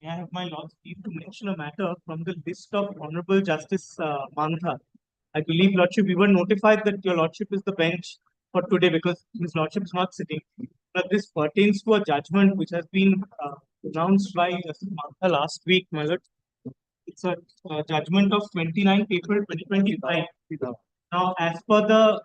May I have my lord's leave to mention a matter from the list of Honorable Justice Mantha. I believe, Lordship, we were notified that your Lordship is the bench for today because His Lordship is not sitting. But this pertains to a judgment which has been pronounced by Justice Mantha last week, my lord. It's a judgment of 29th April 2025. Now, as per the,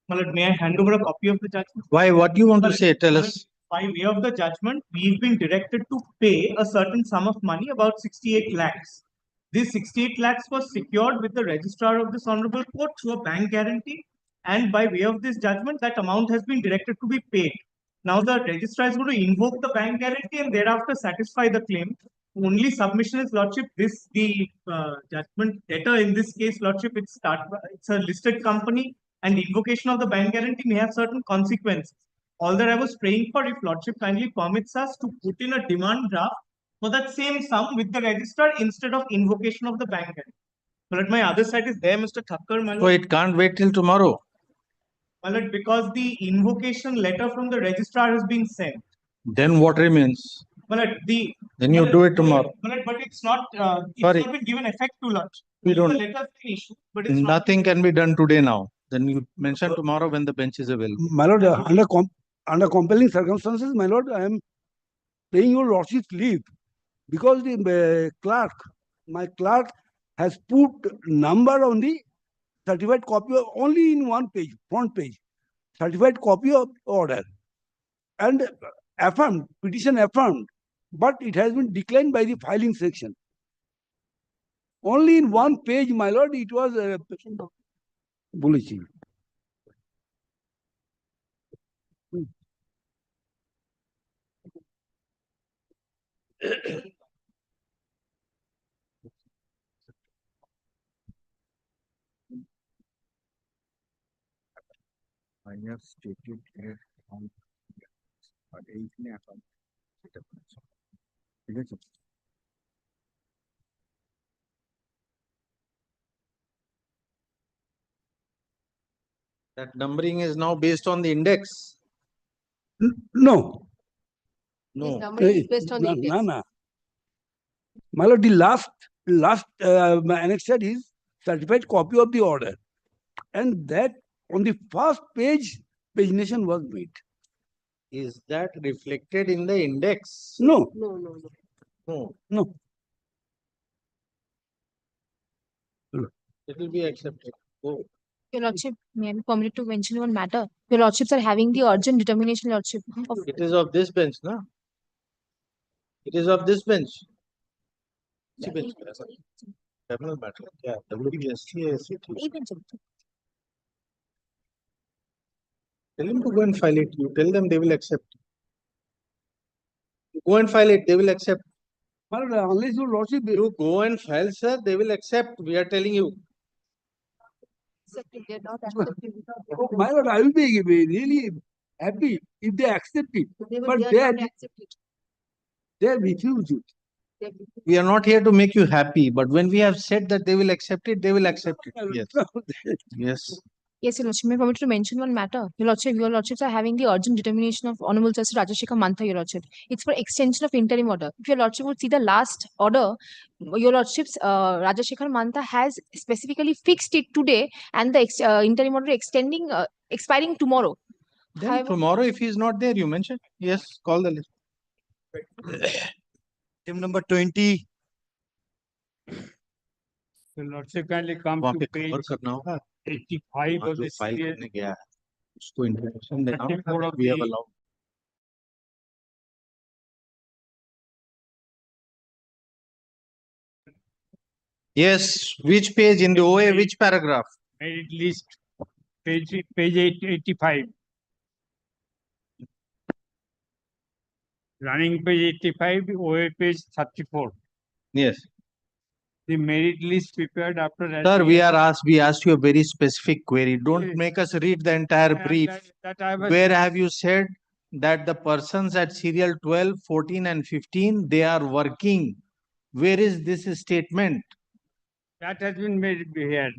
my lord, may I hand over a copy of the judgment? Why? What do you want to say? Tell us. By way of the judgment, we've been directed to pay a certain sum of money, about 68 lakhs. This 68 lakhs was secured with the registrar of this honorable court through a bank guarantee. And by way of this judgment, that amount has been directed to be paid. Now the registrar is going to invoke the bank guarantee and thereafter satisfy the claim. Only submission is, Lordship, the judgment debtor in this case, Lordship, it's a listed company and invocation of the bank guarantee may have certain consequences. All that I was praying for, if Lordship kindly permits us to put in a demand draft for that same sum with the registrar instead of invocation of the bank guarantee. But at my other side is there, Mr. Thakkar, my lord. So it can't wait till tomorrow. My lord, because the invocation letter from the registrar has been sent. Then what remains? My lord, Then you do it tomorrow. My lord, but it's not Sorry. been given effect to Lordship. We don't. The letter has been issued, but it's not. Nothing can be done today now. Then you mention tomorrow when the bench is available. My lord, under compelling circumstances, my lord, I am paying your lordship's leave because the my clerk has put number on the certified copy only in one page, front page, certified copy of order and affirmed, petition affirmed, but it has been declined by the filing section. Only in one page, my lord, it was bullish. I have stated here on That numbering is now based on the index. No. No. Numbering is based on the index. No. My lord, the last annexed is certified copy of the order, and that on the first page, pagination was made. Is that reflected in the index? No. No. It will be accepted. Oh. Your Lordship, may I be permitted to mention one matter? Your Lordships are having the urgent determination, Lordship. It is of this bench, no? It is of this bench. इसी bench पे ऐसा criminal matter क्या WBSC है ऐसे Tell him to go and file it. You tell them, they will accept. You go and file it, they will accept. But unless your lordship, you go and file, sir, they will accept. We are telling you. My lord, I will be really happy if they accept it. But they refuse it. We are not here to make you happy, but when we have said that they will accept it, they will accept it. Yes. Yes. Yes, Your Lordship, may I permit to mention one matter? Your Lordships are having the urgent determination of Honorable Justice Rajashekar Mantha, Your Lordship. It's for extension of interim order. If Your Lordship would see the last order, Your Lordships, Rajashekar Mantha has specifically fixed it today and the interim order expiring tomorrow. Then However, tomorrow, if he is not there, you mentioned. Yes, call the list. Item number 20. Your Lordship, kindly come वहाँ to पे page cover करना होगा 85 of जो this file year. करने गया है उसको information देना 34 of we have the allowed. Yes, which page in the OA, which paragraph? Merit list, page 85. Running page 85, OA page 34. Yes. The merit list prepared after that. Sir, we asked you a very specific query. Don't make us read the entire brief. Where have you said that the persons at serial 12, 14 and 15, they are working? Where is this statement? That has been made here.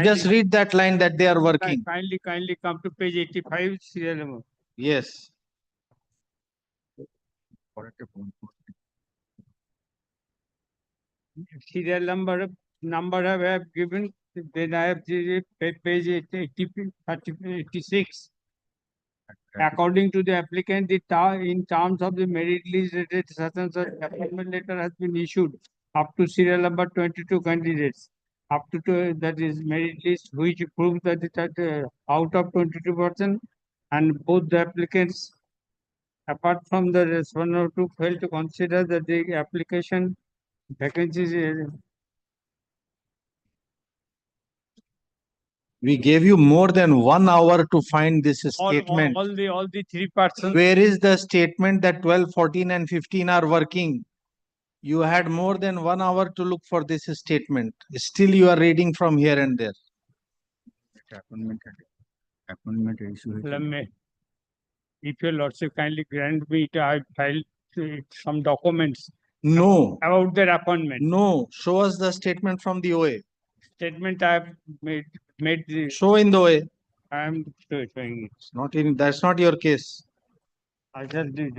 Just read that line that they are working. Kindly come to page 85, serial number. Yes. serial number I have given, then I have the page 86. According to the applicant, in terms of the merit list, such and such appointment letter has been issued up to serial number 22 candidates. Up to that is merit list, which proves that it out of 22%, and both the applicants, apart from the respondent who failed to consider that the application vacancies. We gave you more than 1 hour to find this statement. All the 3 persons. Where is the statement that 12, 14 and 15 are working? You had more than 1 hour to look for this statement. Still you are reading from here and there. Appointment issue. If your lordship kindly grant me, I filed some documents. No. About their appointment. No. Show us the statement from the OA. Statement I have made the. Show in the OA. I am showing it. Not in. That's not your case. I just did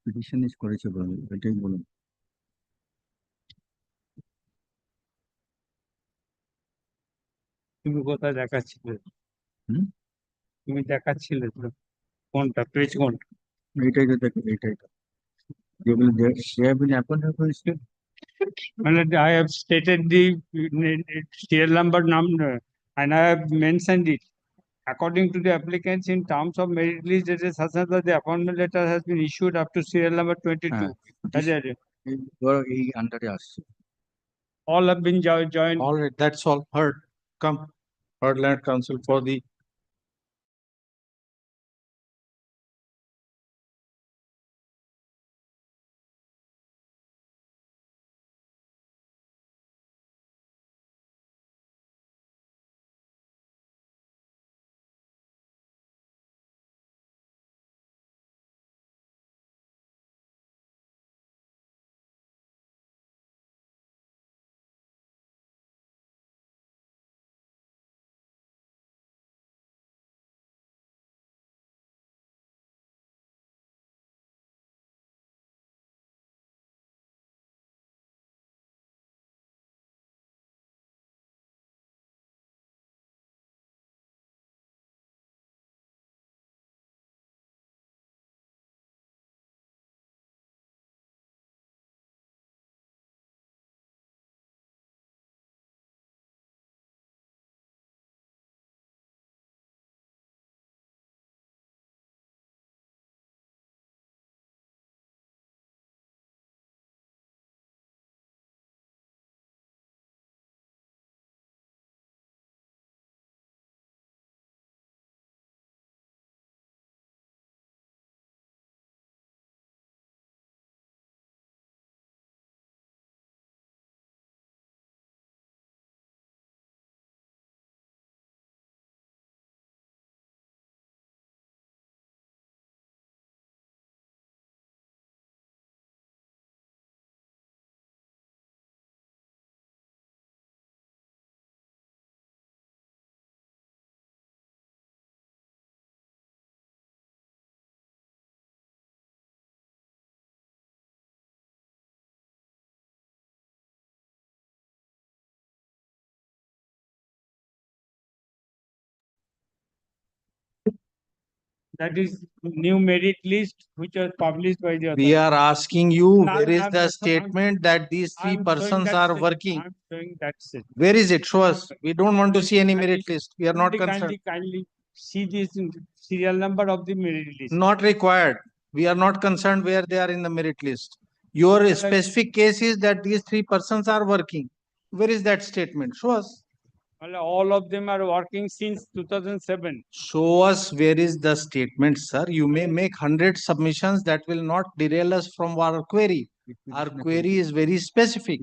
petition ইস করেছে বলুন, এটাই বলুন। তুমি কোথায় দেখাচ্ছিলে? তুমি দেখাচ্ছিলে তো কোনটা, পেজ কোনটা? এইটাই তো দেখো, এইটাই তো যেগুলো they have been appointed for state. I have stated the serial number and I have mentioned it. According to the applicants, in terms of merit list, it is such that the appointment letter has been issued up to serial number 22. All have been joined. All right, that's all. Heard. Come. Heard land counsel for the. That is new merit list which was published by the authority. We are asking you, Now, where is I'm- the I'm- statement that these 3 I'm showing persons that are set. working? I'm showing that set. Where is it? Show us. We don't want to see any merit list. We are not Kindly concerned. see this serial number of the merit list. Not required. We are not concerned where they are in the merit list. Your specific case is that these 3 persons are working. Where is that statement? Show us. Well, all of them are working since 2007. Show us where is the statement, sir. You may make 100 submissions that will not derail us from our query. Our query is very specific.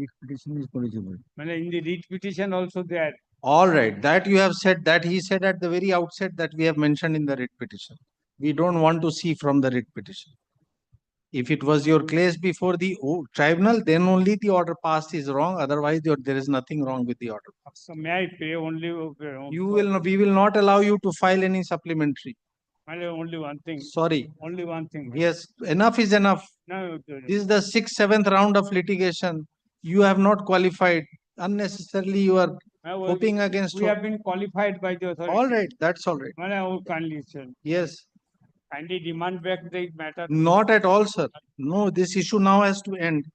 Well, in the writ petition also there. All right, that you have said, that he said at the very outset that we have mentioned in the writ petition. We don't want to see from the writ petition. If it was your case before the tribunal, then only the order passed is wrong. Otherwise, there is nothing wrong with the order. So may I pay only? We will not allow you to file any supplementary. Only one thing. Sorry. Only one thing. Yes, enough is enough. No, This is the 6th, 7th round of litigation. You have not qualified. Unnecessarily, you are hoping against. We have been qualified by the authority. All right, that's all right. I would kindly, sir. Yes. Kindly demand back the matter. Not at all, sir. No, this issue now has to end.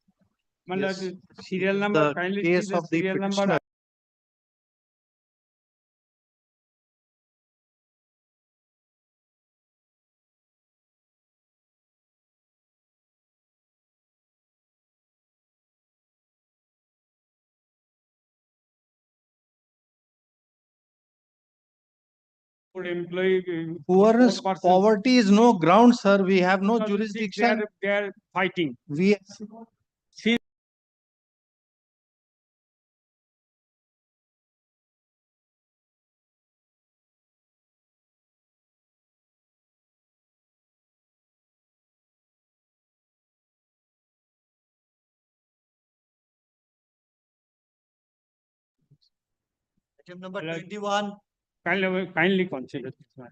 Yes. The serial number, The kindly case see the of the serial number. petitioner. Employee. Poorness, poverty is no ground, sir. We have no jurisdiction. They are fighting. We Item number 21. Kindly consider this one.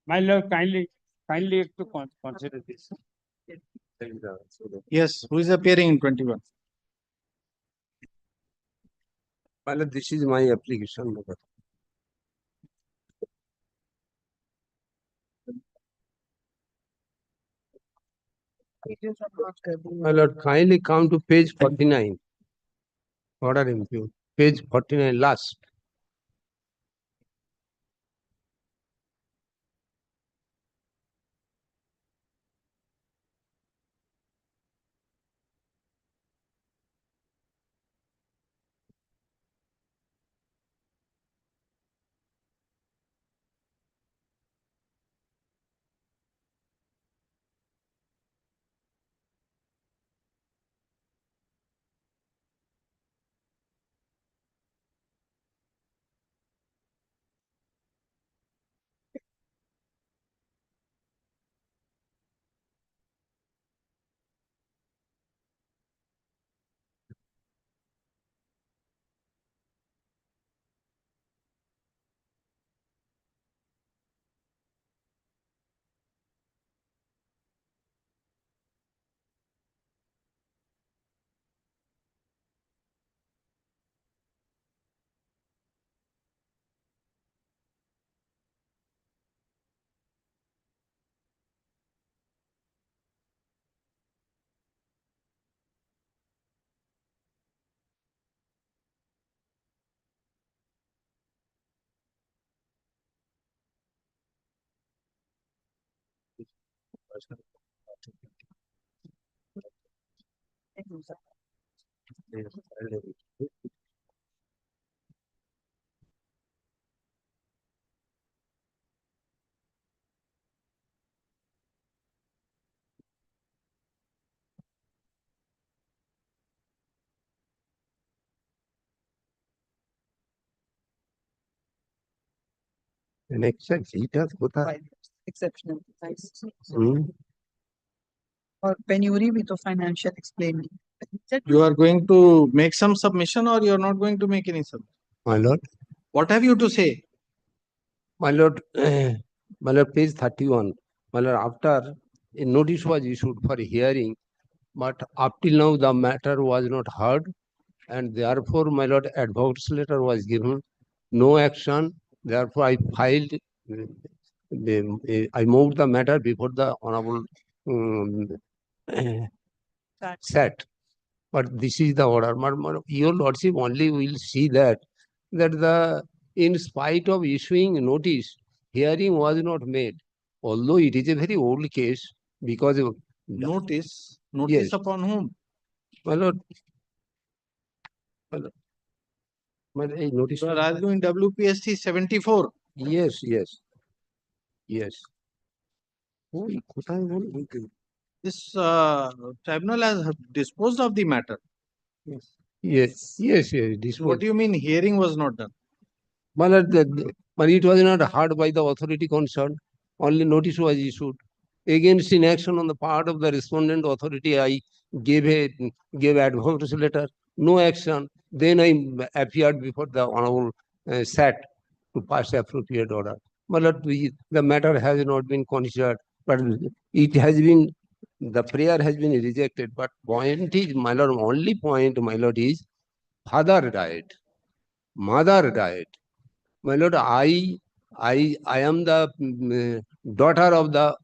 My lord, kindly to consider this. Yes, who is appearing in 21? Well, this is my application. My lord, kindly come to page 49. Order impute. Page 49, last. An exceptional और penury भी तो financial explain You are going to make some submission or you are not going to make any submission? My lord. What have you to say? My lord, page 31. My lord, after a notice was issued for hearing, but up till now the matter was not heard, and therefore, my lord, advocate's letter was given, no action. Therefore, I filed, I moved the matter before the honorable set. But this is the order. Your lordship only will see that the in spite of issuing notice, hearing was not made. Although it is a very old case, because of Notice Yes. upon whom? My lord, my notice. You are arguing WPST 74. Yes. This tribunal has disposed of the matter. Yes. What do you mean hearing was not done? But it was not heard by the authority concerned. Only notice was issued. against inaction on the part of the respondent authority, I gave advance letter, no action. Then I appeared before the Honorable SAT to pass the appropriate order. But the matter has not been considered, but it has been, the prayer has been rejected. But point is, my lord, only point, my lord, is father died, mother died. My lord, I am the daughter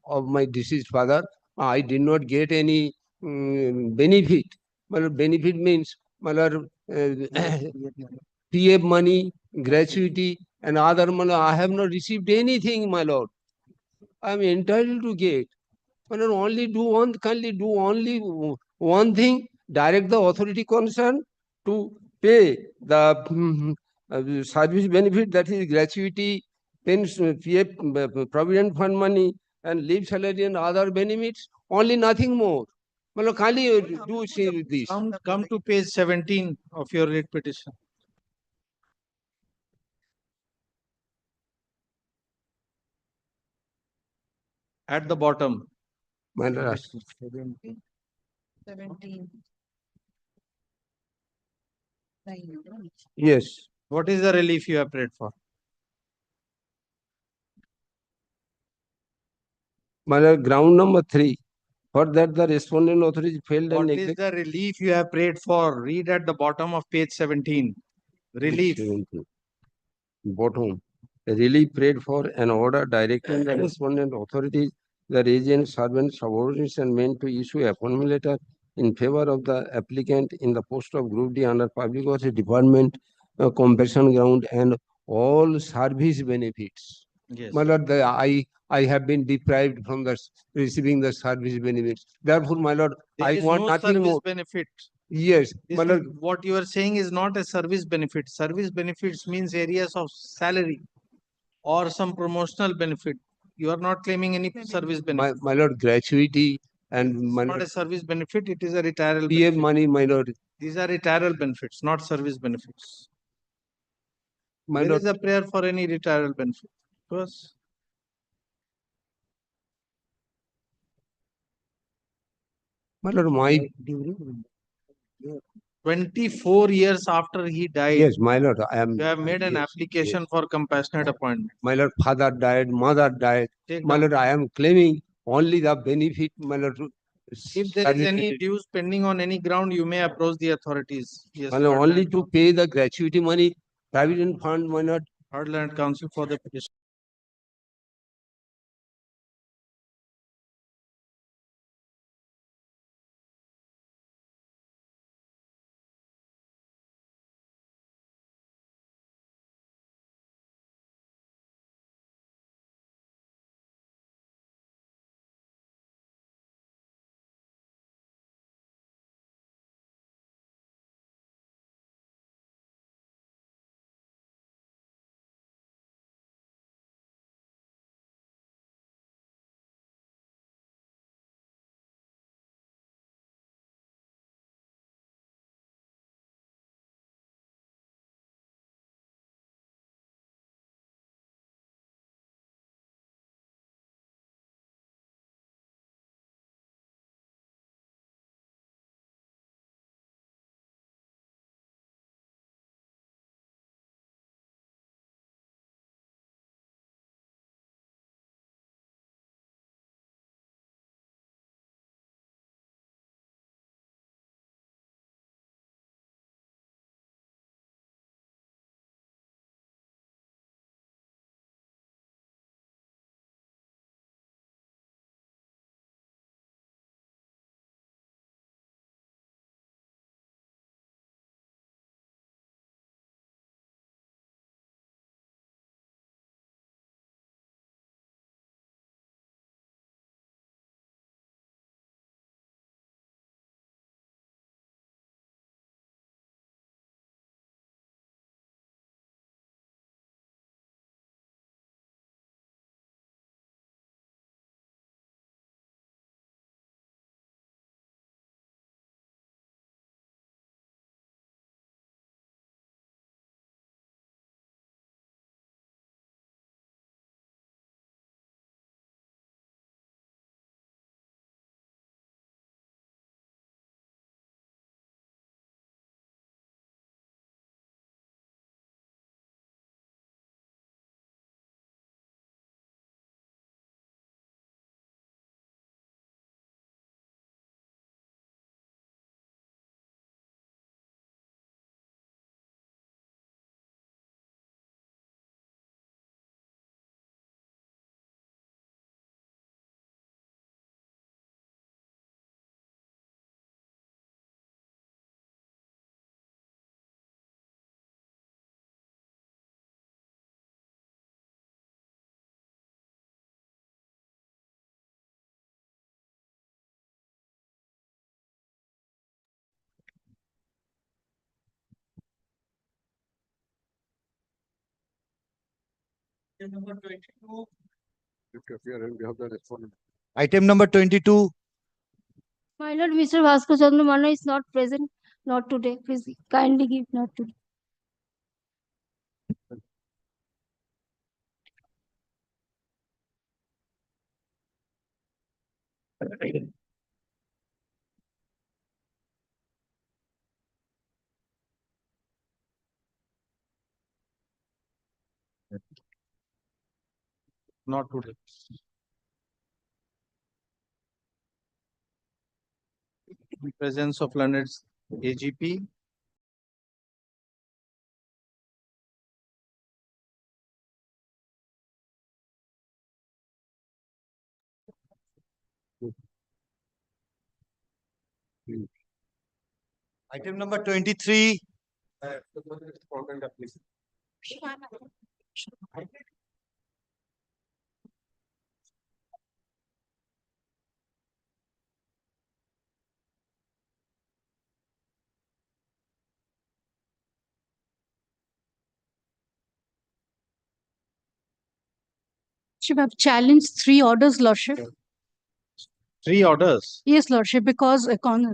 of my deceased father. I did not get any benefit. My lord, benefit means, my lord, PF money, gratuity, and other money. I have not received anything, my lord. I am entitled to get. My lord, kindly do only one thing: direct the authority concerned to pay the service benefit, that is gratuity, pension, PF, provident fund money, and leave salary and other benefits. Only, nothing more. My lord, kindly do see this. Come to page 17 of your writ petition. At the bottom. My lord, 17. yes. What is the relief you have prayed for? My lord, ground number 3. For that, the respondent authority failed and What is neglected. the relief you have prayed for? Read at the bottom of page 17. Relief. Bottom. Relief prayed for an order directing the respondent authorities, the agent, servant, subordinates, and men to issue appointment letter in favor of the applicant in the post of Group D under Public Works Department, compassion ground, and all service benefits. Yes. My lord, I have been deprived from receiving the service benefits. Therefore, my lord, I want nothing service more. benefit. Yes, my lord. What you are saying is not a service benefit. Service benefits means areas of salary or some promotional benefit. You are not claiming any service benefit. My lord, gratuity and my Not lord, a service benefit, it is a retirement. PF money, my lord. These are retirement benefits, not service benefits. My There lord, is a prayer for any retirement benefit. First, my lord, my 24 years after he died, yes, my lord, I am. you have made an yes, application yes. for compassionate appointment. My lord, father died, mother died. Take My down. lord, I am claiming only the benefit, my lord. If there is any dues pending on any ground, you may approach the authorities. Yes, My lord, Lord only Land- to pay the gratuity money, provident fund, my lord. Lord Land Council for the petition. Item number 22. My lord, Mr. Bhaskar Chandra Manna is not present, not today. Please kindly give not today. Not today. In presence of learned AGP. Item number 23. Lordship, I've challenged 3 orders, Lordship. 3 orders. Yes, Lordship, because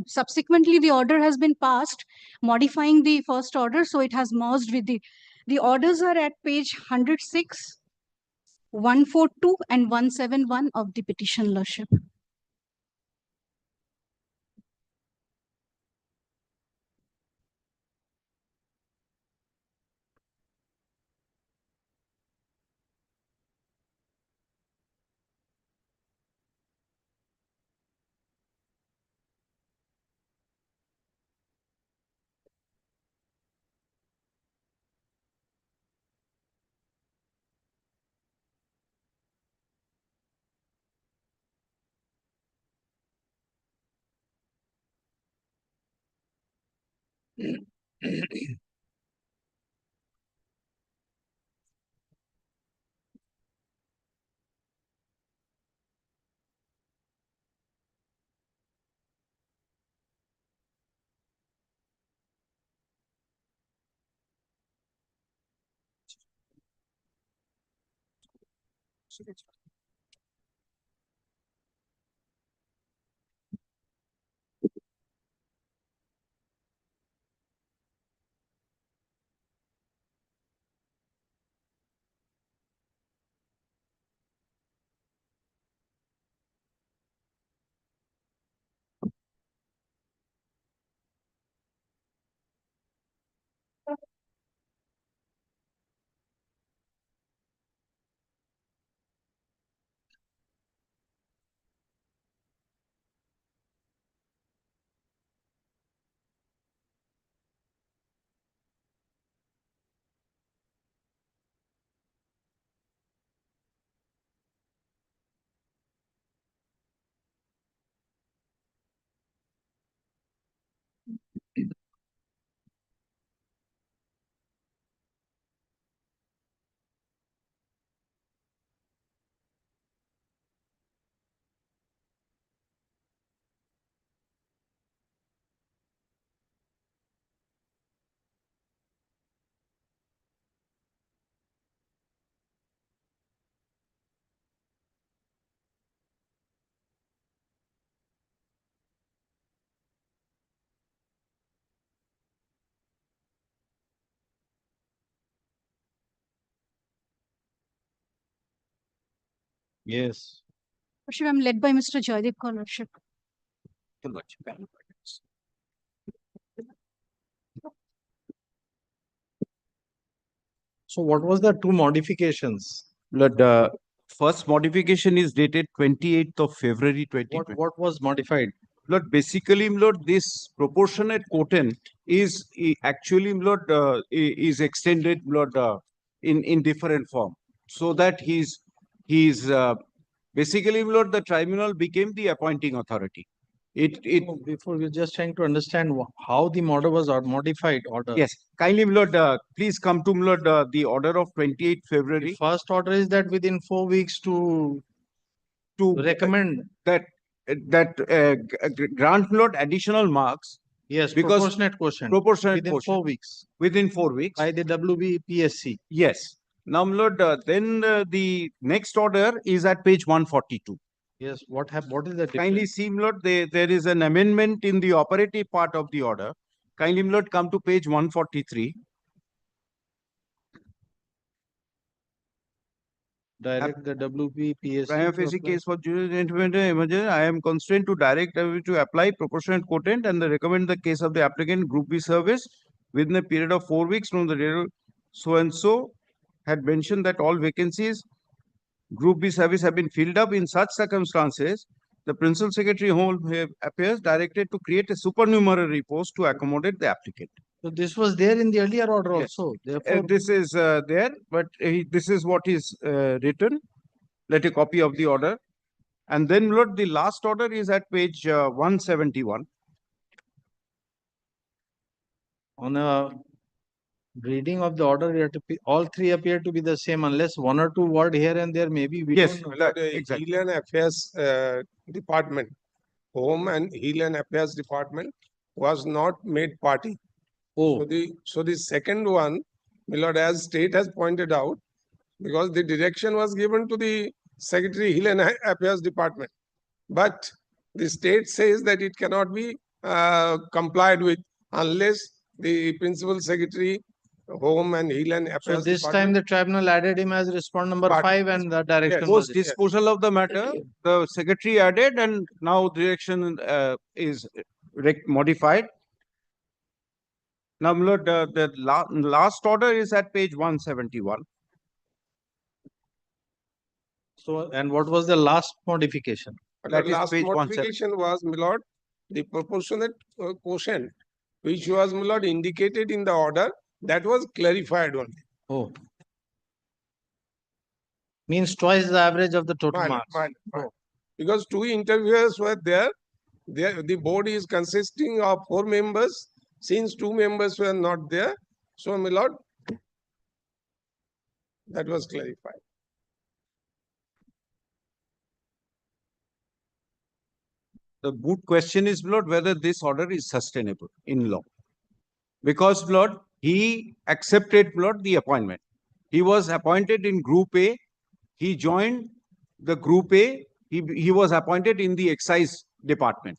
subsequently the order has been passed, modifying the first order, so it has merged with the orders are at page 106, 142, and 171 of the petition, Lordship. Yes. Lordship, I'm led by Mr. Jaideep Kaur, Lordship. So what was the 2 modifications? The first modification is dated 28th of February 2020. What was modified? Lord, basically, Lord, this proportionate quotient is actually, Lord, is extended, Lord, in different form, so that he's basically, Lord, the tribunal became the appointing authority. Before we're just trying to understand how the order was modified order. Yes, kindly, Lord, please come to, Lord, the order of 28th February. The first order is that within 4 weeks to recommend that grant, Lord, additional marks. Yes, because proportionate quotient. Proportionate within quotient. 4 weeks. Within 4 weeks. By the WBPSC. Yes. Now, my lord, then the next order is at page 142. Yes, what is the Kindly difference? see, my lord, there is an amendment in the operative part of the order. Kindly, my lord, come to page 143. Direct the WP PSC Prima to facie apply. case for emergency, I am constrained to direct to apply proportionate quotient and recommend the case of the applicant Group B service within a period of 4 weeks from the date so and so had mentioned that all vacancies Group B service have been filled up. In such circumstances, the Principal Secretary Home appears directed to create a supernumerary post to accommodate the applicant. So this was there in the earlier order Yes. also. Therefore, This is there, but this is what is written. Let a copy of the order. And then, Lord, the last order is at page 171. on a reading of the order, all three appear to be the same, unless one or two word here and there maybe we Yes, don't know. exactly. Heal and Affairs Department, Home and Heal and Affairs Department was not made party. Oh. So the second one, my lord, as state has pointed out, because the direction was given to the Secretary Heal and Affairs Department, but the state says that it cannot be complied with unless the Principal Secretary Home and Heal and So Affairs this Department. time the tribunal added him as respondent number Party. 5 and the direction Post was disposal of the matter, the secretary added, and now direction is modified. Now, my lord, the last order is at page 171. So, and what was the last modification? The last modification was, my lord, the proportionate quotient, which was, my lord, indicated in the order, that was clarified only. Oh. Means twice the average of the total marks. Oh. Because two interviewers were there, the board is consisting of 4 members. Since 2 members were not there, so, my lord, that was clarified. The moot question is, Lord, whether this order is sustainable in law. Because, Lord, he accepted, Lord, the appointment. He was appointed in Group A. He joined the Group A. He was appointed in the Excise Department.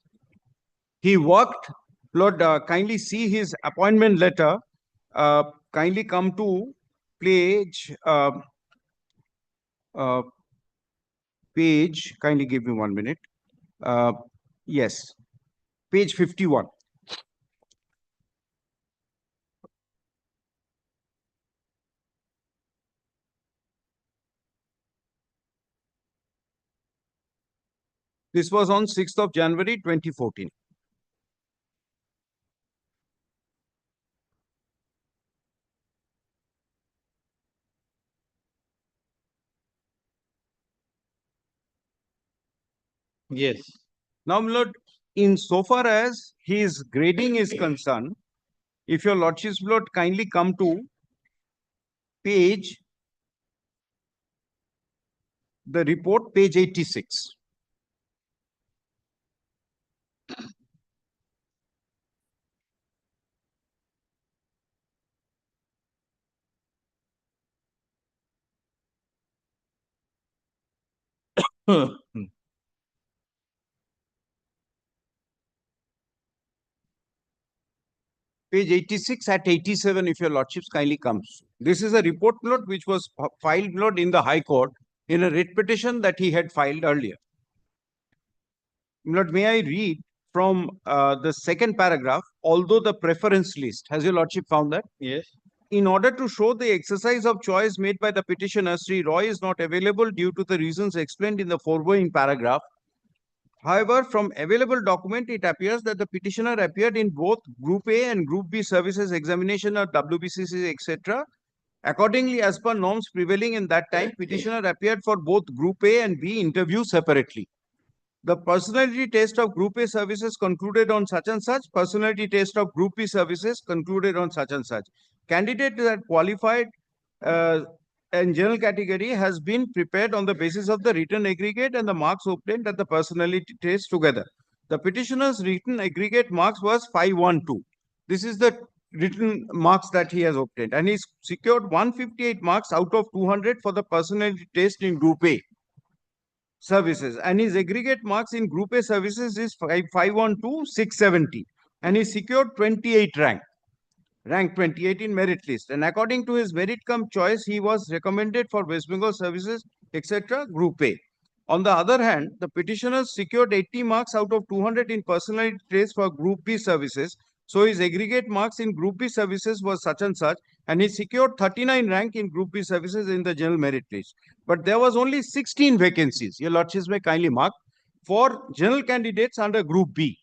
He worked, Lord, kindly see his appointment letter. Kindly come to page, kindly give me 1 minute. Yes, page 51. This was on 6th of January 2014. Yes. Now, my lord, in so far as his grading is concerned, if your lordship's lord kindly come to page, the report, page 86. Page 86 at 87, if your lordships kindly comes. This is a report note which was filed note in the High Court in a writ petition that he had filed earlier. Lord, may I read from the second paragraph, although the preference list, has your lordship found that? Yes. In order to show the exercise of choice made by the petitioner, Sri Roy is not available due to the reasons explained in the foregoing paragraph. However, from available document, it appears that the petitioner appeared in both Group A and Group B services examination of WBCC, etc. Accordingly, as per norms prevailing in that time, petitioner appeared for both Group A and B interviews separately. The personality test of Group A services concluded on such and such. Personality test of Group B services concluded on such and such. Candidate that qualified and general category has been prepared on the basis of the written aggregate and the marks obtained at the personality test together. The petitioner's written aggregate marks was 512. This is the written marks that he has obtained, and he's secured 158 marks out of 200 for the personality test in Group A services, and his aggregate marks in Group A services is 512, 670, and he secured 28 rank 28 in merit list, and according to his merit cum choice, he was recommended for West Bengal services, etc., Group A. On the other hand, the petitioners secured 80 marks out of 200 in personality test for Group B services. So his aggregate marks in Group B services was such and such, and he secured 39 rank in Group B services in the general merit list. But there was only 16 vacancies. Your lordships may kindly mark for general candidates under Group B.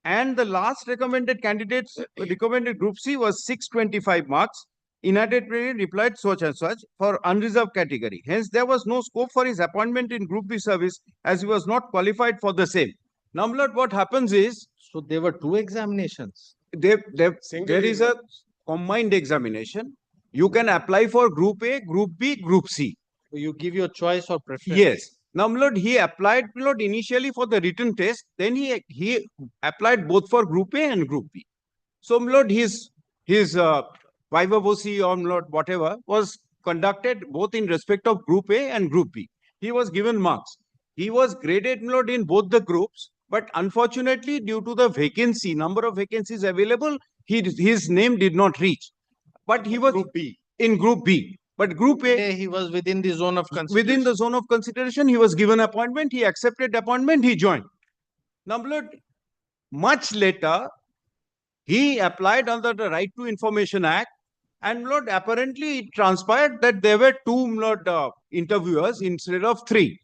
And the last recommended candidates, recommended Group C was 625 marks. Inadequately replied such and such for unreserved category. Hence, there was no scope for his appointment in Group B service as he was not qualified for the same. Now, Lord, what happens is, so there were two examinations. There is a combined examination. You can apply for Group A, Group B, Group C. So you give your choice or preference. Yes. Now, Lord, he applied, Lord, initially for the written test. Then he applied both for Group A and Group B. So, Lord, his Viva Voce or Lord, whatever was conducted both in respect of Group A and Group B. He was given marks. He was graded, Lord, in both the groups. But unfortunately, due to the vacancy, number of vacancies available, his name did not reach. But he was in Group B. But Group A, he was within the zone of consideration. Within the zone of consideration, he was given appointment. He accepted appointment. He joined. Now, Lord, much later, he applied under the Right to Information Act. And Lord, apparently it transpired that there were two Lord interviewers instead of three.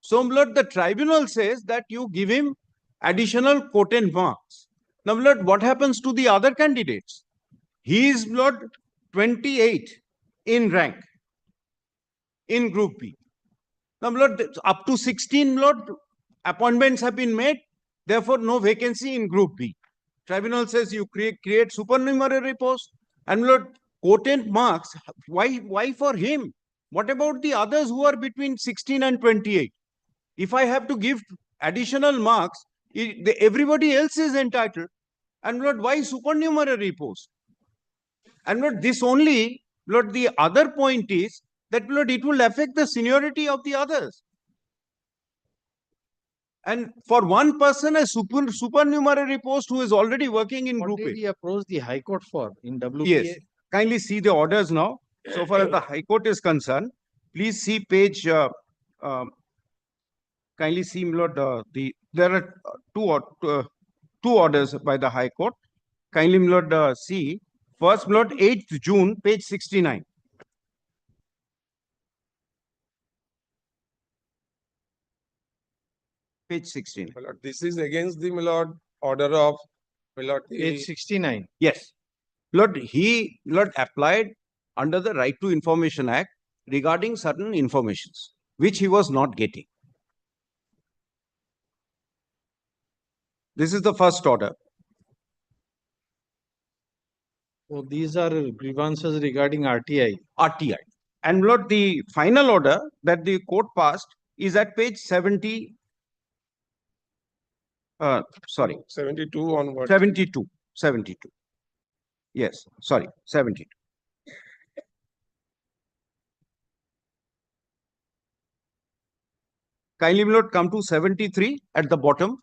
So Lord, the tribunal says that you give him additional quotient marks. Now Lord, what happens to the other candidates? He is Lord 28 in rank in Group B. Now Lord, up to 16 Lord appointments have been made. Therefore, no vacancy in Group B. Tribunal says you create supernumerary post. And Lord, quotient marks, why for him? What about the others who are between 16 and 28? If I have to give additional marks, everybody else is entitled. And Lord, why supernumerary post? And Lord, this only, Lord, the other point is that, Lord, it will affect the seniority of the others. And for one person, a supernumerary post who is already working in Group A. What did he approach the High Court for in WPA? Yes. Kindly see the orders now. So far as the High Court is concerned, please see page. Kindly see, Lord, there are two orders by the High Court. Kindly, Lord, see first, Lord, 8th June, page 69. Page 16. My lord, this is against the, my lord, order of, my lord, Page 69. Yes. Lord, he applied under the Right to Information Act regarding certain informations, which he was not getting. This is the first order. So these are grievances regarding RTI. RTI. And Lord, the final order that the court passed is at page 70. Sorry. 72 onward. 72. Yes, sorry, 72. Kindly, Lord, come to 73 at the bottom.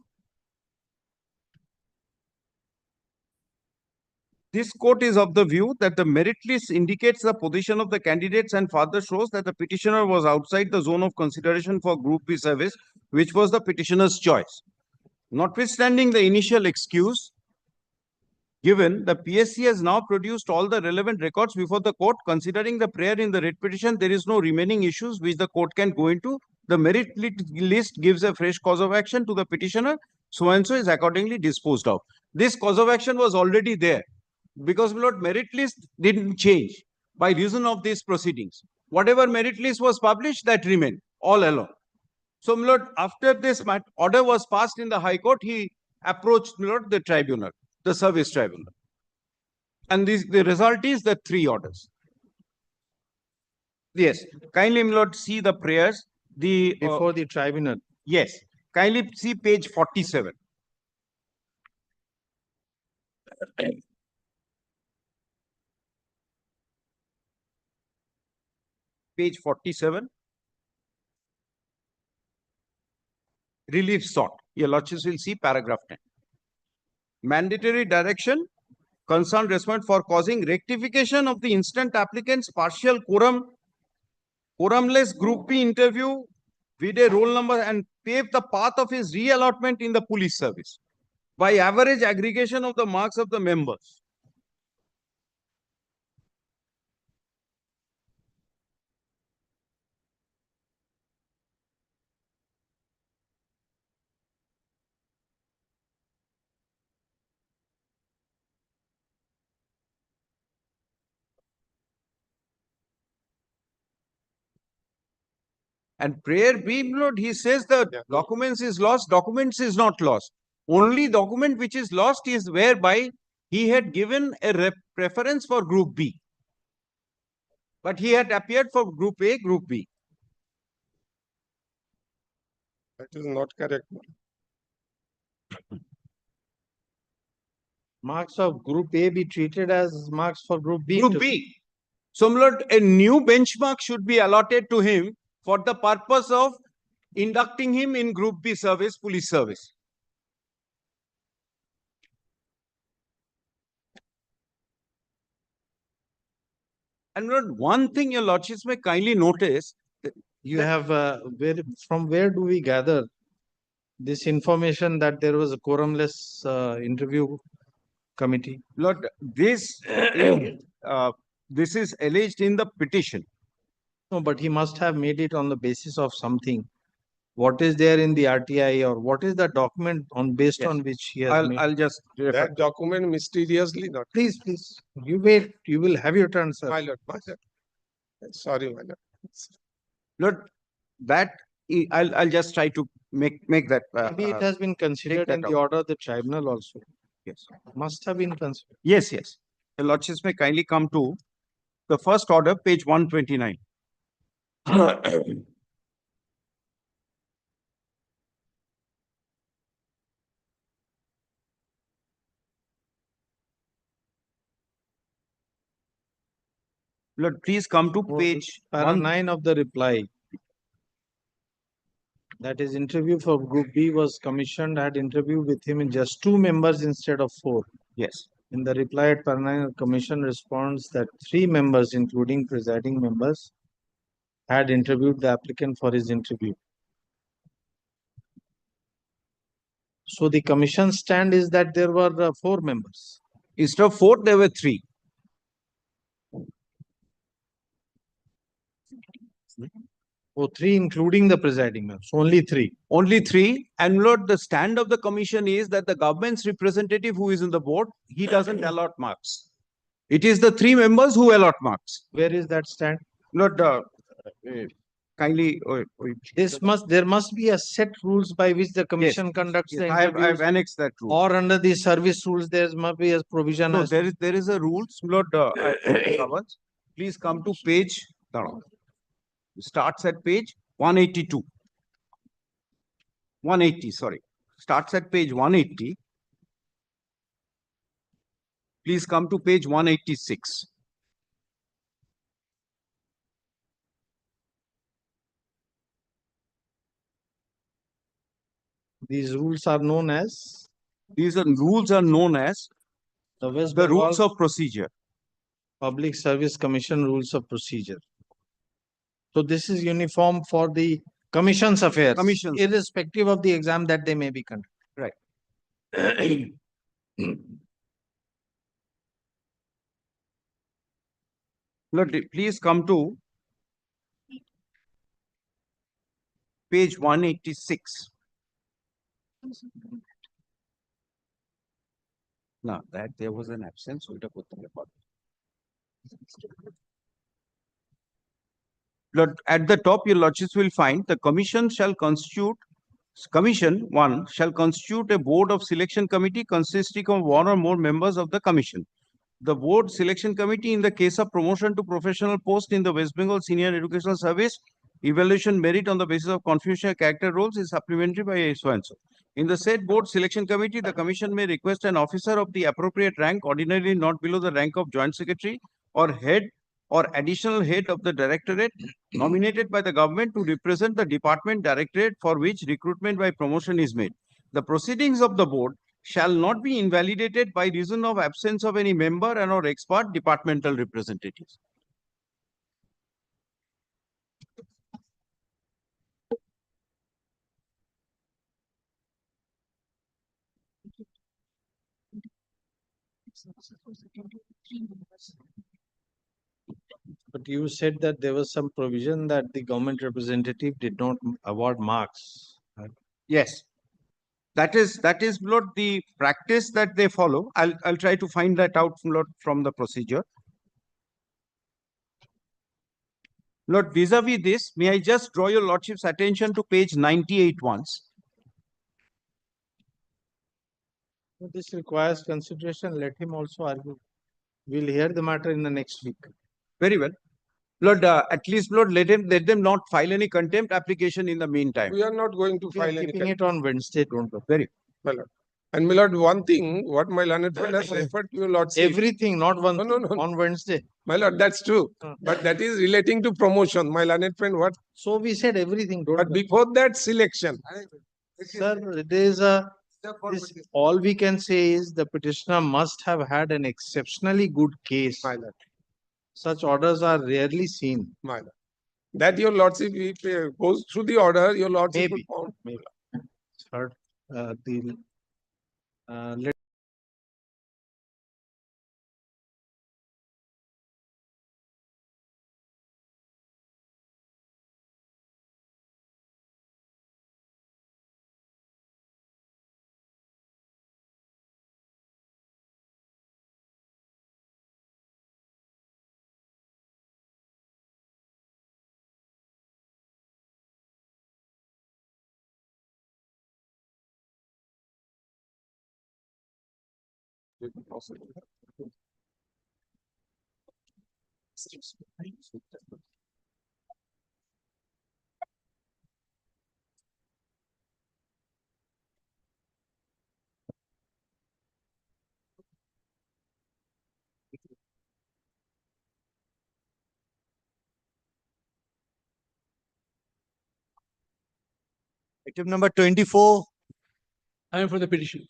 This court is of the view that the merit list indicates the position of the candidates and further shows that the petitioner was outside the zone of consideration for Group B service, which was the petitioner's choice. Notwithstanding the initial excuse given, the PSC has now produced all the relevant records before the court. Considering the prayer in the writ petition, there is no remaining issues which the court can go into. The merit list gives a fresh cause of action to the petitioner. So and so is accordingly disposed of. This cause of action was already there because, Lord, merit list didn't change by reason of these proceedings. Whatever merit list was published, that remained all along. So, Lord, after this order was passed in the High Court, he approached, Lord, the tribunal, the service tribunal. And the result is the three orders. Yes. Kindly, Lord, see the prayers. Before the tribunal. Yes. Kindly see page 47. page 47. Relief sought. Your lordships will see paragraph 10. Mandatory direction, concerned respondent for causing rectification of the instant applicant's partial quorumless Group B interview with a roll number and pave the path of his reallotment in the police service by average aggregation of the marks of the members. And prayer B, Lord, he says the documents is lost, documents is not lost. Only document which is lost is whereby he had given a preference for Group B. But he had appeared for Group A, Group B. That is not correct. Marks of Group A be treated as marks for Group B. Group B. So, my lord, a new benchmark should be allotted to him for the purpose of inducting him in Group B service, police service. And Lord, one thing your lordships may kindly notice. You have, from where do we gather this information that there was a quorumless interview committee? Lord, this is alleged in the petition. No, but he must have made it on the basis of something. What is there in the RTI or what is the document based on which he has made? I'll just refer. That document mysteriously not. Please, you wait. You will have your turn, sir. My lord, my lord. Sorry, my lord. Lord, that I'll just try to make that. Maybe it has been considered in the order of the tribunal also. Yes, must have been considered. Yes. Your lordships may kindly come to the first order, page 129. Lord, please come to page Para 9 of the reply. That is, interview for Group B was commissioned, had interview with him in just 2 members instead of 4. Yes. In the reply at Para 9, the commission responds that 3 members, including presiding members, had interviewed the applicant for his interview. So the commission stand is that there were 4 members. Instead of 4, there were 3. Oh, 3 including the presiding members. Only 3. Only 3. And Lord, the stand of the commission is that the government's representative who is in the board, he doesn't allot marks. It is the 3 members who allot marks. Where is that stand? Lord, kindly. There must be a set rules by which the commission conducts the interviews. I have annexed that rule. Or under the service rules, there must be a provision. No, there is a rules. Lord, please come to page. Starts at page 182. 180, sorry. Starts at page 180. Please come to page 186. These rules are known as? These rules are known as the rules of procedure. Public Service Commission rules of procedure. So this is uniform for the commission's affairs, irrespective of the exam that they may be conducted. Right. Lord, please come to page 186. Now that there was an absence, we put the record. Lord, at the top, your lordships will find the commission shall constitute. Commission 1 shall constitute a board of selection committee consisting of 1 or more members of the commission. The board selection committee, in the case of promotion to professional post in the West Bengal Senior Educational Service, evaluation merit on the basis of confusion character roles is supplementary by so and so. In the said board selection committee, the commission may request an officer of the appropriate rank, ordinarily not below the rank of joint secretary or head or additional head of the directorate nominated by the government to represent the department directorate for which recruitment by promotion is made. The proceedings of the board shall not be invalidated by reason of absence of any member and or expert departmental representatives. But you said that there was some provision that the government representative did not award marks. Yes. That is Lord, the practice that they follow. I'll try to find that out, Lord, from the procedure. Lord, vis-a-vis this, may I just draw your Lordship's attention to page 98 once. This requires consideration. Let him also argue. We'll hear the matter in the next week. Very well. Lord, at least, Lord, let them not file any contempt application in the meantime. We are not going to We are file any. keeping it on Wednesday, don't worry. Very well. And my lord, one thing, what my learned friend has referred to, your lordship. Everything, not one No, no, no. on Wednesday. My lord, that's true. But that is relating to promotion. My learned friend, what? So we said everything, don't But worry. before that, selection. Sir, it is all we can say is the petitioner must have had an exceptionally good case. My lord. Such orders are rarely seen. My lord. That your lordship goes through the order, your lordship Maybe. will found. Maybe. Third, let Item number 24. I am for the petition.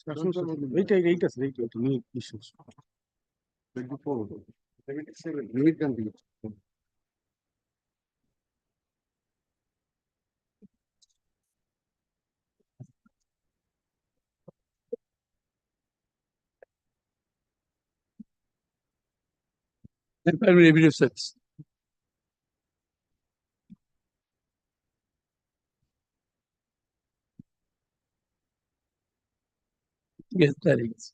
Wait, any issues? 24. 77. It can be. Primary evidence sets. Yes, that is.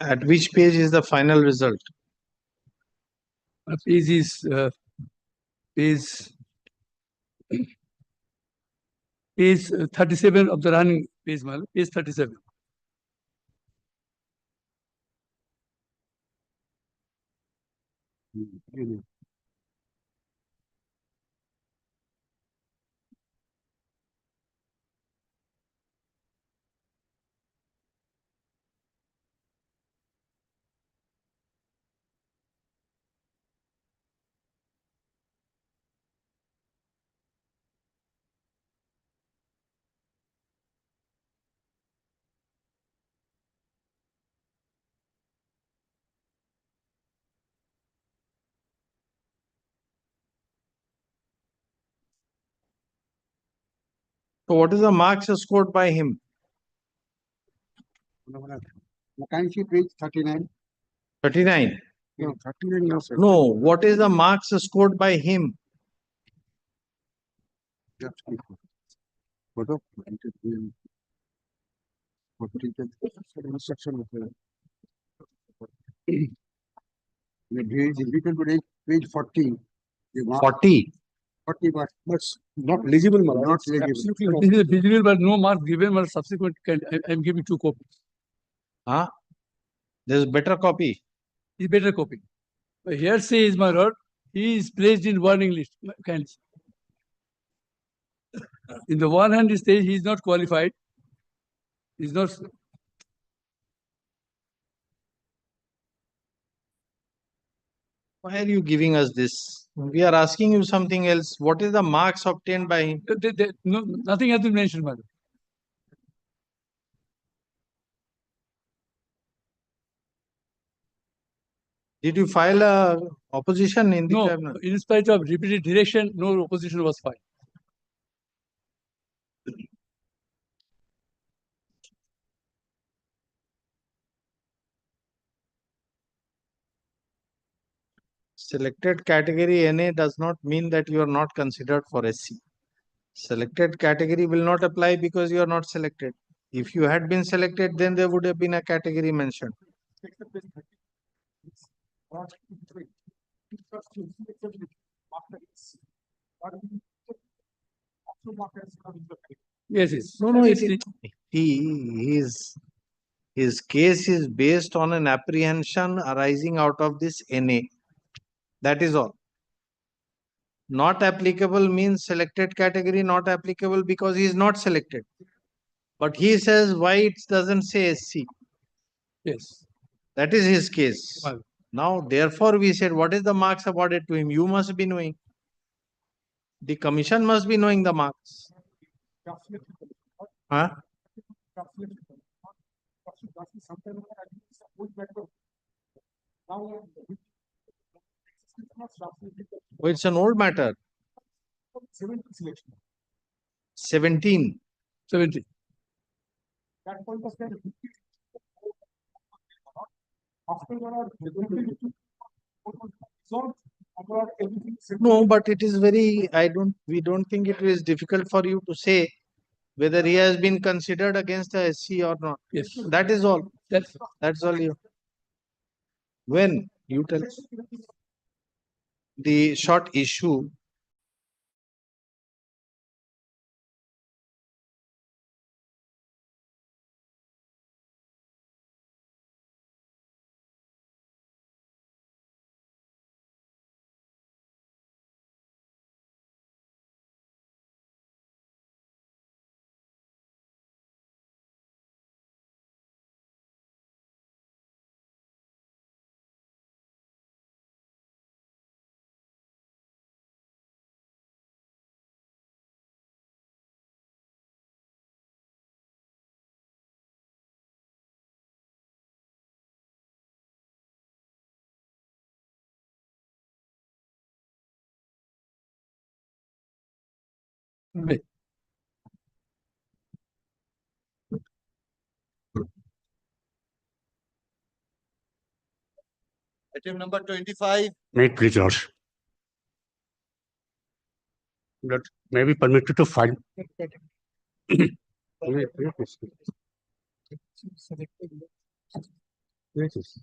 At which page is the final result? Page is page 37 of the running page, page 37. So what is the marks scored by him? Can she page 39? 39. No, 39 no, sir. No, what is the marks scored by him? Just photo. Page 40. 40. 40, but not legible, my lord. Not legible. Absolutely not. This is visible, but no mark given, but subsequent. I'm giving 2 copies. Huh? There's better copy. Is better copy. But here says, my lord, he is placed in warning list. Kindly. In the one hand, he says he is not qualified. He is not. Why are you giving us this? We are asking you something else. What is the marks obtained by him? No, nothing has been mentioned, my lord. Did you file a opposition in the tribunal? No, in spite of repeated direction, no opposition was filed. Selected category NA does not mean that you are not considered for SC. Selected category will not apply because you are not selected. If you had been selected, then there would have been a category mentioned. Yes, yes. No, his case is based on an apprehension arising out of this NA. That is all. Not applicable means selected category not applicable because he is not selected. But he says why it doesn't say SC. Yes. That is his case. Well, now, therefore, we said, what is the marks awarded to him? You must be knowing. The commission must be knowing the marks. Huh? Oh, it's an old matter. 17. 17. No, but it is very, we don't think it is difficult for you to say whether he has been considered against the SC or not. Yes. That is all. That's all you. When you tell the short issue. Item number 25. Wait, please, Lord. That may be permitted to file. Yes.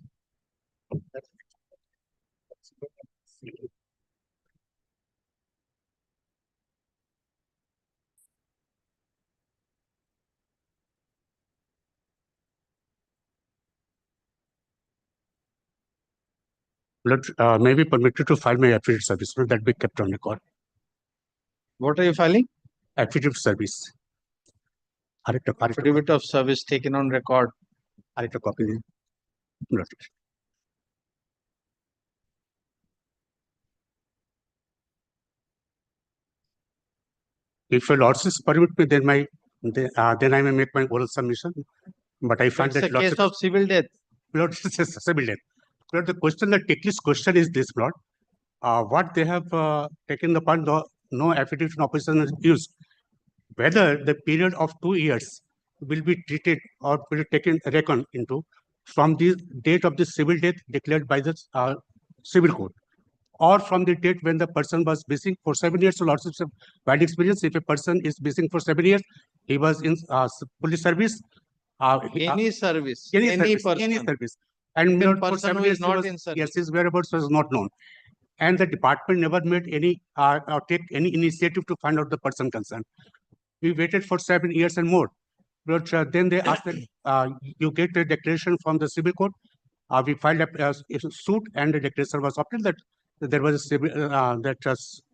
May be permitted to file my affidavit service, no, that be kept on record. What are you filing? Affidavit service. Affidavit of service taken on record. Copy. Not. If your lordships permit me, then I may make my oral submission. But I find It's that a case of civil death. Lord, civil death. Lord, the question, the technical question is this, Lord. What they have taken upon no affidavit in opposition is used. Whether the period of 2 years will be treated or will be taken reckoned into from the date of the civil death declared by the civil court, or from the date when the person was missing for 7 years. So lots of bad experience. If a person is missing for 7 years, he was in police service. Any service, any person. service. And Even for person 7 who years, is not he in was, service. yes, his whereabouts was not known. And the department never made any or take any initiative to find out the person concerned. We waited for 7 years and more. But then they asked that you get a declaration from the civil court. We filed a suit, and the declaration was obtained that there was a civil,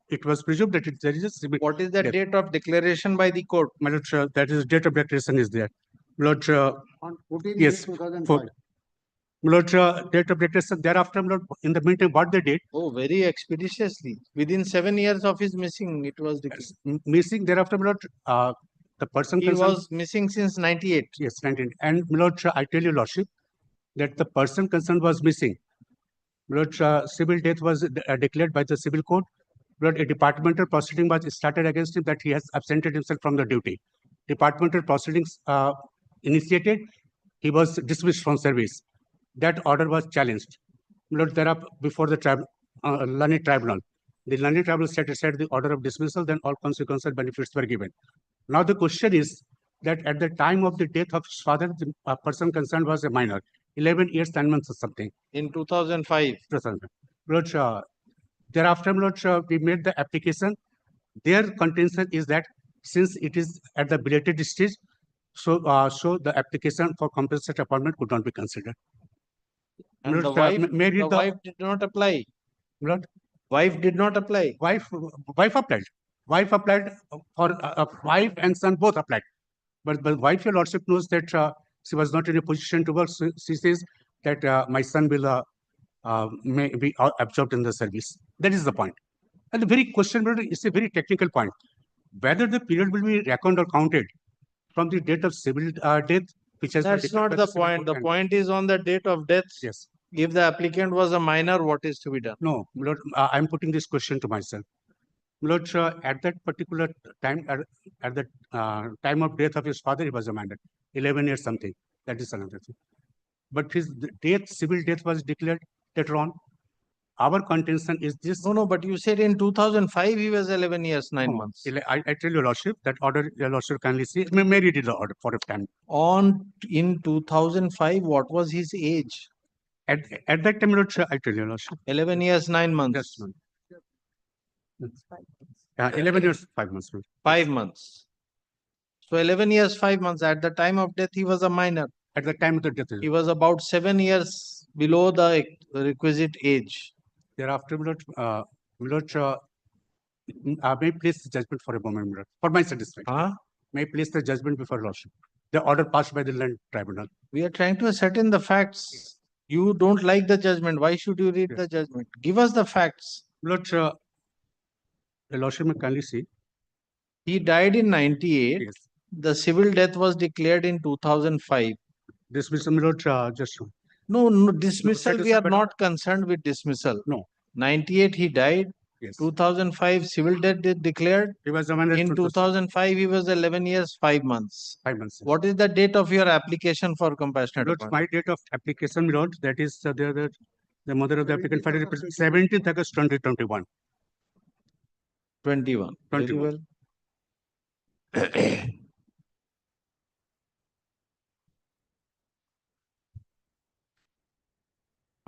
it was presumed that there is a civil. What is the date of declaration by the court? My lord, that is date of declaration is there. Lord, On 14 yes, May 2005. My lord, date of declaration. Thereafter, my lord, in the meantime, what they did? Oh, very expeditiously. Within 7 years of his missing, it was declared. Missing thereafter, my lord, the person he was missing since 98. Yes, 98. And my lord, I tell you, lordship, that the person concerned was missing. My lord, civil death was declared by the civil court. My lord, a departmental proceeding was started against him that he has absented himself from the duty. Departmental proceedings initiated. He was dismissed from service. That order was challenged. My lord, thereafter, before the learned tribunal. The learned tribunal set aside the order of dismissal, then all consequential benefits were given. Now the question is that at the time of the death of his father, the person concerned was a minor, 11 years, 10 months or something. In 2005. Lord, thereafter, Lord, we made the application. Their contention is that since it is at the belated stage, so the application for compensatory appointment could not be considered. And Lord, the wife, wife did not apply. Lord, wife did not apply. Wife applied. Wife applied for wife and son both applied. But wife, your lordship, knows that she was not in a position to work. So she says that my son will may be absorbed in the service. That is the point. And the very question is a very technical point. Whether the period will be reckoned or counted from the date of civil death, which has That's not the point. The point is on the date of death. Yes. If the applicant was a minor, what is to be done? No, Lord, I'm putting this question to myself. Lord, at that particular time, at the time of death of his father, he was a minor, 11 years something. That is another thing. But his death, civil death, was declared later on. Our contention is this. No, but you said in 2005 he was 11 years, 9 months. I tell your lordship that order, your lordship kindly see. May read the order for a time. In 2005, what was his age? At that time, Lord, I tell your lordship. 11 years, 9 months. Yes, 11 years, 5 months. 5 months. So 11 years, 5 months. At the time of death, he was a minor. At the time of the death, he was about 7 years below the requisite age. Thereafter, Lord, may place the judgment for a moment, Lord, for my satisfaction. May place the judgment before lordship. The order passed by the land tribunal. We are trying to ascertain the facts. You don't like the judgment. Why should you read the judgment? Give us the facts. Lord, the lordship may kindly see. He died in 98. Yes. The civil death was declared in 2005. Dismissal, Lord, just no dismissal. We are not concerned with dismissal. No. 98 he died. Yes. 2005 civil death declared. He was in 2005 he was 11 years 5 months. 5 months. Yes. What is the date of your application for compassionate Lord, appointment? my date of application, Lord, that is the mother of the applicant filed 17th August 2021. 21. Very well.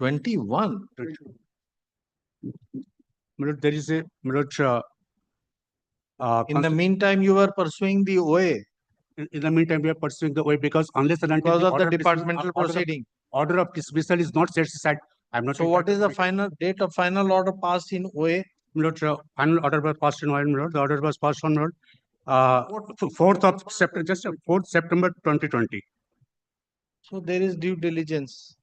21. My lord, there is a, my lord, in the meantime, you were pursuing the OA. In the meantime, we are pursuing the way because unless and until Because of the order departmental proceeding. Order of dismissal is not set aside, I'm not. So what is the final date of final order passed in OA? My lord, final order was passed in OA, my lord. The order was passed on, my lord. 4th of September, just 4th September 2020. So there is due diligence.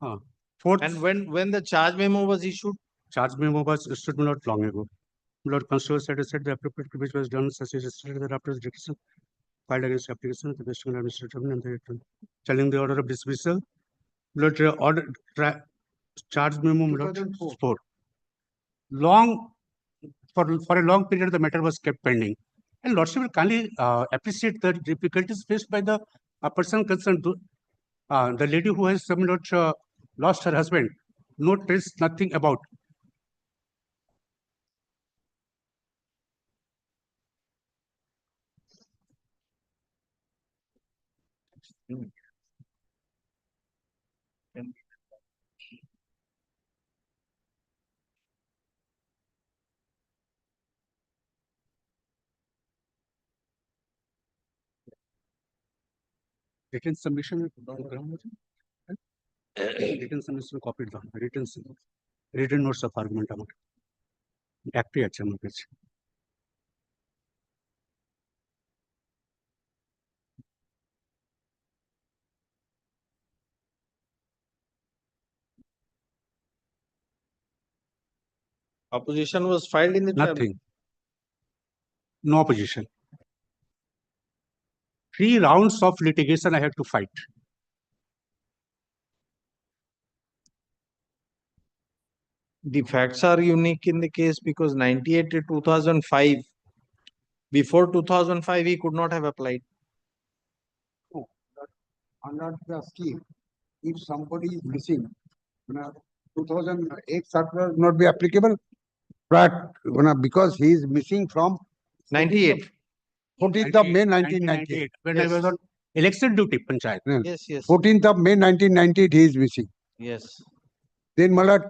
4th. And when the charge memo was issued? Charge memo was issued, my lord, long ago. My lord, Constable said the appropriate which was done such as stated thereafter is decision filed against application of the Western Administrative and the telling the order of dismissal. My lord, order charge memo, my lord, 4. Long for a long period the matter was kept pending. And Lordship will kindly appreciate the difficulties faced by the person concerned. The lady who has lost her husband, no trace, nothing about. Written submission, written submission copied down, written notes of argument amount. Active action page. Opposition was filed in the Nothing. No opposition. 3 rounds of litigation I had to fight. The facts are unique in the case because 98 to 2005, before 2005, he could not have applied. No, under the scheme, if somebody is missing, 2008 circular not be applicable, but because he is missing from 98. 14th of May 1998. When I was on election duty, Panchayat. Yes, yes. 14th of May 1998, he is missing. Yes. Then Malad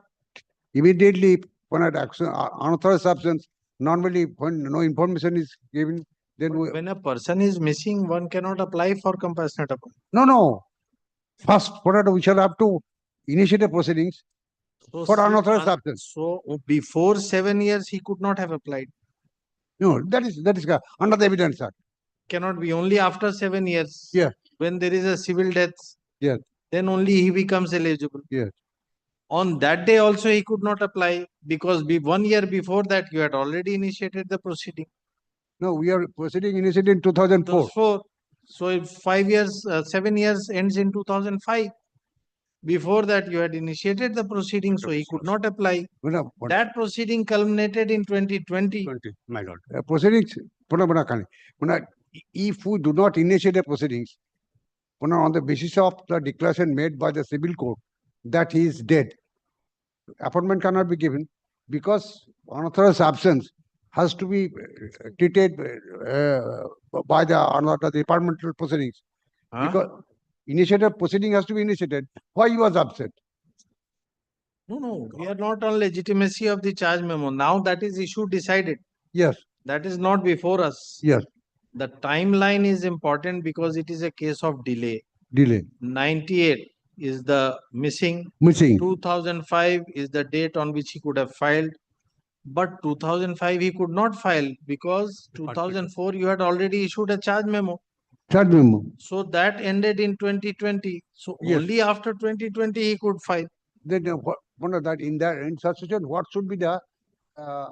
immediately when unauthorized substance, normally when no information is given, then when a person is missing, one cannot apply for compassionate appointment. No. First, we shall have to initiate the proceedings for unauthorized substance. So before 7 years, he could not have applied. No, that is under the Evidence Act. Cannot be only after 7 years. Yeah. When there is a civil death. Yeah. Then only he becomes eligible. Yeah. On that day also he could not apply because 1 year before that you had already initiated the proceeding. No, we are proceeding initiated in 2004. So if 5 years, 7 years ends in 2005. Before that you had initiated the proceeding, so he could not apply. That proceeding culminated in 2020. My lord. Proceedings, if we do not initiate the proceedings, on the basis of the declaration made by the civil court that he is dead, appointment cannot be given because unauthorized absence has to be treated by the departmental proceedings. Because initiated proceeding has to be initiated. Why he was absent? No. We are not on legitimacy of the charge memo. Now that is issue decided. Yes. That is not before us. Yes. The timeline is important because it is a case of delay. 98 is the missing. 2005 is the date on which he could have filed. But 2005 he could not file because 2004 you had already issued a charge memo. So that ended in 2020. So only after 2020 he could file. Then in such situation, what should be the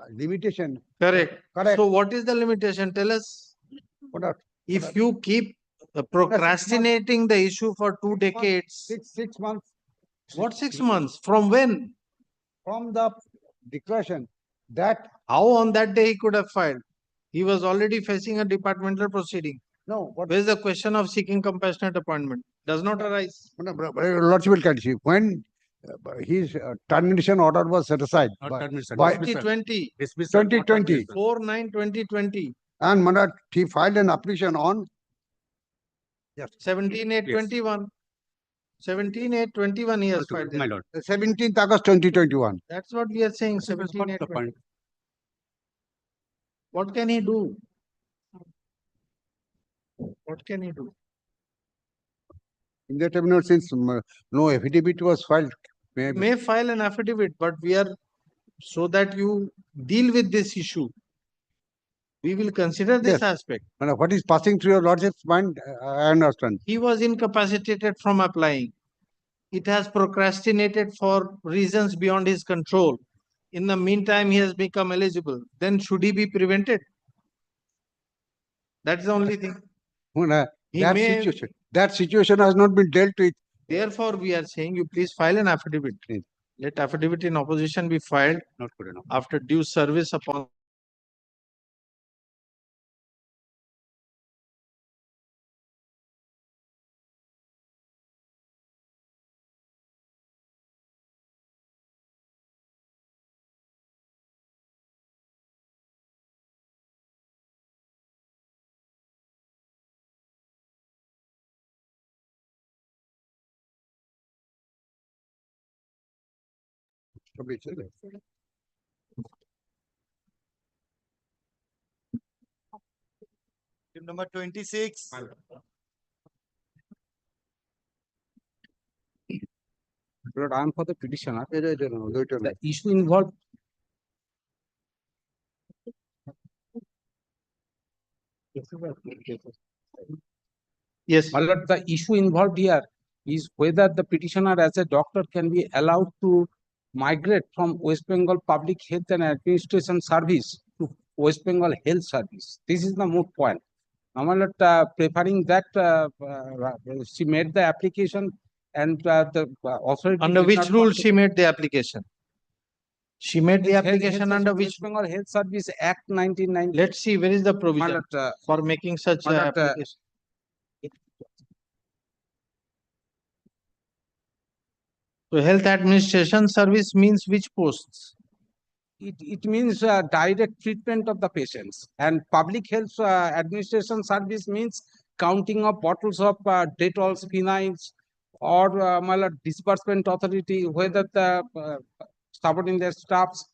limitation? Correct. So what is the limitation? Tell us. If you keep procrastinating the issue for 2 decades. 6 months. What 6 months? From when? From the declaration that. How on that day he could have filed? He was already facing a departmental proceeding. No. Where is the question of seeking compassionate appointment? Does not arise. Lordship will catch you. When his termination order was set aside by 2020. 2020. 4/9/2020. And Manat, he filed an application on 17/8/21. 17/8/21 he has filed. My lord. 17th August 2021. That's what we are saying, That was not the 17/8/21. point. What can he do? What can he do? In that time, since no affidavit was filed, May file an affidavit, but we are so that you deal with this issue. We will consider this Yes. aspect. What is passing through your lordship's mind, I understand. He was incapacitated from applying. It has procrastinated for reasons beyond his control. In the meantime, he has become eligible. Then should he be prevented? That's the only thing. He may- That situation has not been dealt with. Therefore, we are saying you please file an affidavit. Let affidavit in opposition be filed Not good enough. after due service upon Item number 26. Lord, I am for the petitioner. The issue involved. Yes. My lord, the issue involved here is whether the petitioner as a doctor can be allowed to migrate from West Bengal Public Health and Administration Service to West Bengal Health Service. This is the moot point. Now, my lord, preferring that, she made the application and the authority. Under did which not rule want to- she made the application? She made the Health- application Health under Service, which? West Bengal Health Service Act 1990. Let's see where is the provision lord, for making such my lord, application. So health administration service means which posts? It means direct treatment of the patients, and public health administration service means counting of bottles of Dettol's, phenols, or my lord, disbursement authority, whether the subordinate staff's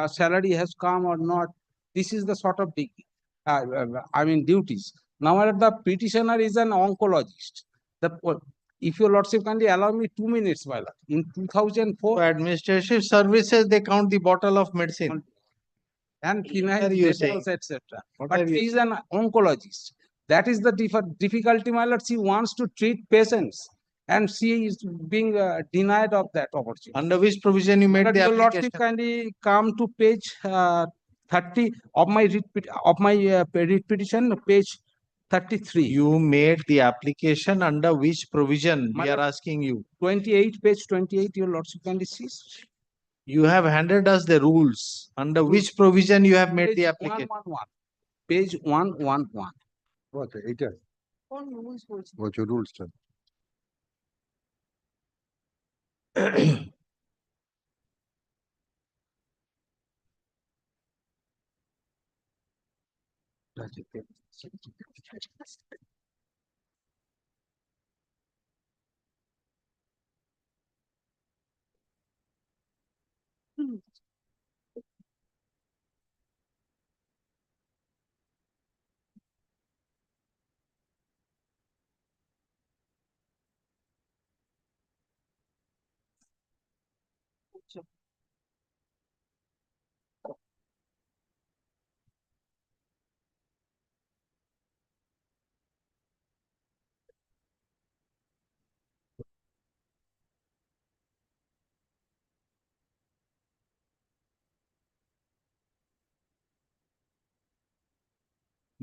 salary has come or not. This is the sort of duties. Now, my lord, the petitioner is an oncologist. If your lordship kindly allow me 2 minutes, my lord. In 2004, For administrative services, they count the bottle of medicine. and What are you saying? phenols, etc. What But are you she is an oncologist. That is the difficulty, my lord. She wants to treat patients, and she is being denied of that opportunity. Under which provision you made But the your application? lordship kindly come to page 30 of my writ petition, page 33. You made the application under which provision? My We are lord, asking you. 28, page 28, your lordship kindly sees. You have handed us the rules. Under which provision you have made Page the application? 111. Page 111. What? It What's your rules, sir?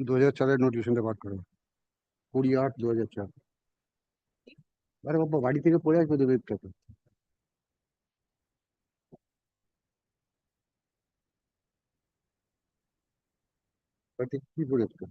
दो हजार चार notification টা পাঠ করো 20/8/2004 আরে বাবা বাড়ি থেকে পড়ে আসবে তো ওয়েবটা তো বাড়ি থেকে কি পড়ে আসবে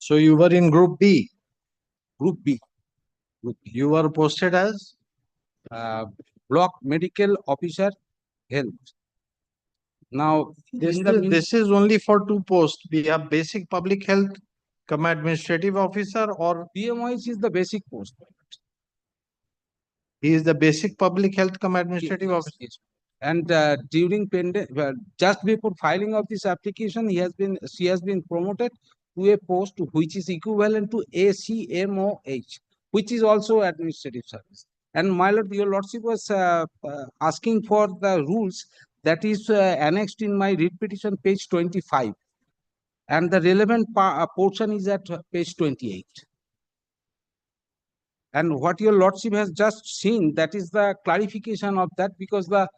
So you were in Group B. Group B. You were posted as Block Medical Officer Health. Now, this is only for two posts. We have Basic Public Health cum Administrative Officer, or PMOH is the basic post. he is the Basic Public Health cum Administrative Officer. Yes. And during just before filing of this application, she has been promoted to a post which is equivalent to ACMOH, which is also administrative service. And my lord, your lordship was asking for the rules that is annexed in my writ petition, page 25, and the relevant portion is at page 28. And what your lordship has just seen, that is the clarification of that, because the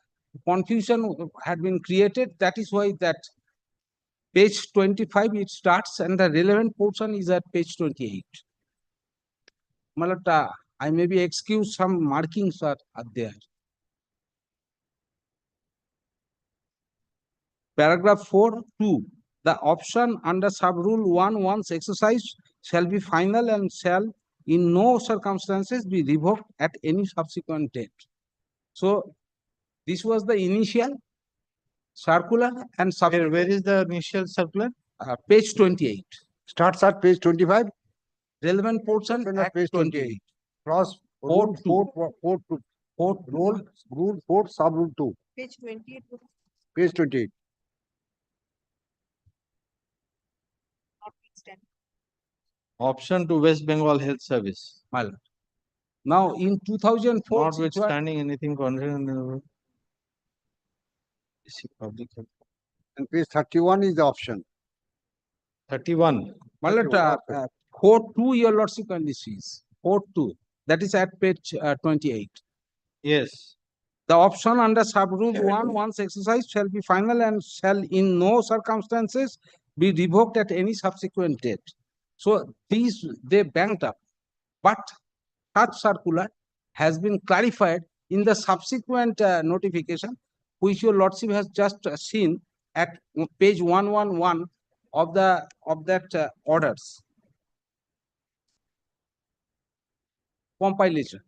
confusion had been created. That is why that page 25 it starts, and the relevant portion is at page 28. My lord, I may be excused, some markings are there. Paragraph 4(2). The option under sub-rule 1 once exercised shall be final and shall in no circumstances be revoked at any subsequent date. So this was the initial circular, and where is the initial circular? Page 28. Starts at page 25. Relevant portion at page 28. Cross Rule 4 sub rule 2. Page 28. Page 28. Option to West Bengal Health Service. My lord. Now in 2004, notwithstanding anything contrary in the public health. And page 31 is the option. 31. My lord, 4(2), your lordship indices. 4(2). That is at page 28. Yes. The option under sub-rule 1 once exercised shall be final and shall in no circumstances be revoked at any subsequent date. So these, they banked up. But such circular has been clarified in the subsequent notification, which your lordship has just seen at page 111 of that orders. Compilation.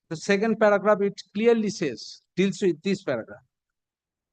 The second paragraph, it clearly says, deals with this paragraph.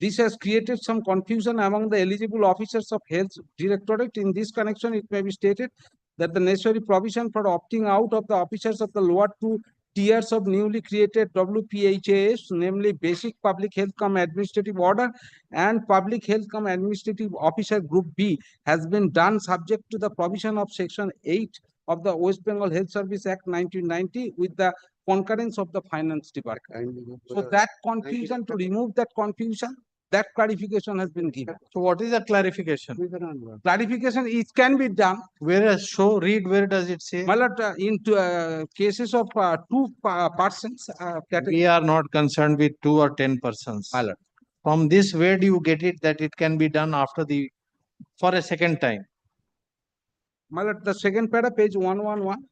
This has created some confusion among the eligible officers of Health Directorate. In this connection, it may be stated that the necessary provision for opting out of the officers of the lower two tiers of newly created WPHAS, namely Basic Public Health cum Administrative Order and Public Health cum Administrative Officer Group B, has been done subject to the provision of Section 8 of the West Bengal Health Service Act 1990 with the concurrence of the Finance Department. So that confusion, to remove that confusion, that clarification has been given. So what is the clarification? Clarification, it can be done. Read where does it say? My lord, in cases of 2 persons. We are not concerned with 2 or 10 persons. My lord. From this, where do you get it that it can be done after for a second time? My lord, the second paragraph, page 111.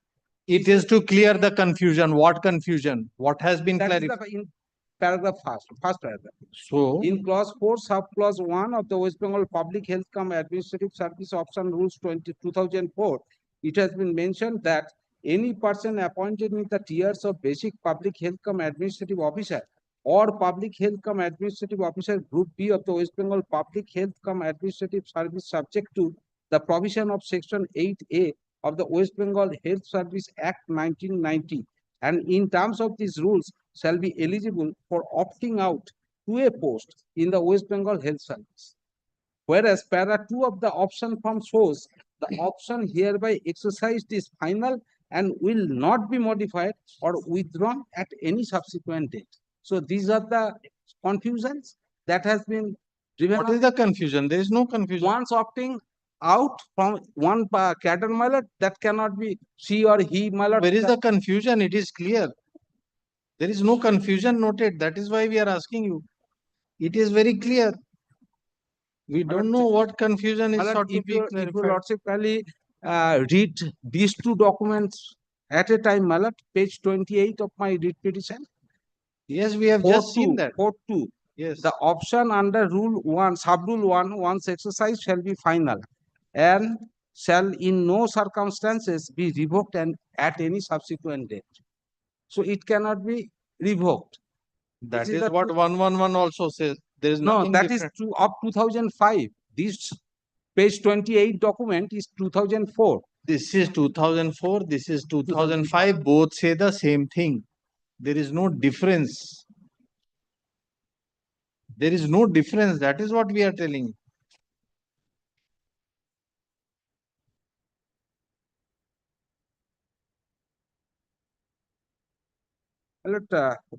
It is to clear the confusion. What confusion? What has been clarified? In paragraph first paragraph. So, in clause 4, subclause 1 of the West Bengal Public Health cum Administrative Service Option Rules 2004, it has been mentioned that any person appointed in the tiers of Basic Public Health cum Administrative Officer or Public Health cum Administrative Officer Group B of the West Bengal Public Health cum Administrative Service, subject to the provision of Section 8A of the West Bengal Health Service Act 1990, and in terms of these rules shall be eligible for opting out to a post in the West Bengal Health Service. Whereas para 2 of the option form shows the option hereby exercised is final and will not be modified or withdrawn at any subsequent date. So these are the confusions that has been driven. What is the confusion? There is no confusion. Once opting out from one cadre, my lord, that cannot be she or he, my lord. Where is the confusion? It is clear. There is no confusion noted. That is why we are asking you. It is very clear. We don't know what confusion is sought to be clarified. If you lordship kindly read these 2 documents at a time, my lord, page 28 of my writ petition. Yes, we have just seen that. 4(2). Yes. The option under rule 1, sub-rule 1, once exercised shall be final. And shall in no circumstances be revoked and at any subsequent date. So it cannot be revoked. That This is the what truth. 111 also says. There is No, nothing that is different. true of 2005. This page 28 document is 2004. This is 2004, this is 2005. Both say the same thing. There is no difference. There is no difference. That is what we are telling you. My lord,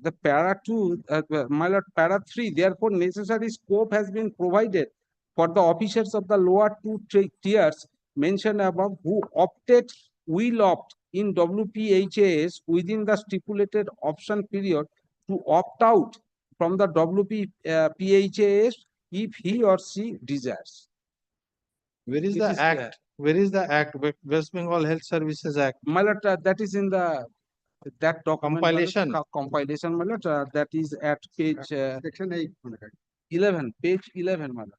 the para 2, my lord, para 3, therefore necessary scope has been provided for the officers of the lower two tiers mentioned above who opted, will opt in WPHAS within the stipulated option period to opt out from the WPHAS if he or she desires. Where is It the is act? there. Where is the act? West Bengal Health Services Act. My lord, that is in the that document. Compilation. Compilation, my lord, that is at page Section 8. 11, page 11, my lord.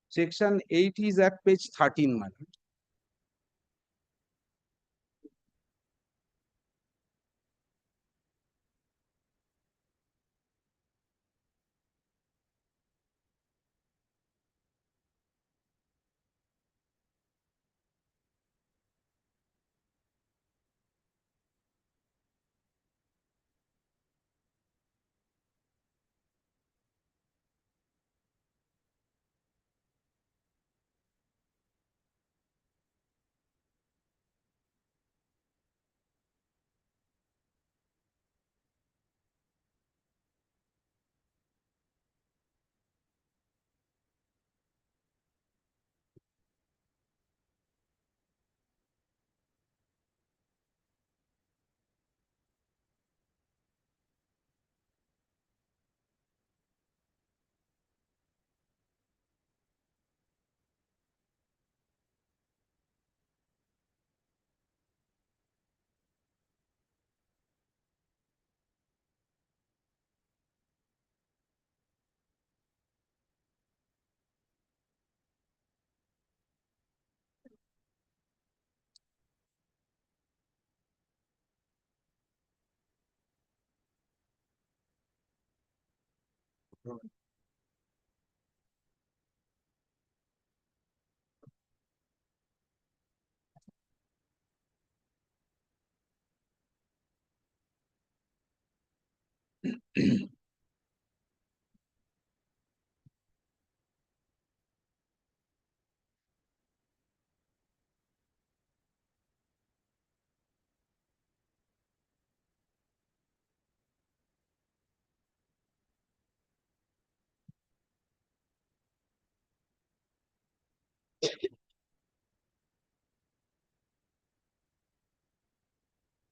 Section 8 is at page 13, my lord.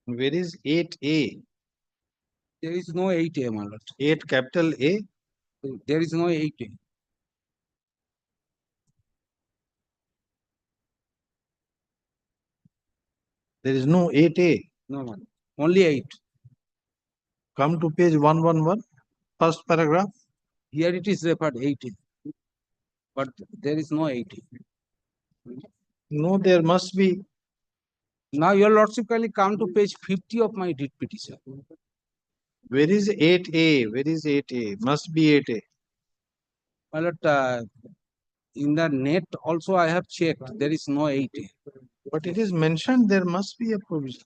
Where is 8A? There is no 8A, my lord. 8 capital A? There is no 8A. There is no 8A. No, my lord. Only 8. Come to page 111, first paragraph. Here it is referred 8A. But there is no 8A. No, there must be. Now, your lordship kindly come to page 50 of my writ petition. Where is 8A? Where is 8A? Must be 8A. My lord, in the net also I have checked. There is no 8A. But it is mentioned there must be a provision.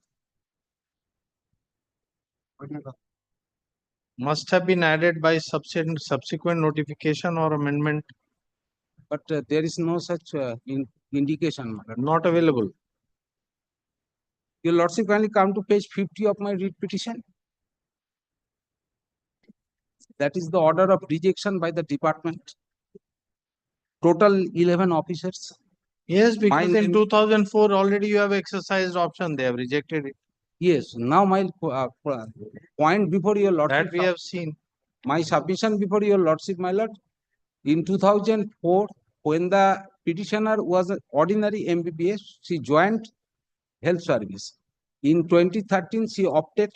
Must have been added by subsequent notification or amendment. But there is no such indication, my lord. Not available. Your lordship kindly come to page 50 of my writ petition. That is the order of rejection by the department. Total 11 officers. Yes, because in 2004 already you have exercised option. They have rejected it. Yes. Now my point before your lordship. That we have seen. My submission before your lordship, my lord. In 2004, when the petitioner was an ordinary MBBS, she joined health service. In 2013, she opted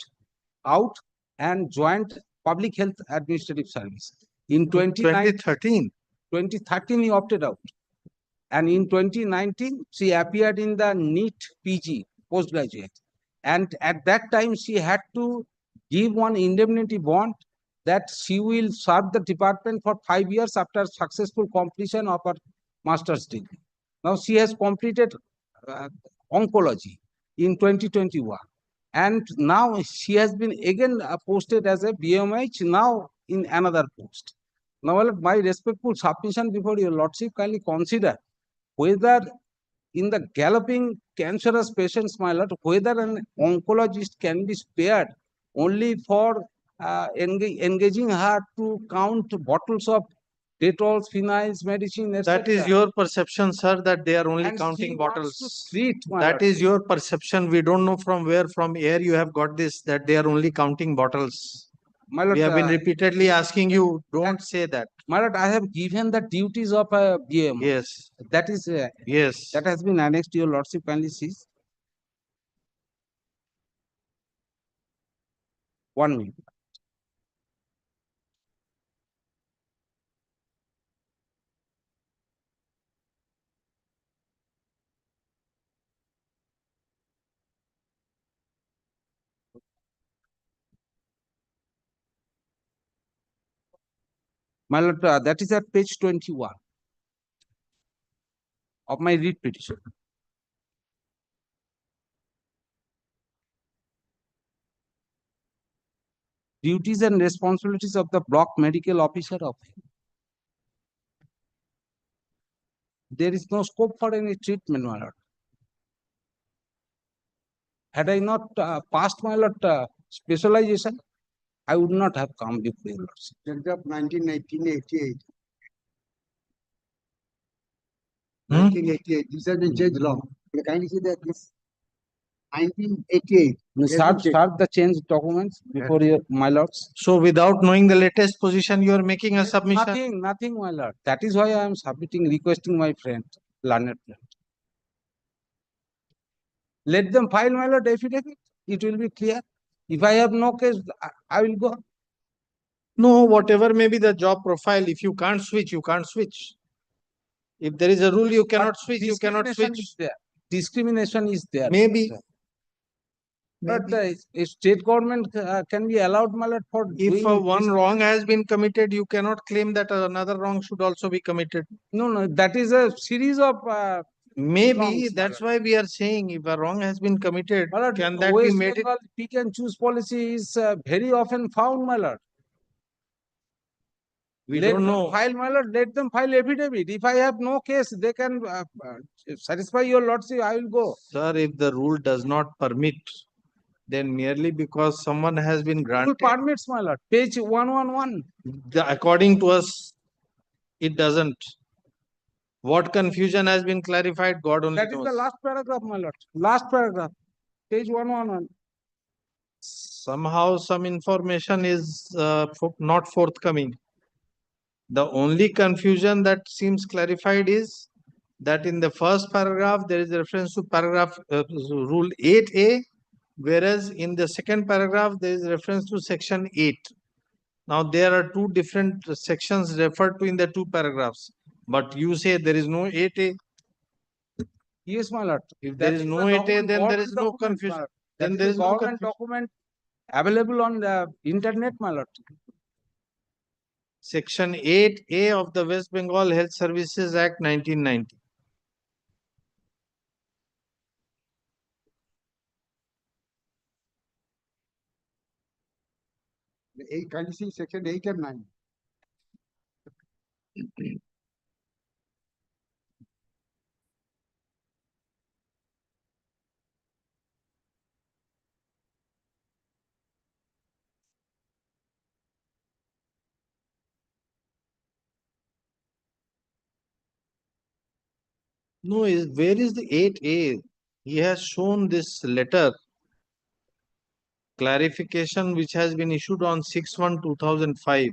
out and joined Public Health Administrative Service. In 2013, he opted out. And in 2019, she appeared in the NEET PG, postgraduate. And at that time, she had to give one indemnity bond that she will serve the department for 5 years after successful completion of her master's degree. Now she has completed oncology in 2021. And now she has been again posted as a BMH now in another post. Now, my respectful submission before your lordship, kindly consider whether in the galloping cancerous patients, my lord, whether an oncologist can be spared only for engaging her to count bottles of Dettol, phenols, medicine, etc. That is your perception, sir, that they are only And counting she wants to bottles. treat, my That lord. is your perception. We don't know from where, from air you have got this, that they are only counting bottles. My lord, We have been repeatedly asking you, don't say that. my lord, I have given the duties of a BM. Yes. That is, Yes. that has been annexed to your lordship, kindly see. 1 minute. My lord, that is at page 21 of my read petition. Duties and responsibilities of the block medical officer of. There is no scope for any treatment, my lord. Had I not passed, my lord, specialization, I would not have come before your lordship. Of 1988. 1988. This has been changed long. Can you see that this 1988? Serve the change documents before your my lords. So without knowing the latest position, you are making a submission? Nothing, my lord. That is why I am submitting, requesting my friend, learned friend. Let them file, my lord, affidavit. It will be clear. If I have no case, I will go. No, whatever may be the job profile, if you can't switch, you can't switch. If there is a rule, you cannot switch, you cannot Discrimination switch. is there. Discrimination is there. Maybe. But a state government can be allowed, my lord, for If doing one wrong has been committed, you cannot claim that another wrong should also be committed. No, that is a series of Maybe wrongs, that's why we are saying if a wrong has been committed, my lord, can that be West made Bengal pick and choose policy is very often found, my lord. We Let don't them know. file, my lord, let them file affidavit. If I have no case, they can satisfy your lordship, I will go. Sir, if the rule does not permit, then merely because someone has been Rule granted, permits, my lord, page 111. according to us, it doesn't. What confusion has been clarified, God only That is knows. the last paragraph, my lord. Last paragraph, page 111. Somehow some information is not forthcoming. The only confusion that seems clarified is that in the first paragraph, there is a reference to paragraph rule 8A, whereas in the second paragraph, there is reference to section 8. Now, there are two different sections referred to in the two paragraphs, but you say there is no 8A. Yes, my lord. If there is no 8A, then there is no confusion. Then there is no government document available on the internet, my lord. Section 8A of the West Bengal Health Services Act 1990. Can you see section 8 and 9? No, where is the 8A? He has shown this letter clarification which has been issued on 6/1/2005.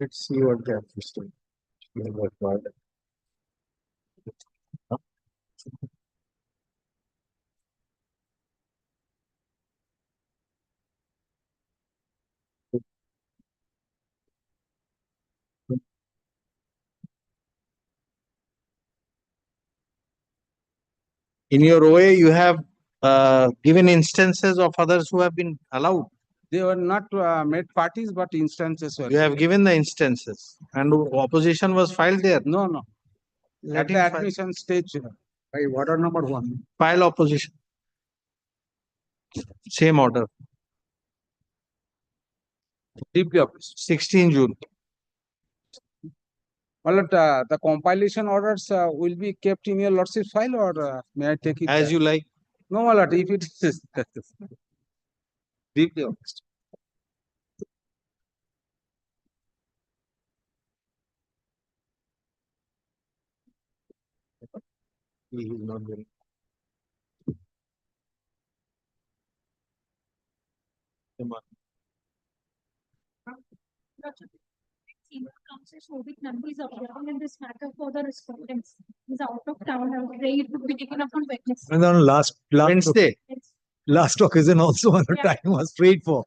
Let's see what they have listed. In your OA, you have given instances of others who have been allowed. They were not made parties, but instances were. You have given the instances, and opposition was filed there. No, no. Let At the him file. admission stage. By order number 1. File opposition. Same order. DP office. 16 June. Well, the compilation orders will be kept in your lordship's file, or may I take it? As you like. No, my lord, if it is DP office. He is not very. Council number is available in this matter for the respondents. He's out of town. I'm afraid it would be taken up on Wednesday. And on last Wednesday. last occasion also on the Yeah. time was prayed for.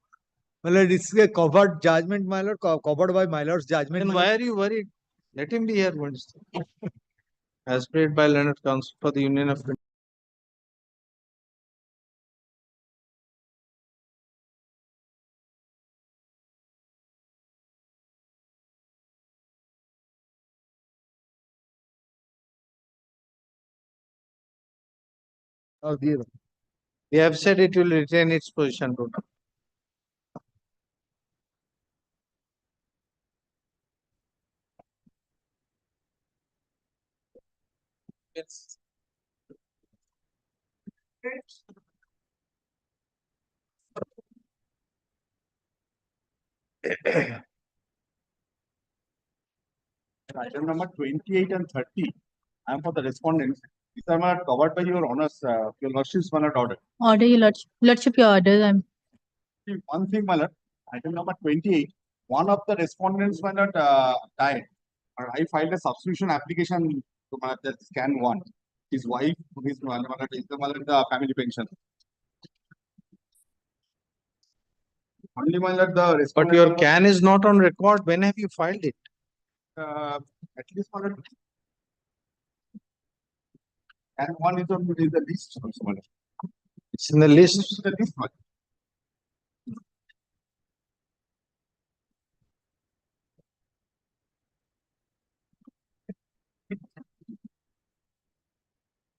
My lord, it's a covered judgment, my lord, covered by my lord's judgment. Then my why lord. are you worried? Let him be here Wednesday. As prayed by Learned Council for the Union of Oh, dear. They have said it will retain its position. Yes. Item number 28 and 30. I am for the respondents. These are not covered by your honors, your lordship's my lord order. Order, your lordship, your order. See, one thing, my lord, item number 28, one of the respondents my lord died. I filed a substitution application to my lord, that scan 1. His wife, his my lord, is the family pension. Only my lord, the But respondent. your can is not on record. When have you filed it? At least my lord. And one is on the list also, my lord. It's in the list. It's in the list, my lord.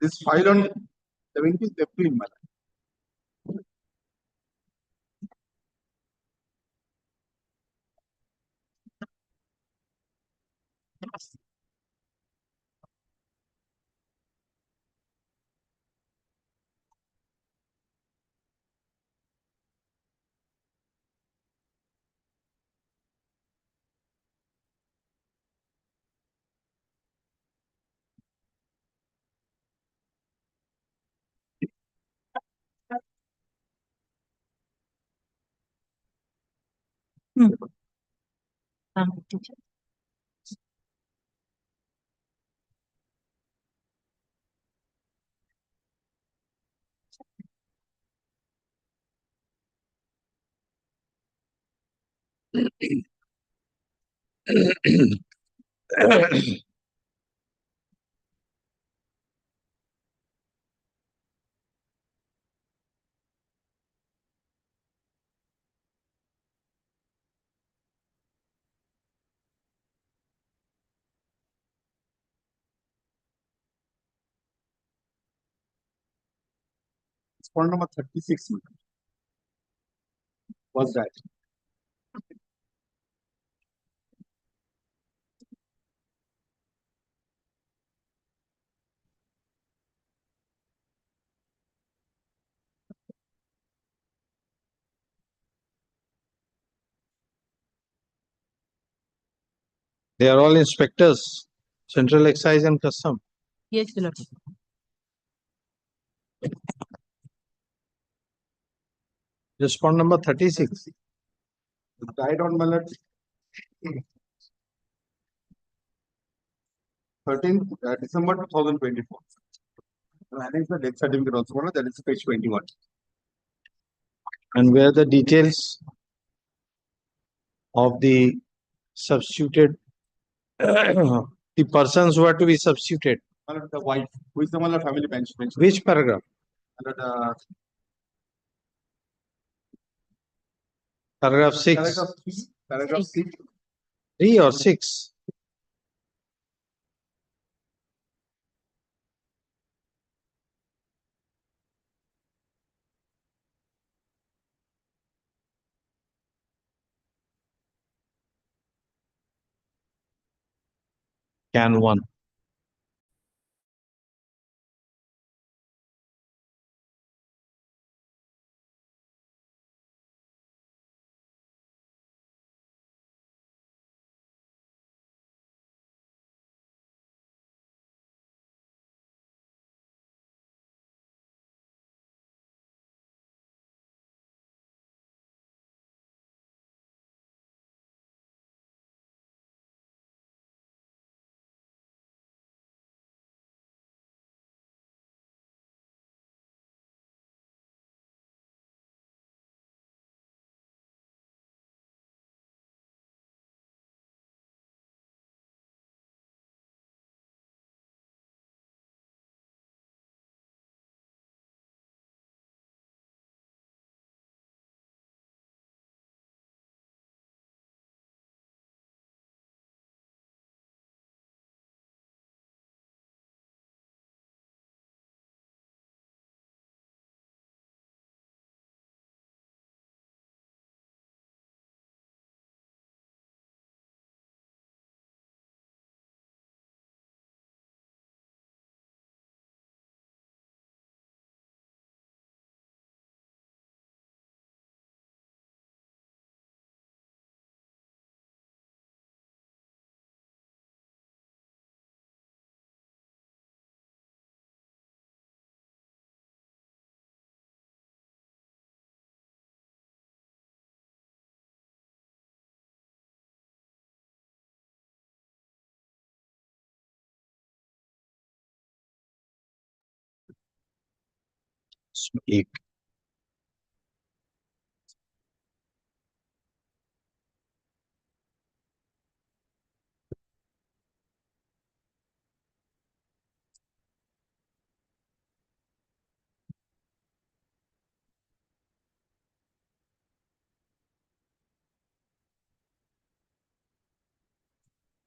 This file on 17th April, my lord. Point number 36 was that. They are all inspectors, Central Excise and Custom. Yes, Your Lordship. Respond number 36. Died on ballot 13th December 2024. And I think the death certificate also, that is page 21. And where the details of the substituted, the persons who are to be substituted. The wife, who is the one family bench. Which paragraph? Paragraph 6. Paragraph 6. 3 or 6? Can 1. एक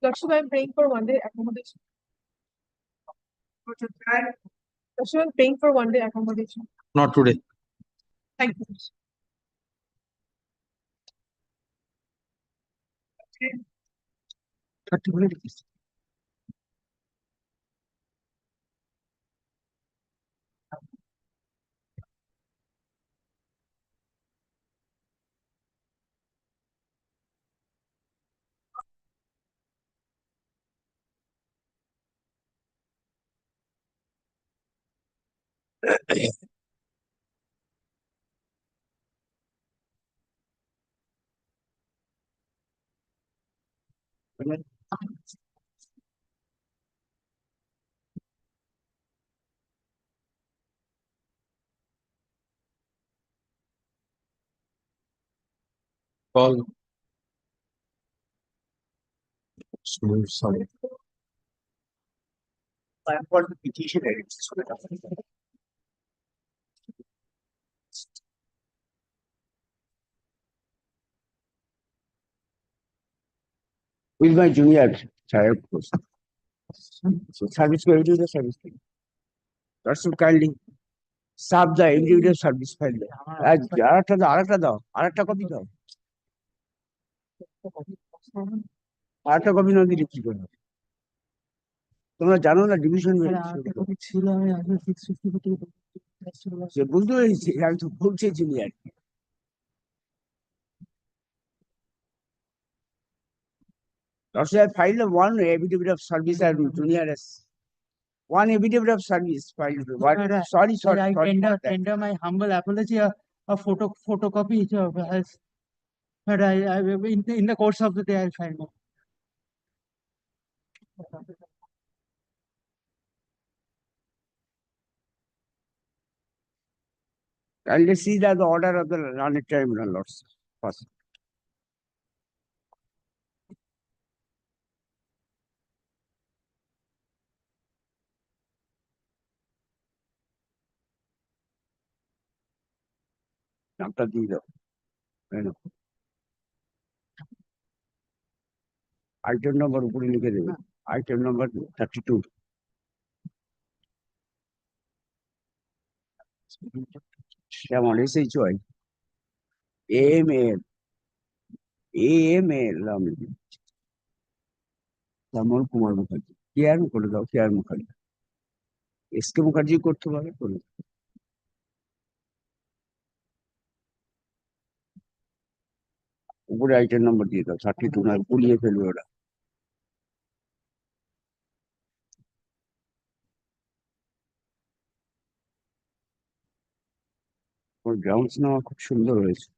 Lordship, I'm paying for 1 day accommodation. Lordship, I'm paying for 1 day accommodation. Not today. Thank you. Okay. 30 minutes. Call. Smooth sound. I am called the petition edit. With my junior child, so service will do the service thing. That's so kindly. Sub the individual service file. আরেকটা দাও, আরেকটা copy দাও। আরেকটা copy না দিলে কি করবে? তোমরা জানো না ডিভিশন ছিল আমি আগে 650 সে বুঝতে পেরেছি, আমি তো বলছি আর কি। Also, I filed one affidavit of service and junior as one affidavit of service filed. What? Sorry. I tender my humble apology. A photocopy has, but I in the course of the day I'll find out. And let's see the order of the learned tribunal, lords. First. নামটা দিয়ে দাও। Item নম্বর উপরে লিখে দেবে, item নম্বর 32। যেমন SHY AML আমি কমল Kumar Mukherjee, care করে দাও, কেয়ার মুখার্জি, SK মুখার্জি করতে পারে করে দাও। উপরে আইটেম নম্বর দিয়ে দাও 32, না পুড়িয়ে ফেলবে ওরা। ওর গ্রাউন্ডস নেওয়া খুব সুন্দর হয়েছে।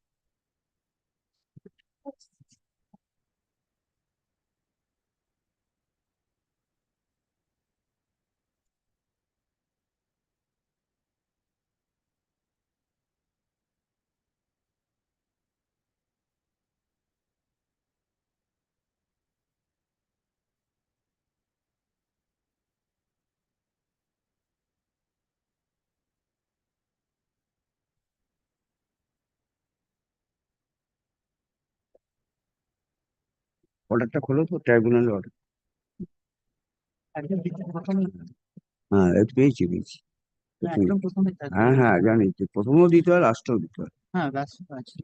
অর্ডারটা খোলো তো, ট্রাইব্যুনাল অর্ডার। হ্যাঁ পেয়েছি। একদম প্রথমে হ্যাঁ জানি, প্রথমেও দিতে হয়, লাস্টেও দিতে হয়। হ্যাঁ ব্যাস আছে।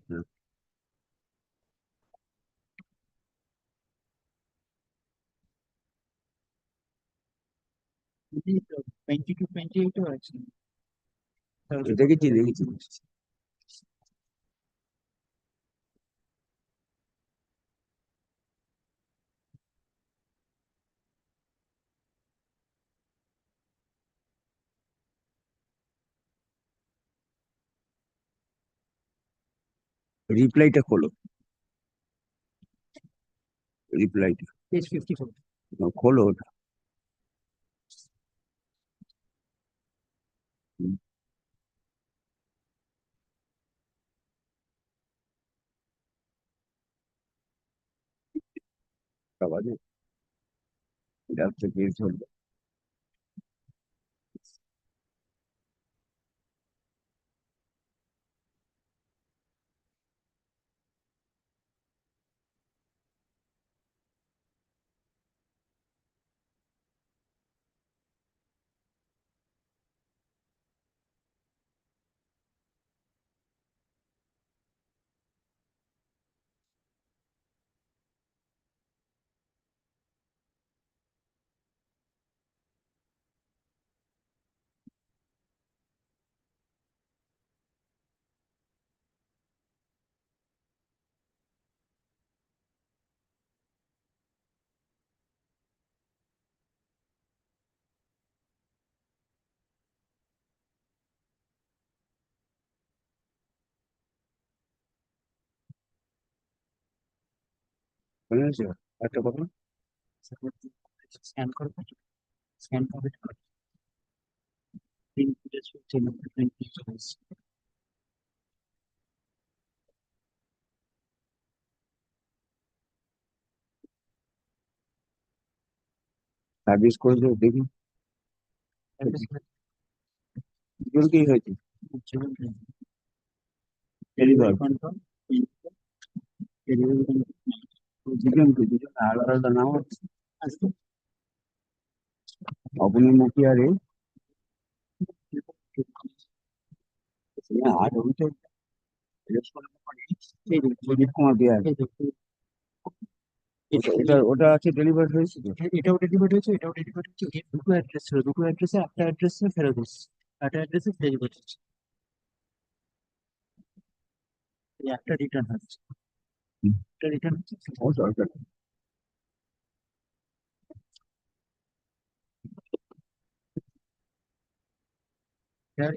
দেখেছি। রিপ্লাইটা খোলো, রিপ্লাইটা পেজ 54 খোলো ওটা। বাজে এটা হচ্ছে পেজ হলো। একটা কথা স্ক্যান করবে, স্ক্যান করে সার্ভিস করে দেবো, দেখি কি হয়েছে। আলাদা আলাদা নাম হচ্ছে অবনী মুখিয়ারে আর ওইটা প্রদীপ কুমার বিহার ওটা আছে ডেলিভার হয়েছে তো? এটাও ডেলিভারি হয়েছে, এটাও ডেলিভারি হচ্ছে, দুটো অ্যাড্রেস ছিল, দুটো অ্যাড্রেসে একটা অ্যাড্রেসে ফেরত হচ্ছে, একটা অ্যাড্রেসে ডেলিভারি হচ্ছে, একটা রিটার্ন হচ্ছে, একটা রিটার্ন হচ্ছে।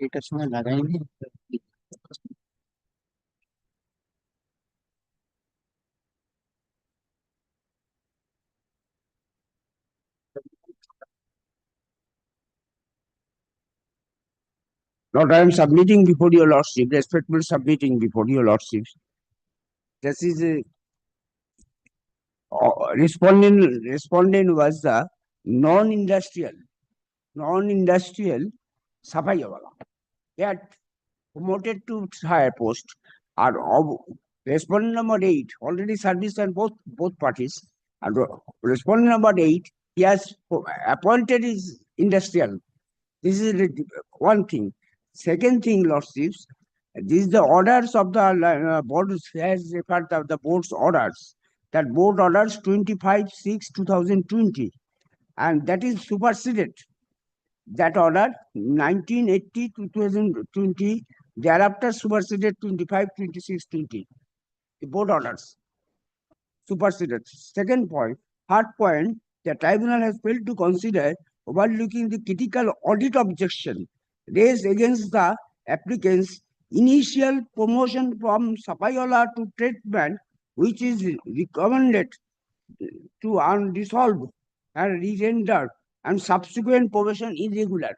এটার সময় লাগাইনি। Lord, I am submitting before your lordship, respectfully submitting before your lordship. This is a respondent was the non-industrial Safaiwala. They are promoted to higher post. And respondent number 8 already serviced on both parties. And respondent number 8, he has appointed his industrial. This is one thing. Second thing, lordships, this is the orders of the board has referred to the board's orders. That board orders 25/6/2020, and that is superseded. That order 1980/2020, thereafter superseded 25/26/20. The board orders superseded. Second point, third point, the tribunal has failed to consider overlooking the critical audit objection raised against the applicant's initial promotion from Sapaiola to treatment, which is recommended to undissolved and re-rendered, and subsequent promotion irregular.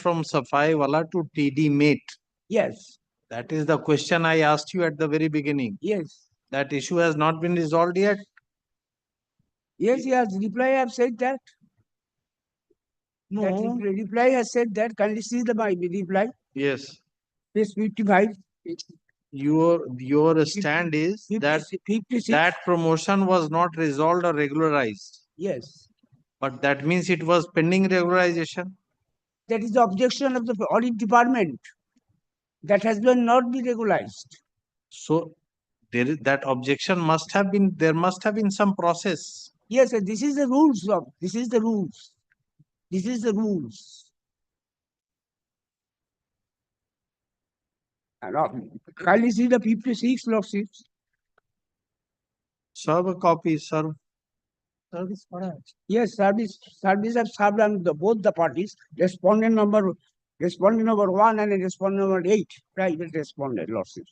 From Safai Wala to TD mate. Yes. That is the question I asked you at the very beginning. Yes. That issue has not been resolved yet. Yes, yes. Reply have said that. No. That reply has said that. Can you see the my reply? Yes. Page 55. Your stand is 56. that promotion was not resolved or regularized. Yes. But that means it was pending regularization. That is the objection of the audit department. That has been not been regularized. So that objection must have been, there must have been some process. Yes, sir, this is the rules of, this is the rules. This is the rules. And kindly see the 56 lawsuits. Serve a copy, serve. Service করা আছে। Yes, service have served on both the parties. Respondent number 1 and respondent number 8, private respondent lawsuit.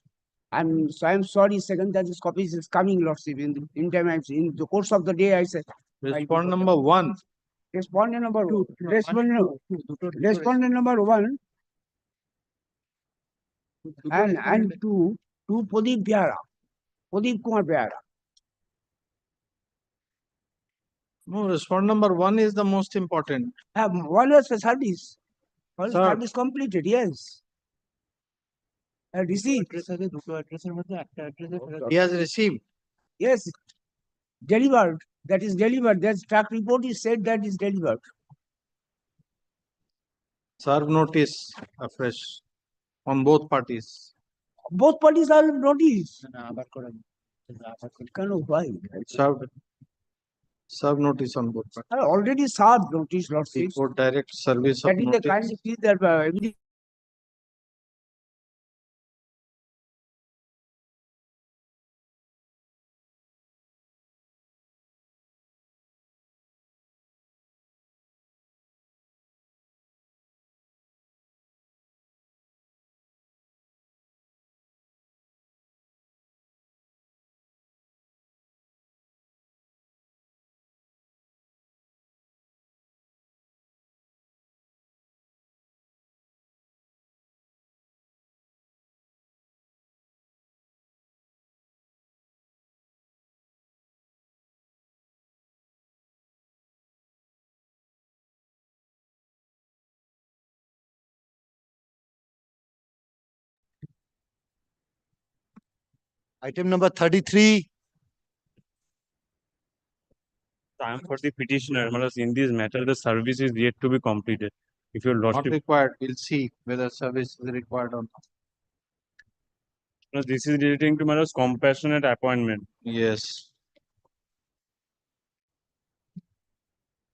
I'm sorry, second that this copies is coming, lordship. In the course of the day, I said. Respondent number 1. Respondent number 2. Respondent number 1 and 2 Pradeep Kumar Bihara. No, respondent number 1 is the most important. One was the service. One service completed, yes. Received. He has received. Yes. Delivered. That is delivered. That track report is said that is delivered. Serve notice afresh on both parties. Both parties are notice. Serve notice on both parties. I already served notice, lordship. For direct service of That is the kind of thing that Item number 33. I am for the petitioner. In this matter, the service is yet to be completed. If your not lordship required, we'll see whether service is required or not. No, this is relating to my lord's compassionate appointment. Yes.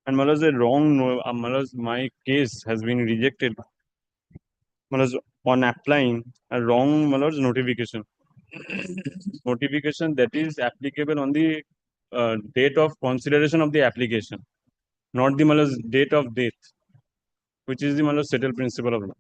And my lord's a wrong, my lord's, my case has been rejected. My lord's, on applying a wrong, my lord's, notification. Notification that is applicable on the date of consideration of the application, not the, my lord's, date of death, which is the, my lord's, settled principle of law.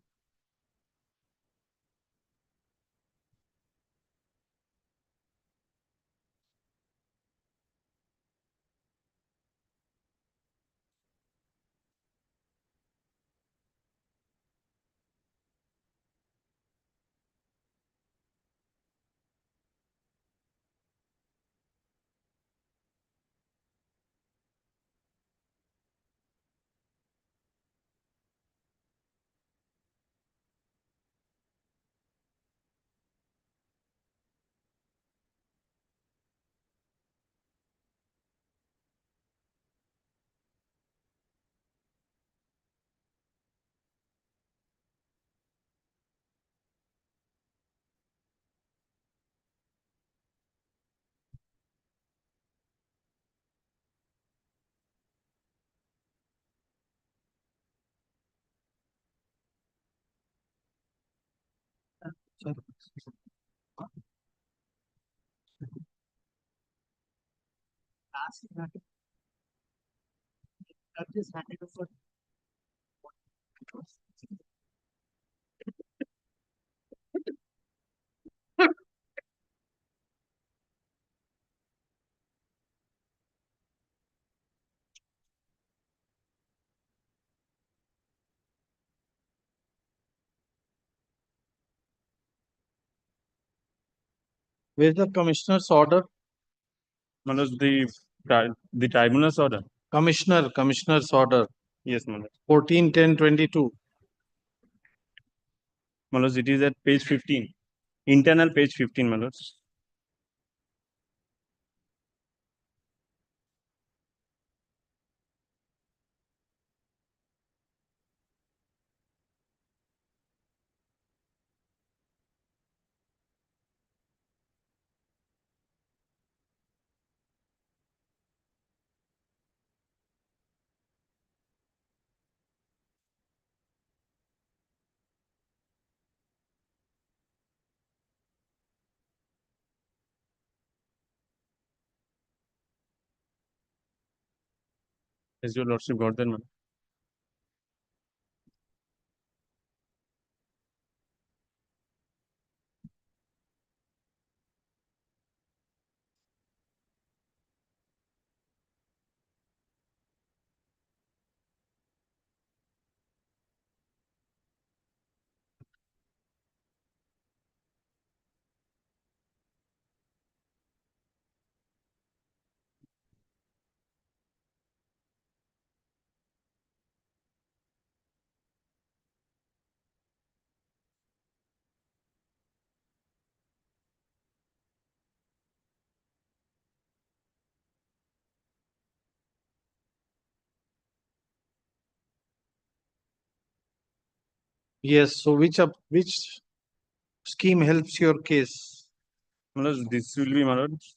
Where's the commissioner's order? My lord's, the tribunal's order. Commissioner's order. Yes, my lord. 14/10/22. My lords, it is at page 15. Internal page 15, my lords. Has your lordship got that, man? Yes. So which scheme helps your case? My lords, this will be, my lords.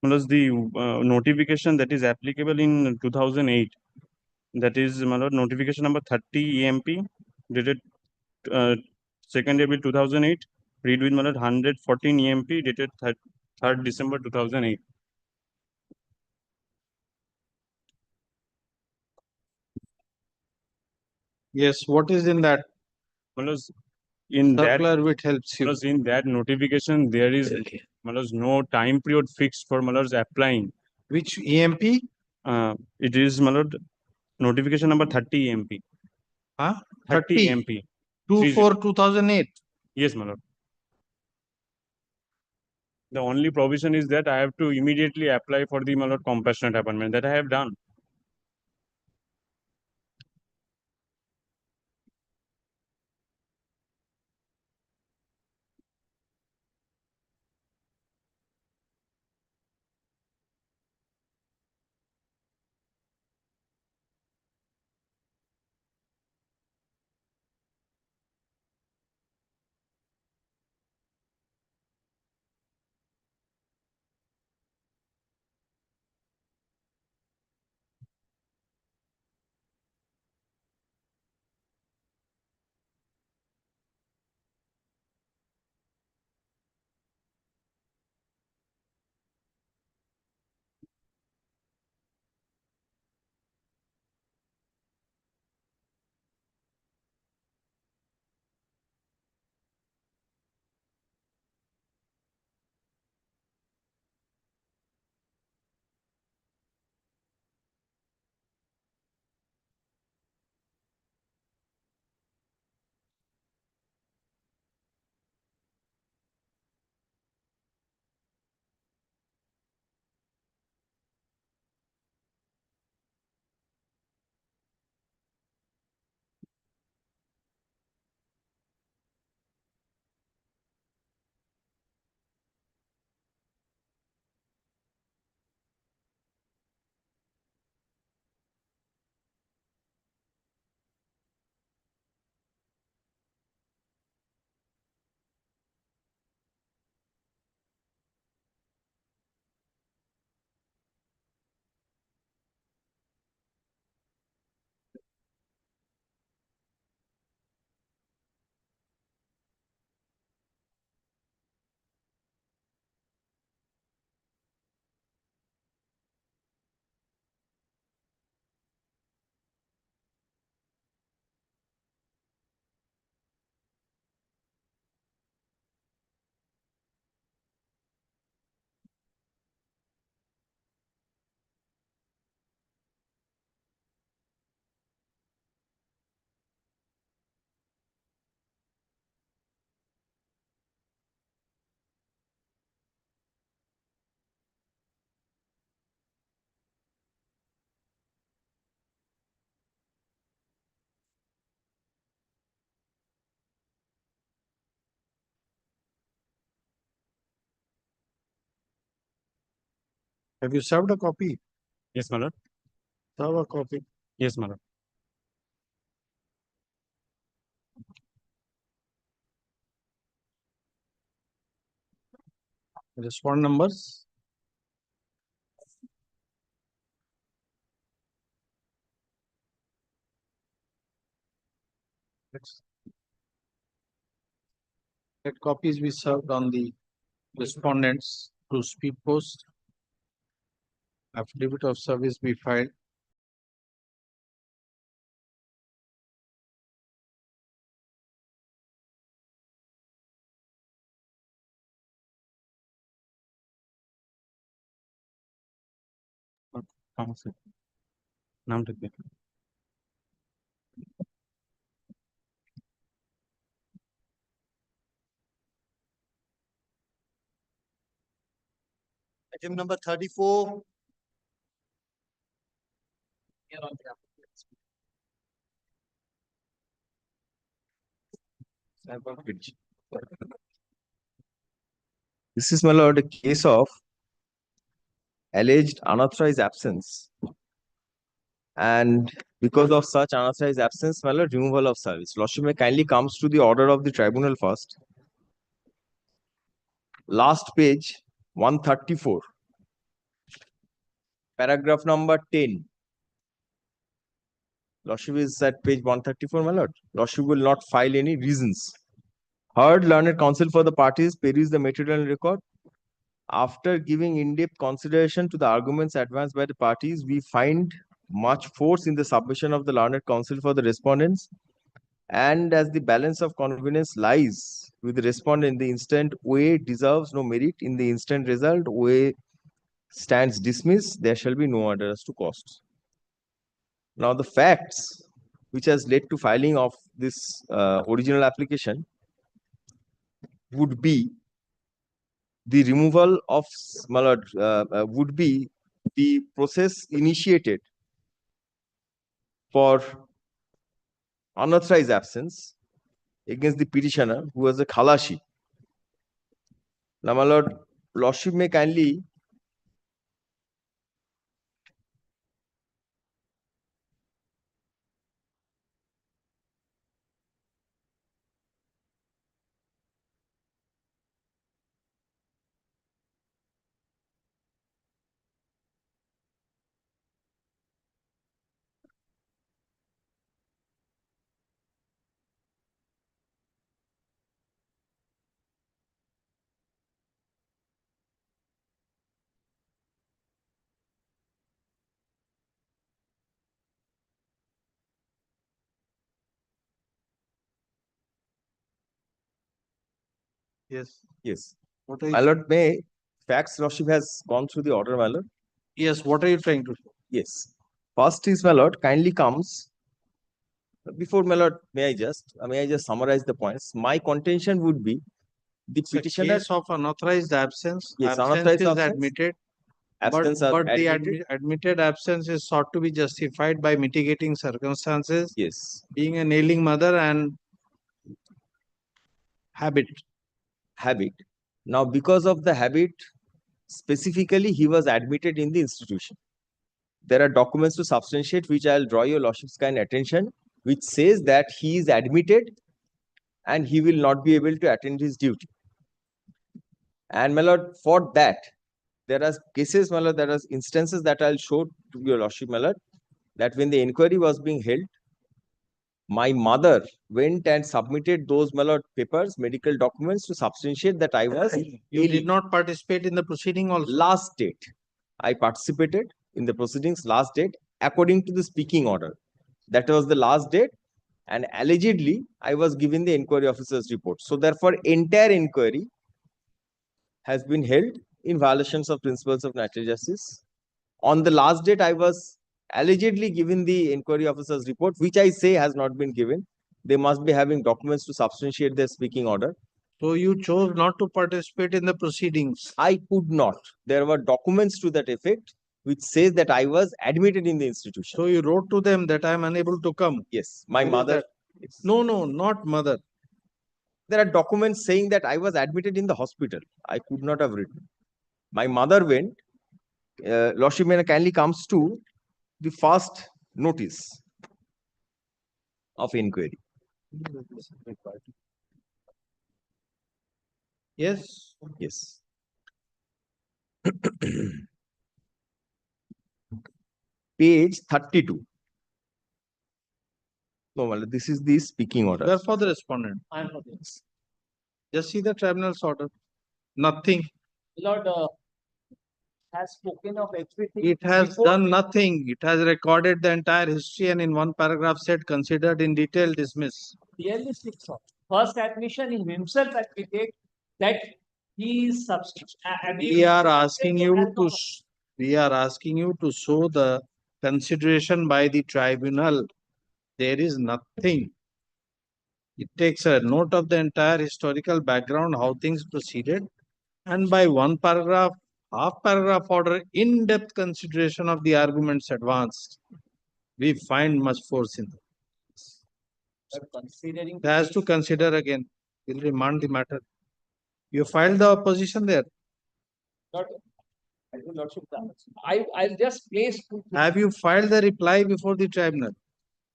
My lords, the notification that is applicable in 2008. That is, my lord, notification number 30 EMP dated 2nd April 2008. Read with, my lord, 114 EMP dated 3rd December 2008. Yes. What is in that? My lords, in that, Circular which helps you. my lords, in that notification, there is, my lords, no time period fixed for, my lords, applying. Which EMP? It is, my lord, notification number 30 EMP. Huh? 30 EMP. 2/4/2008. Yes, my lord. The only provision is that I have to immediately apply for the, my lord, compassionate appointment. That I have done. Have you served a copy? Yes, my lord. Serve a copy. Yes, my lord. Respond numbers. Let copies be served on the respondents to speed post. Affidavit of service be filed. नाम लिख दे। Item number 34. This is, my lord, a case of alleged unauthorized absence. And because of such unauthorized absence, my lord, removal of service. Lordship may kindly comes to the order of the tribunal first. Last page, 134. Paragraph number 10. Lordship is at page 134, my lord. Lordship will not file any reasons. Heard learned counsel for the parties, peruse the material and record. After giving in-depth consideration to the arguments advanced by the parties, we find much force in the submission of the learned counsel for the respondents. And as the balance of convenience lies with the respondent, the instant way deserves no merit. In the instant result, way stands dismissed. There shall be no order as to costs. Now, the facts which has led to filing of this original application would be the removal of would be the process initiated for unauthorized absence against the petitioner who was a khalashi. Now, my lord, lordship may kindly Yes. Yes. What are you, my lord, may facts lordship has gone through the order, my lord. yes, what are you trying to show? Yes. First is, my lord, kindly comes before, my lord, may I just summarize the points. My contention would be the It's a petitioner. case of unauthorized absence. Yes, Absence unauthorized is absence. admitted. Absence But are the admitted. admitted absence is sought to be justified by mitigating circumstances. Yes. Being an ailing mother and habit. Now, because of the habit, specifically, he was admitted in the institution. There are documents to substantiate which I'll draw your lordship's kind attention, which says that he is admitted and he will not be able to attend his duty. And, my lord, for that, there are cases, my lord, there are instances that I'll show to your lordship, my lord, that when the inquiry was being held, my mother went and submitted those, my lord, papers, medical documents to substantiate that I was You did not participate in the proceeding also. Last date. I participated in the proceedings last date according to the speaking order. That was the last date, and allegedly I was given the inquiry officer's report. So therefore, entire inquiry has been held in violations of principles of natural justice. On the last date, I was allegedly given the inquiry officer's report, which I say has not been given. They must be having documents to substantiate their speaking order. So you chose not to participate in the proceedings. I could not. There were documents to that effect, which says that I was admitted in the institution. So you wrote to them that I am unable to come. Yes, my mother. Yes. No, not mother. There are documents saying that I was admitted in the hospital. I could not have written. My mother went Lordship may kindly comes to the first notice of inquiry. Yes. Yes. Page 32. No, well, this is the speaking order. Therefore, the respondent. I am for this. Just see the tribunal's order. Nothing. Lord, has spoken of everything. It has before done the- nothing. It has recorded the entire history and in one paragraph said considered in detail, dismiss. Clearly speaks of. First admission in himself admitted that he is We are asking you to show the consideration by the tribunal. There is nothing. It takes a note of the entire historical background, how things proceeded, and by one paragraph, half paragraph order, in-depth consideration of the arguments advanced. We find much force in them. considering It has to consider again. We'll remand the matter. You filed the opposition there. Lord, I'll just place two things. Have you filed the reply before the tribunal?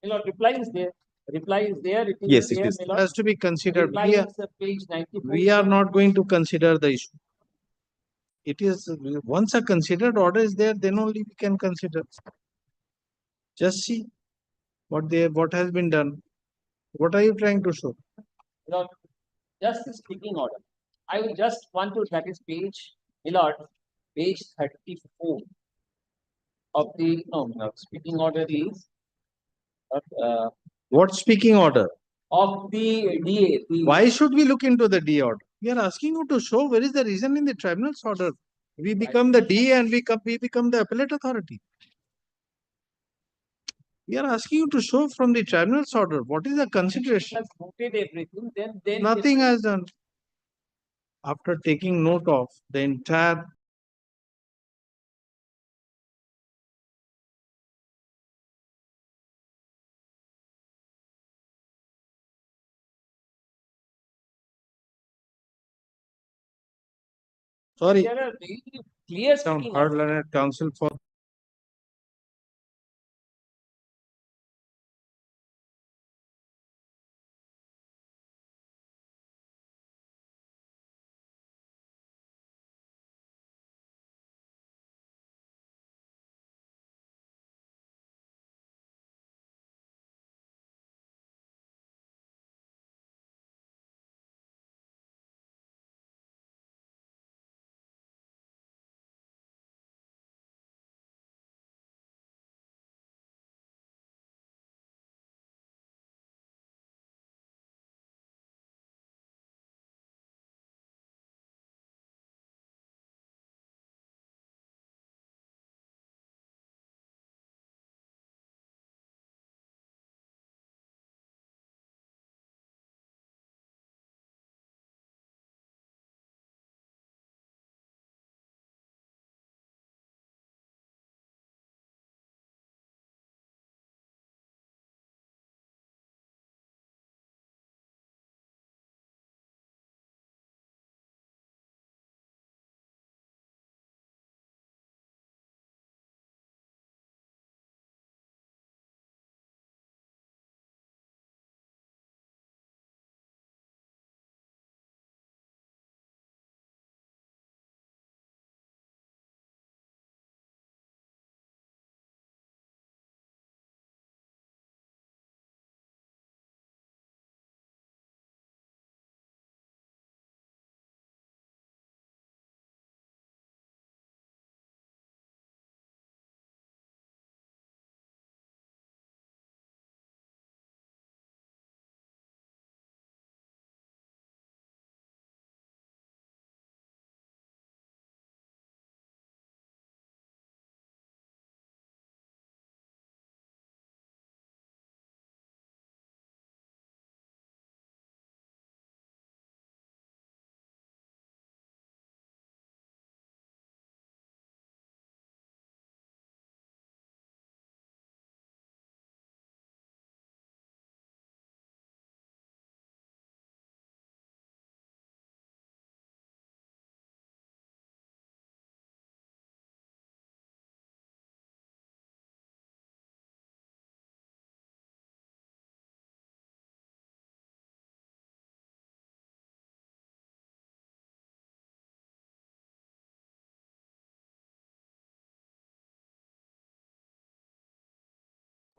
Lord, reply is there. Reply is there. It is Yes, it there, is. my It Lord. has to be considered. Reply We are, is page 94. we are not going to consider the issue. It is once a considered order is there, then only we can consider. Just see what has been done. What are you trying to show? Lord, just the speaking order. I will just want to, that is page, my Lord, page 34 of the, no, speaking order is What speaking order? of the DA. Why should we look into the D order? We are asking you to show where is the reason in the tribunal's order. We become the D and we become the appellate authority. We are asking you to show from the tribunal's order what is the consideration. Has noted everything, then Nothing has done. After taking note of the entire sorry, there are very clear speaking heard learned counsel for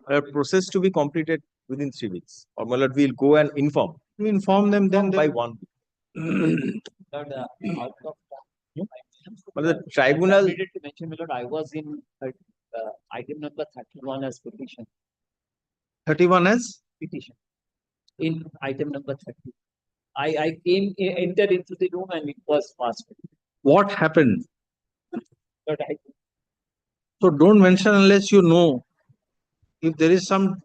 Process to be completed within 3 weeks. Or my lord, we'll go and inform. You inform them then By they- 1 week. But, out of But the tribunal. needed to mention, my lord, I was in item number 31 as petition. 31 as? Petition. In item number 30. I entered into the room and it was passed. What happened? But I So don't mention unless you know. If there is some.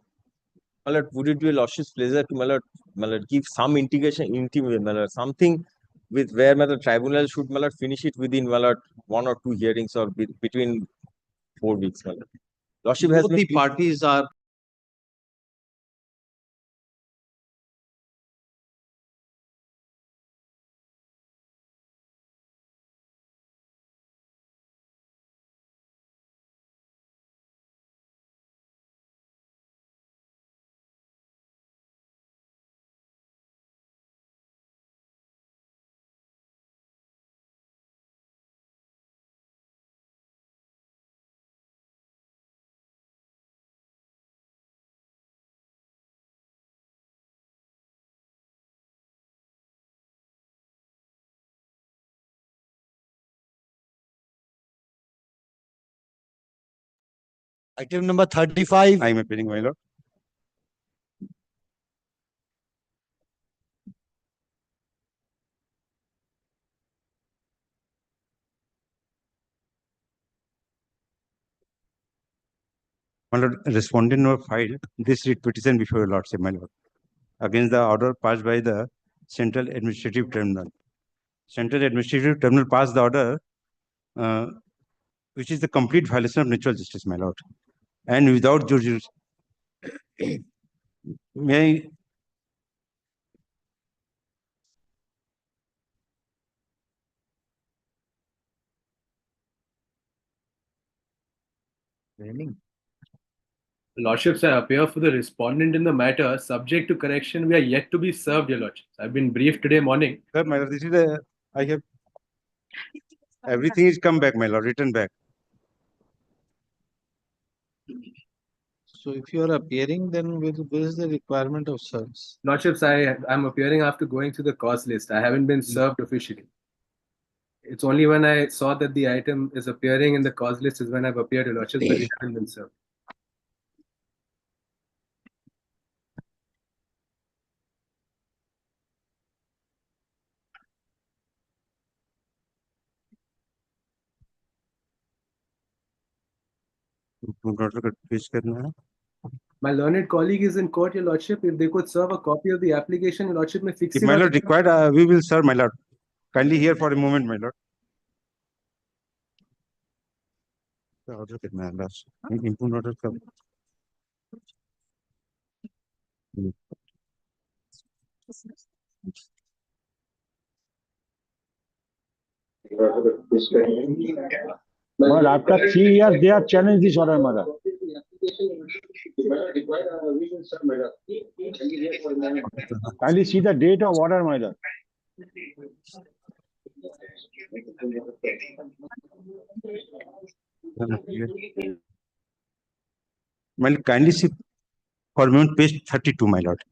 My lord, would it be a lordship's pleasure to my lord, give some indication, my lord, something with where my lord, tribunal should my lord, finish it within my lord, 1 or 2 hearings or between 4 weeks. My lord. Lordship has Both the parties are. Item number 35. I am appearing, my lord. My lord, respondent no filed this writ petition before your lordship, my lord, against the order passed by the Central Administrative Tribunal. Central Administrative Tribunal passed the order, which is the complete violation of natural justice, my lord, and without jurisdiction. May I? Lordships, I appear for the respondent in the matter. Subject to correction, we are yet to be served, your lordships. I've been briefed today morning. Sir, my lord, this is a, I have, everything is come back, my lord, written back. So if you are appearing, then where is the requirement of service? Lordships, I'm appearing after going through the cause list. I haven't been served officially. It's only when I saw that the item is appearing in the cause list is when I've appeared, your lordships, but it hasn't been served. My learned colleague is in court, your lordship. If they could serve a copy of the application, your lordship may fix If it. my lord required, we will serve, my lord. Kindly hear for a moment, my lord. The order is my lord. Input order come. Well, after 3 years, they have challenged this order, mother. Kindly see the date of order, mother. My lord, kindly see for a moment page 32, my lord.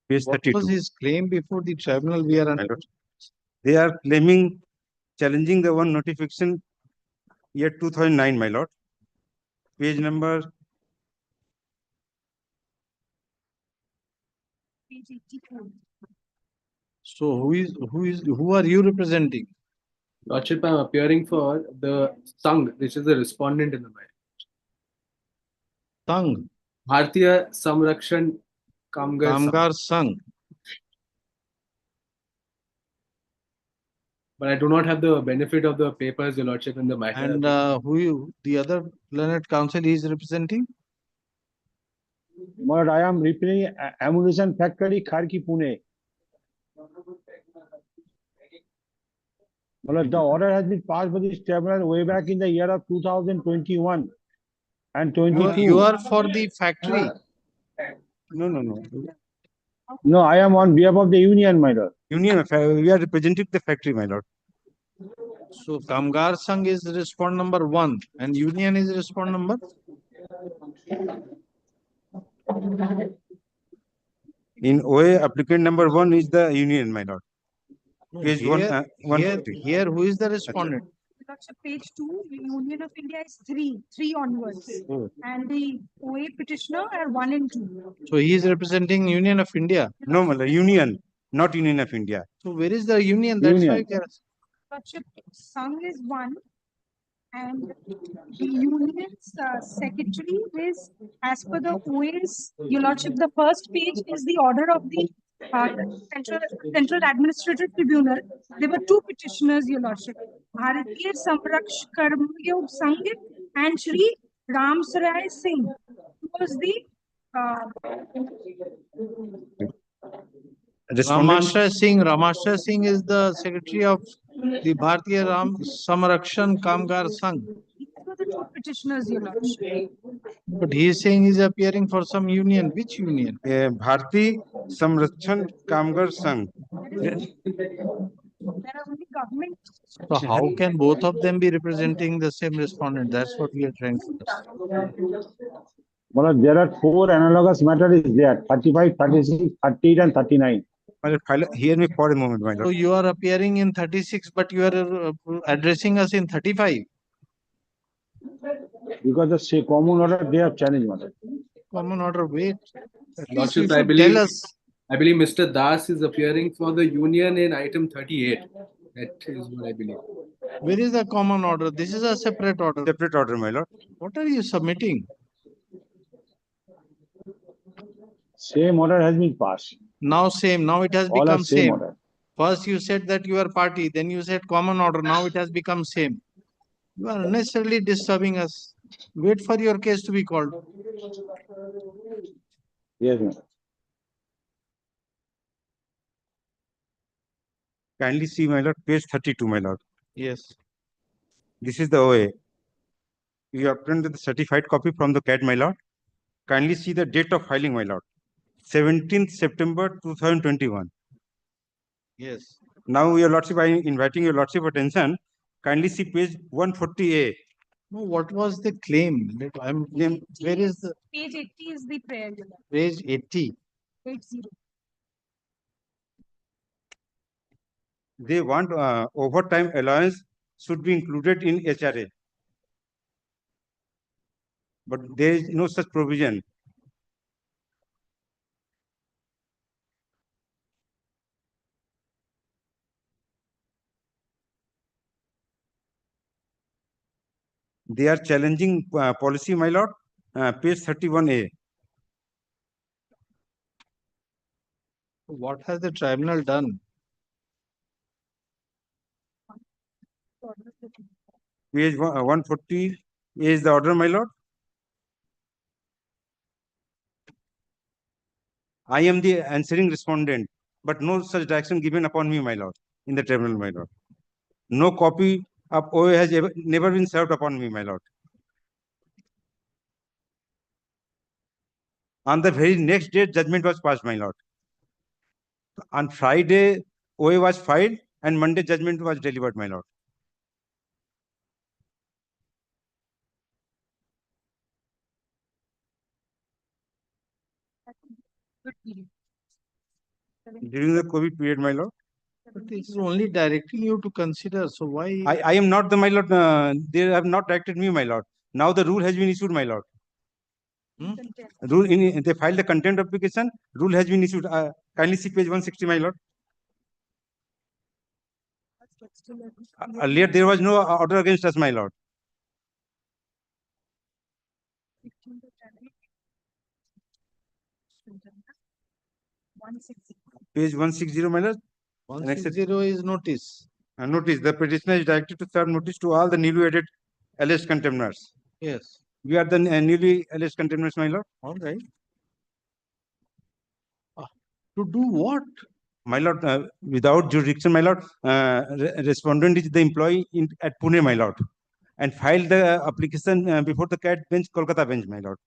Page 32. What was his claim before the tribunal? We are They are claiming, challenging the one notification year 2009, my lord. Page number. So who are you representing? Lordship, I'm appearing for the Sangh, which is the respondent in the matter. Sangh? Bharatiya Samrakshan Kamgar Sangh. But I do not have the benefit of the papers, your lordship, in the matter. And the other learned counsel he is representing? But I am representing ammunition factory, Kharki, Pune. Well, the order has been passed by this tribunal way back in the year of 2021 and 22. You are for the factory? No. No, I am on behalf of the union, my lord. Union, we are representing the factory, my lord. So Kamgar Sangh is respond number 1 and union is respond number. In OA, applicant number 1 is the union, my lord. No, Page here, 150. here, who is the respondent? Page 2, Union of India is 3 onwards. Oh. And the OA petitioner are 1 and 2. So he is representing Union of India. No, my lord, union, not Union of India. So where is the union? That's why. Lordship, Sangh is 1. And the union's secretary is, as per the OA's, Your Lordship, the first page is the order of the Central Administrative Tribunal. There were 2 petitioners, Your Lordship, Bharatiya Samraksh Karmayog Sangh and Shri Ram Sarai Singh, who was the Ramashra Singh is the secretary of the Bharatiya Ram Samrakshan Kamgar Sangh. These were the 2 petitioners, Your Lordship. But he is saying he is appearing for some union. Which union? Bharti Samrakshan Kamgar Sangh. There are only government. So how can both of them be representing the same respondent? That's what we are trying to understand. Well, there are 4 analogous matters there, 35, 36, 38 and 39. Hear me for a moment, my lord. So you are appearing in 36, but you are addressing us in 35. Because the say common order they have challenged, madam. Common order, wait. Lordship, I believe Mr. Das is appearing for the union in item 38. That is what I believe. Where is the common order? This is a separate order. Separate order, my lord. What are you submitting? Same order has been passed. Now same. Now it has All are become same same. order. First you said that you are party. Then you said common order. Now it has become same. You are unnecessarily disturbing us. Wait for your case to be called. Yes, ma'am. Kindly see, my lord, page 32, my lord. Yes. This is the OA. You have printed the certified copy from the CAD, my lord. Kindly see the date of filing, my lord. 17th September 2021. Yes. Now, your lordship, I am inviting your lordship attention. Kindly see page 140A. No, what was the claim? Where is the Page 80 is the prayer. page 80? 80. They want overtime allowance should be included in HRA. But there is no such provision. They are challenging policy, my lord, page 31A. What has the tribunal done? Page 140 is the order, my lord. I am the answering respondent, but no such direction given upon me, my lord, in the tribunal, my lord. No copy of OA has never been served upon me, my lord. On the very next day, judgment was passed, my lord. On Friday, OA was filed, and Monday, judgment was delivered, my lord. During the COVID period, my lord. But it is only directing you to consider. So why? I am not the, my lord. They have not directed me, my lord. Now the rule has been issued, my lord. Rule they filed the contempt application. Rule has been issued. Kindly see page 160, my lord. Earlier there was no order against us, my lord. Page 160, my lord. 160 is notice. Notice the petitioner is directed to serve notice to all the newly added alleged contemners. Yes. We are the newly alleged contemners, my lord. All right. To do what? My lord, without jurisdiction, my lord, respondent is the employee at Pune, my lord, and filed the application before the CAT bench, Kolkata bench, my lord.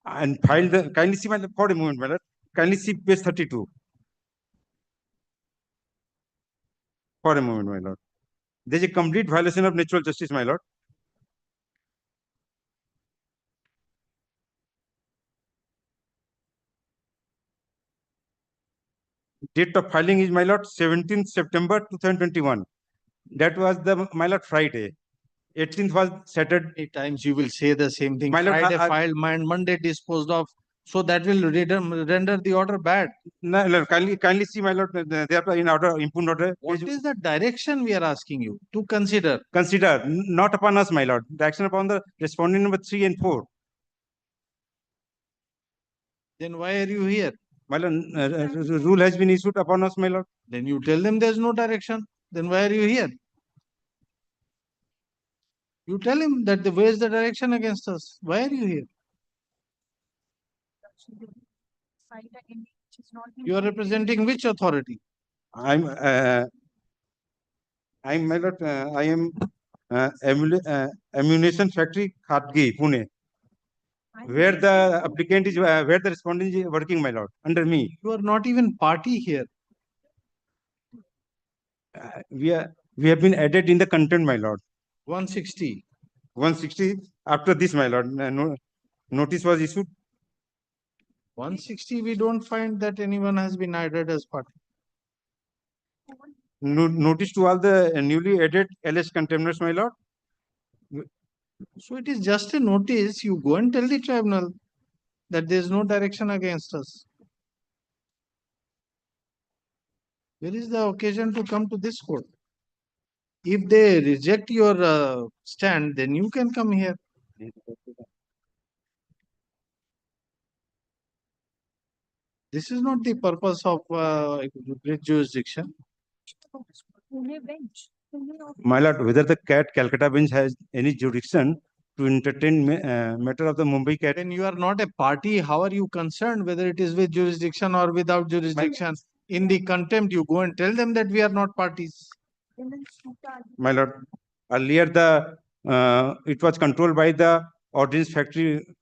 And filed the, kindly see, my lord, for a moment, my lord. Kindly see page 32. For a moment, my lord. There's a complete violation of natural justice, my lord. Date of filing is, my lord, 17th September 2021. That was the, my lord, Friday. 18th was Saturday. Many times you will say the same thing. My lord, Friday filed, Monday disposed of. So that will render the order bad. No, kindly see, my lord, they are in order, impugned order. What is the direction we are asking you to consider? Consider, not upon us, my lord. The action upon the respondent number 3 and 4. Then why are you here? My lord, rule has been issued upon us, my lord. Then you tell them there's no direction. Then why are you here? You tell him that where is the direction against us? Why are you here? You are representing which authority? I'm, my lord, I am ammunition factory, Khatgi, Pune, where the applicant is, where the respondent is working, my lord, under me. You are not even party here. We have been added in the content, my lord. 160. 160 after this, my lord. Notice was issued. 160, we don't find that anyone has been added as party. Notice to all the newly added alleged contaminants, my lord. So it is just a notice. You go and tell the tribunal that there is no direction against us. Where is the occasion to come to this court? If they reject your stand, then you can come here. This is not the purpose of jurisdiction. My lord, whether the Calcutta bench has any jurisdiction to entertain matter of the Mumbai CAT. When you are not a party, how are you concerned whether it is with jurisdiction or without jurisdiction? In the contempt, you go and tell them that we are not parties. My lord, earlier it was controlled by the ordnance factory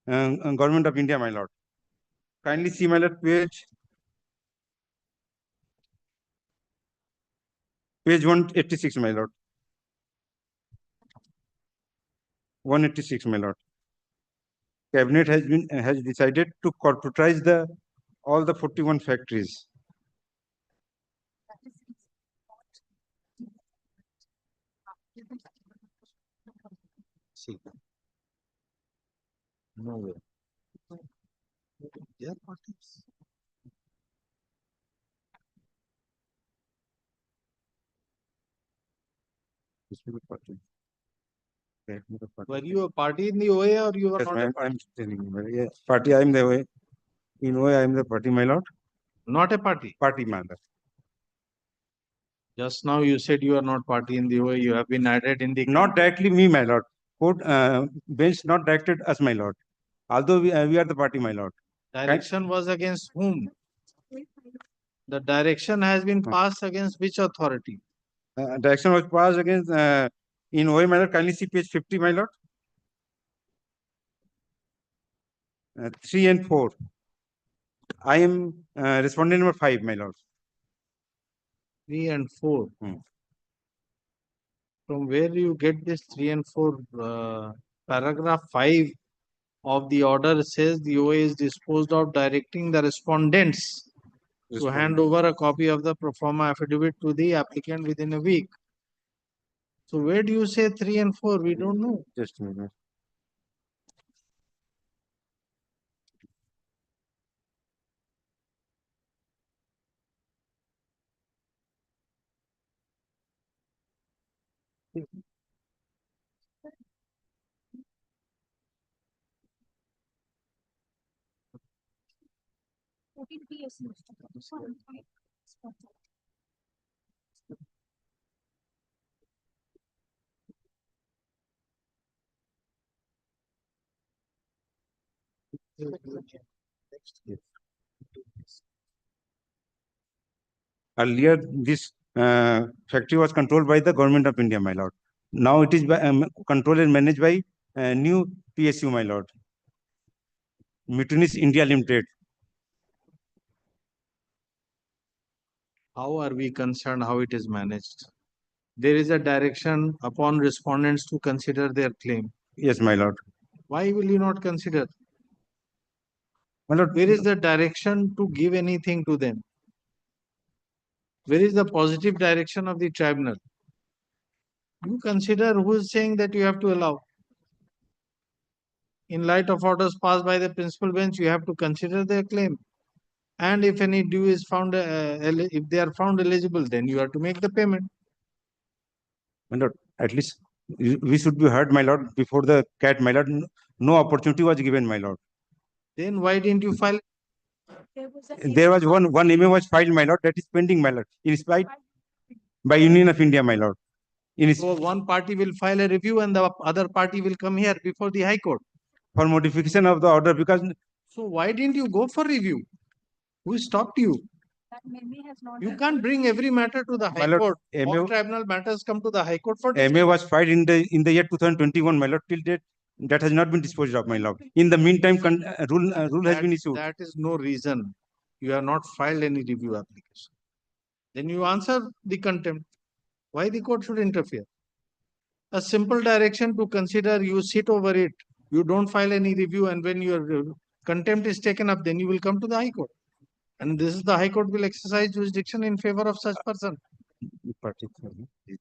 government of India, my lord. Kindly see, my lord, page 186, my lord. 186, my lord. Cabinet has decided to corporatize all the 41 factories. See. No way. They are parties. Were you a party in the OA or you were Yes, not? I'm telling you. Yes, party, I am the OA. In OA, I am the party, my lord. Not a party? Party, my lord. Just now you said you are not party in the OA. You have been added in the... Not directly me, my lord. Court bench not directed us, my lord. Although we are the party, my lord. Direction was against whom? The direction has been passed against which authority? Direction was passed against in OA, my lord. Kindly see page 50, my lord. 3 and 4. I am respondent number 5, my lord. 3 and 4. From where do you get this 3 and 4? Paragraph 5 of the order says the OA is disposed of directing the respondents to hand over a copy of the pro forma affidavit to the applicant within a week. So where do you say 3 and 4? We don't know. Just a minute. Earlier, this factory was controlled by the government of India, my lord. Now it is controlled and managed by new PSU, my lord. Mutinis India Limited. How are we concerned how it is managed? There is a direction upon respondents to consider their claim. Yes, my lord. Why will you not consider? My lord, where is the direction to give anything to them? Where is the positive direction of the tribunal? You consider who is saying that you have to allow. In light of orders passed by the principal bench, you have to consider their claim. And if any due is found, if they are found eligible, then you have to make the payment. My lord, at least we should be heard, my lord, before the cat, my lord. No opportunity was given, my lord. Then why didn't you file? There was one email was filed, my lord, that is pending, my lord, in spite by Union of India, my lord. So one party will file a review and the other party will come here before the High Court for modification of the order, because. So why didn't you go for review? Who stopped you? You can't bring every matter to the High Court. All tribunal matters come to the High Court for decision. MA was filed in the year 2021, my lord. Till date, that has not been disposed of, my lord. In the meantime, rule has been issued. That is no reason you have not filed any review application. Then you answer the contempt. Why the court should interfere? A simple direction to consider, you sit over it. You don't file any review, and when your contempt is taken up, then you will come to the High Court. And this is the High Court will exercise jurisdiction in favor of such person.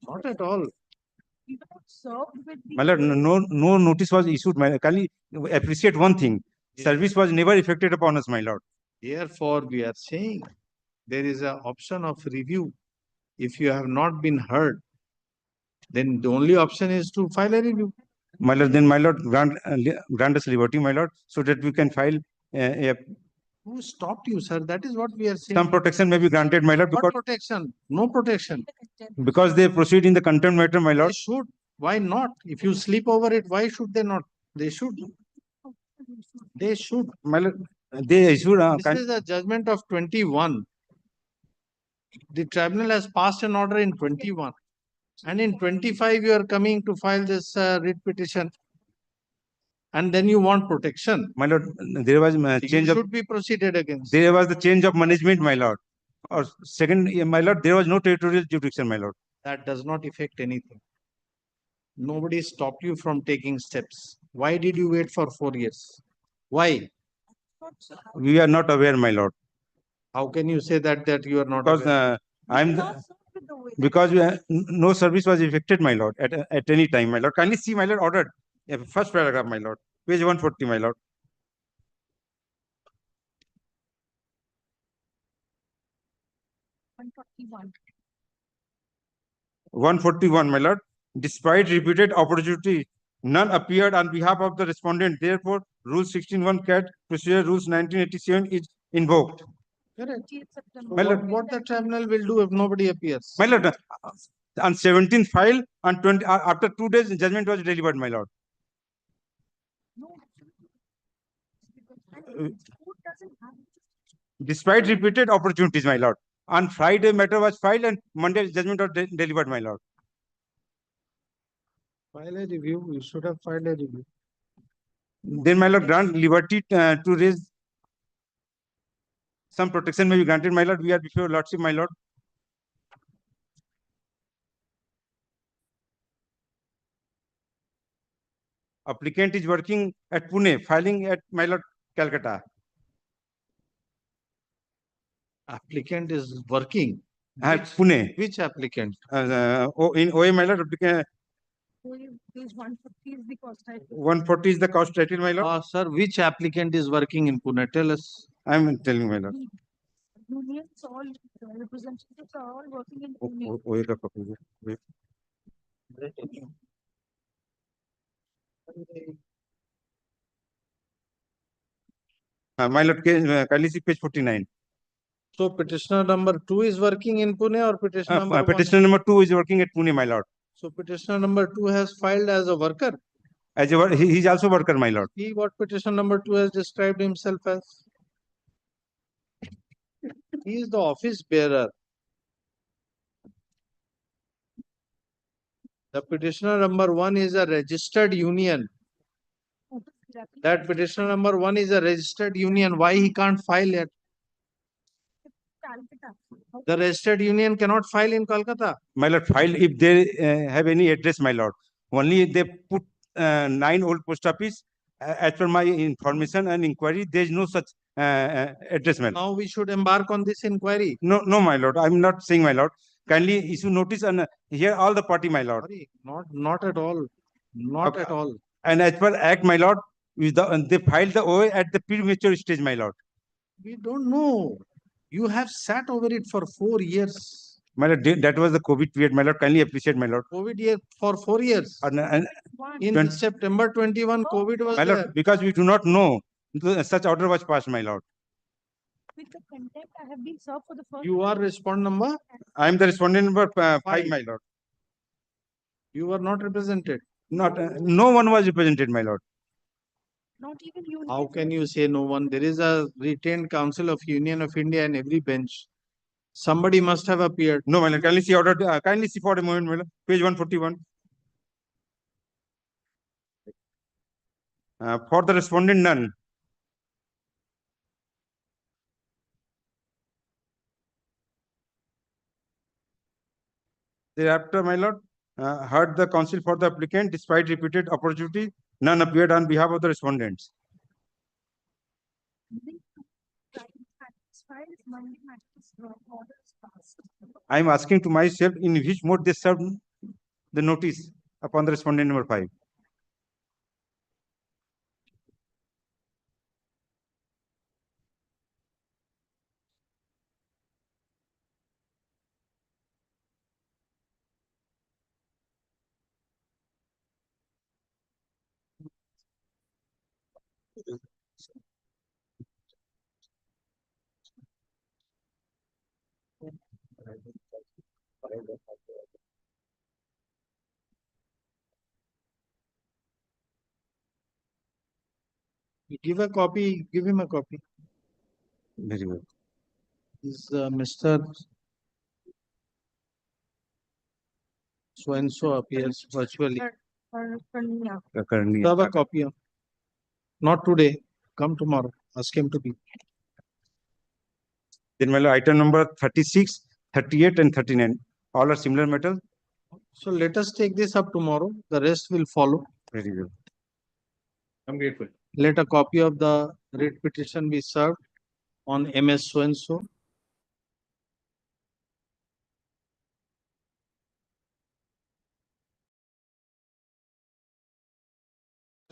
Not at all. My lord, no notice was issued. My can you appreciate one thing? Yes. Service was never effected upon us, my lord. Therefore, we are saying there is an option of review. If you have not been heard, then the only option is to file a review. My lord, then my lord, grant us liberty, my lord, so that we can file a. Who stopped you, sir? That is what we are saying. Some protection may be granted, my lord. What protection? No protection. Because they proceed in the contempt matter, my lord. They should. Why not? If you sleep over it, why should they not? They should. They should. My lord, they should. This is a judgment of 21. The tribunal has passed an order in 21. And in 25, you are coming to file this writ petition. And then you want protection. My lord, there was change should be proceeded against. There was the change of management, my lord. Or second, my lord, there was no territorial jurisdiction, my lord. That does not affect anything. Nobody stopped you from taking steps. Why did you wait for 4 years? Why? We are not aware, my lord. How can you say that you are not aware? Because no service was effected, my lord, at any time, my lord. Kindly see, my lord, ordered. First paragraph, my lord. Page 140, my lord. (141), my lord. Despite repeated opportunity, none appeared on behalf of the respondent. Therefore, Rule 16(1) CAT Procedure Rules 1987 is invoked. Correct. What the tribunal will do if nobody appears? My lord, on 17th file, on 20 after 2 days, judgment was delivered, my lord. Despite repeated opportunities, my lord. On Friday, matter was filed, and Monday, judgment was delivered, my lord. File a review. You should have filed a review. Then, my lord, grant liberty to raise some protection may be granted, my lord. We are before your lordship, my lord. Applicant is working at Pune, filing at, my lord, Calcutta. Applicant is working at Pune. Which applicant? In OA, my lord, applicant. 140 is the cost title. 140 is the cost title, my lord. Sir, which applicant is working in Pune? Tell us. I am telling, my lord. Unions, all representatives are all working in Pune. My lord, kindly see page 49. So petitioner number 2 is working in Pune, or petitioner number 1? Petitioner number 2 is working at Pune, my lord. So petitioner number 2 has filed as a worker. He is also worker, my lord. See what petitioner number 2 has described himself as. He is the office bearer. The petitioner number 1 is a registered union. That petitioner number 1 is a registered union. Why he can't file it? Calcutta. The registered union cannot file in Calcutta. My lord, file if they have any address, my lord. Only they put 9 old post office. As per my information and inquiry, there is no such address, my lord. Now we should embark on this inquiry. No, no, my lord. I'm not saying, my lord. Kindly issue notice and hear all the party, my lord. Sorry, not at all. Not at all. And as per Act, my lord, they filed the OA at the premature stage, my lord. We don't know. You have sat over it for 4 years. My lord, that was the COVID period, my lord. Kindly appreciate, my lord. COVID year for 4 years. And In September 21, COVID was my there. lord, because we do not know such order was passed, my lord. With the contempt, I have been served for the first. You are respondent number? I am the respondent number 5, my lord. You were not represented. Not no one was represented, my lord. Not even you. How can you say no one? There is a retained council of Union of India in every bench. Somebody must have appeared. No, my lord. Kindly see order. Kindly see for a moment, my lord. Page 141. For the respondent, none. Thereafter, my lord, heard the counsel for the applicant, despite repeated opportunity, none appeared on behalf of the respondents. I am asking to myself in which mode they served the notice upon the respondent number 5. Give a copy. Give him a copy. Very well. Is Mr. So and so appears virtually. Currently, Have a copy of. Not today. Come tomorrow. Ask him to be. then, my lord, item number 36, 38, and 39. All are similar matter. So let us take this up tomorrow. The rest will follow. Very well. I'm grateful. Let a copy of the writ petition be served on MS so and so.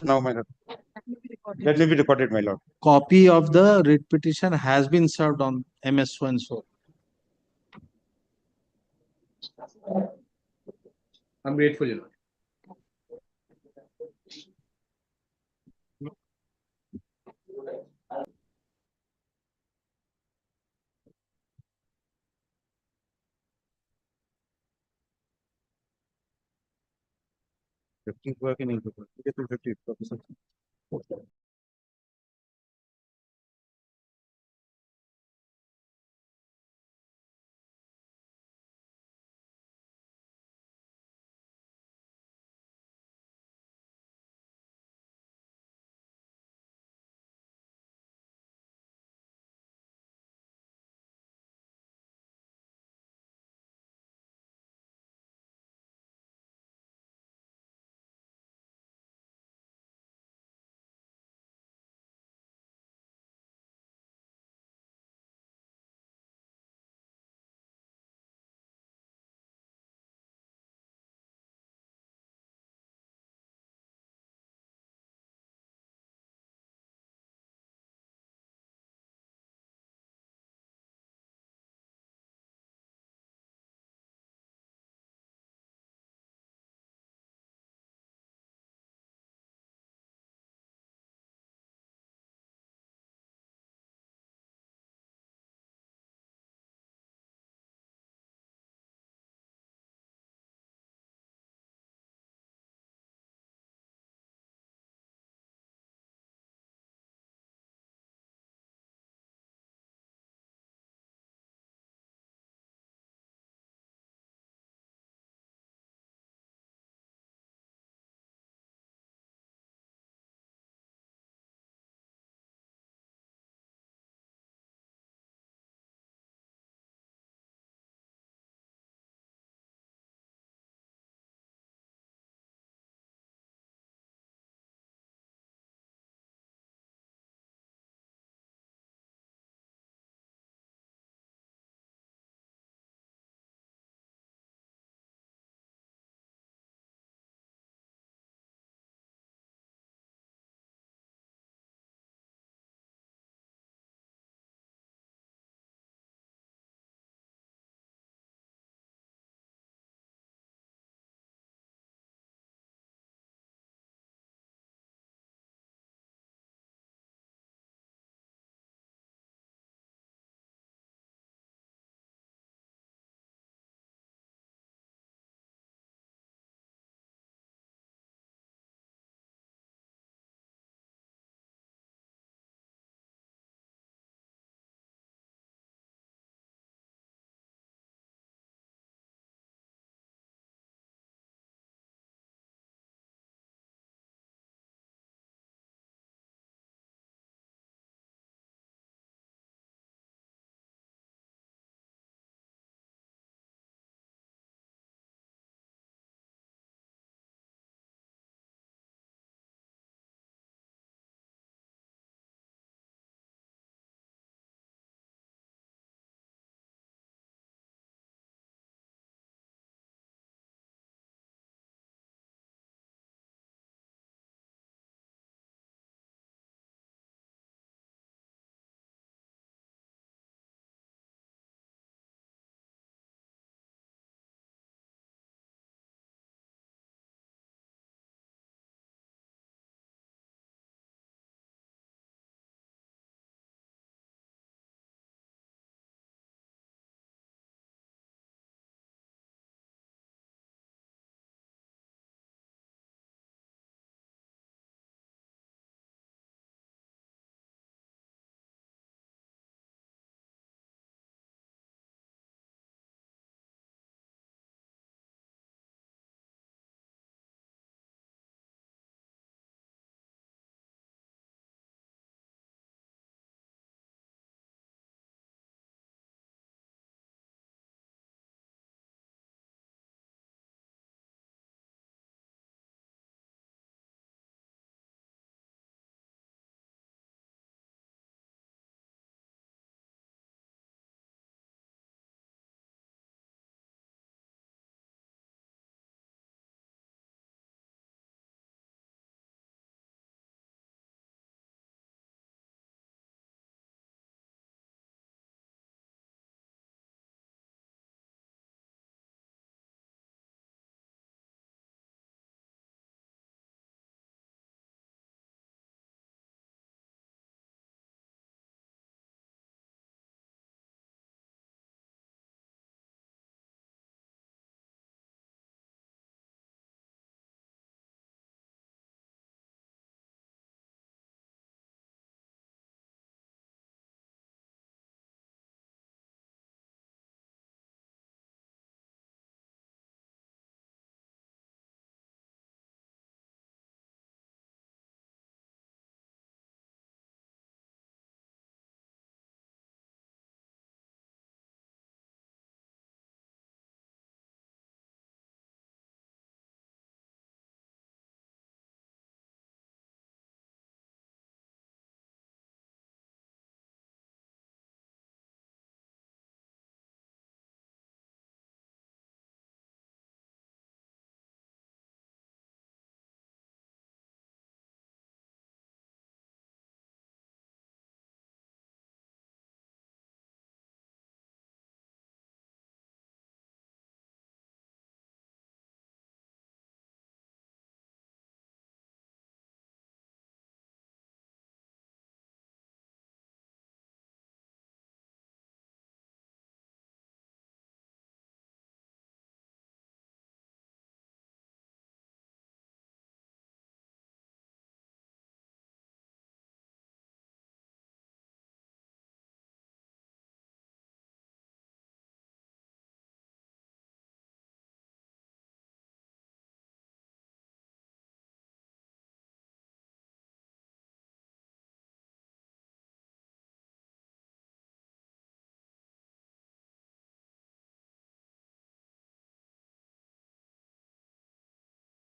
Now, my lord. That will be recorded, my lord. Copy of the writ petition has been served on MS so and so. I'm grateful, Your Lord. Keep working in 50, 50,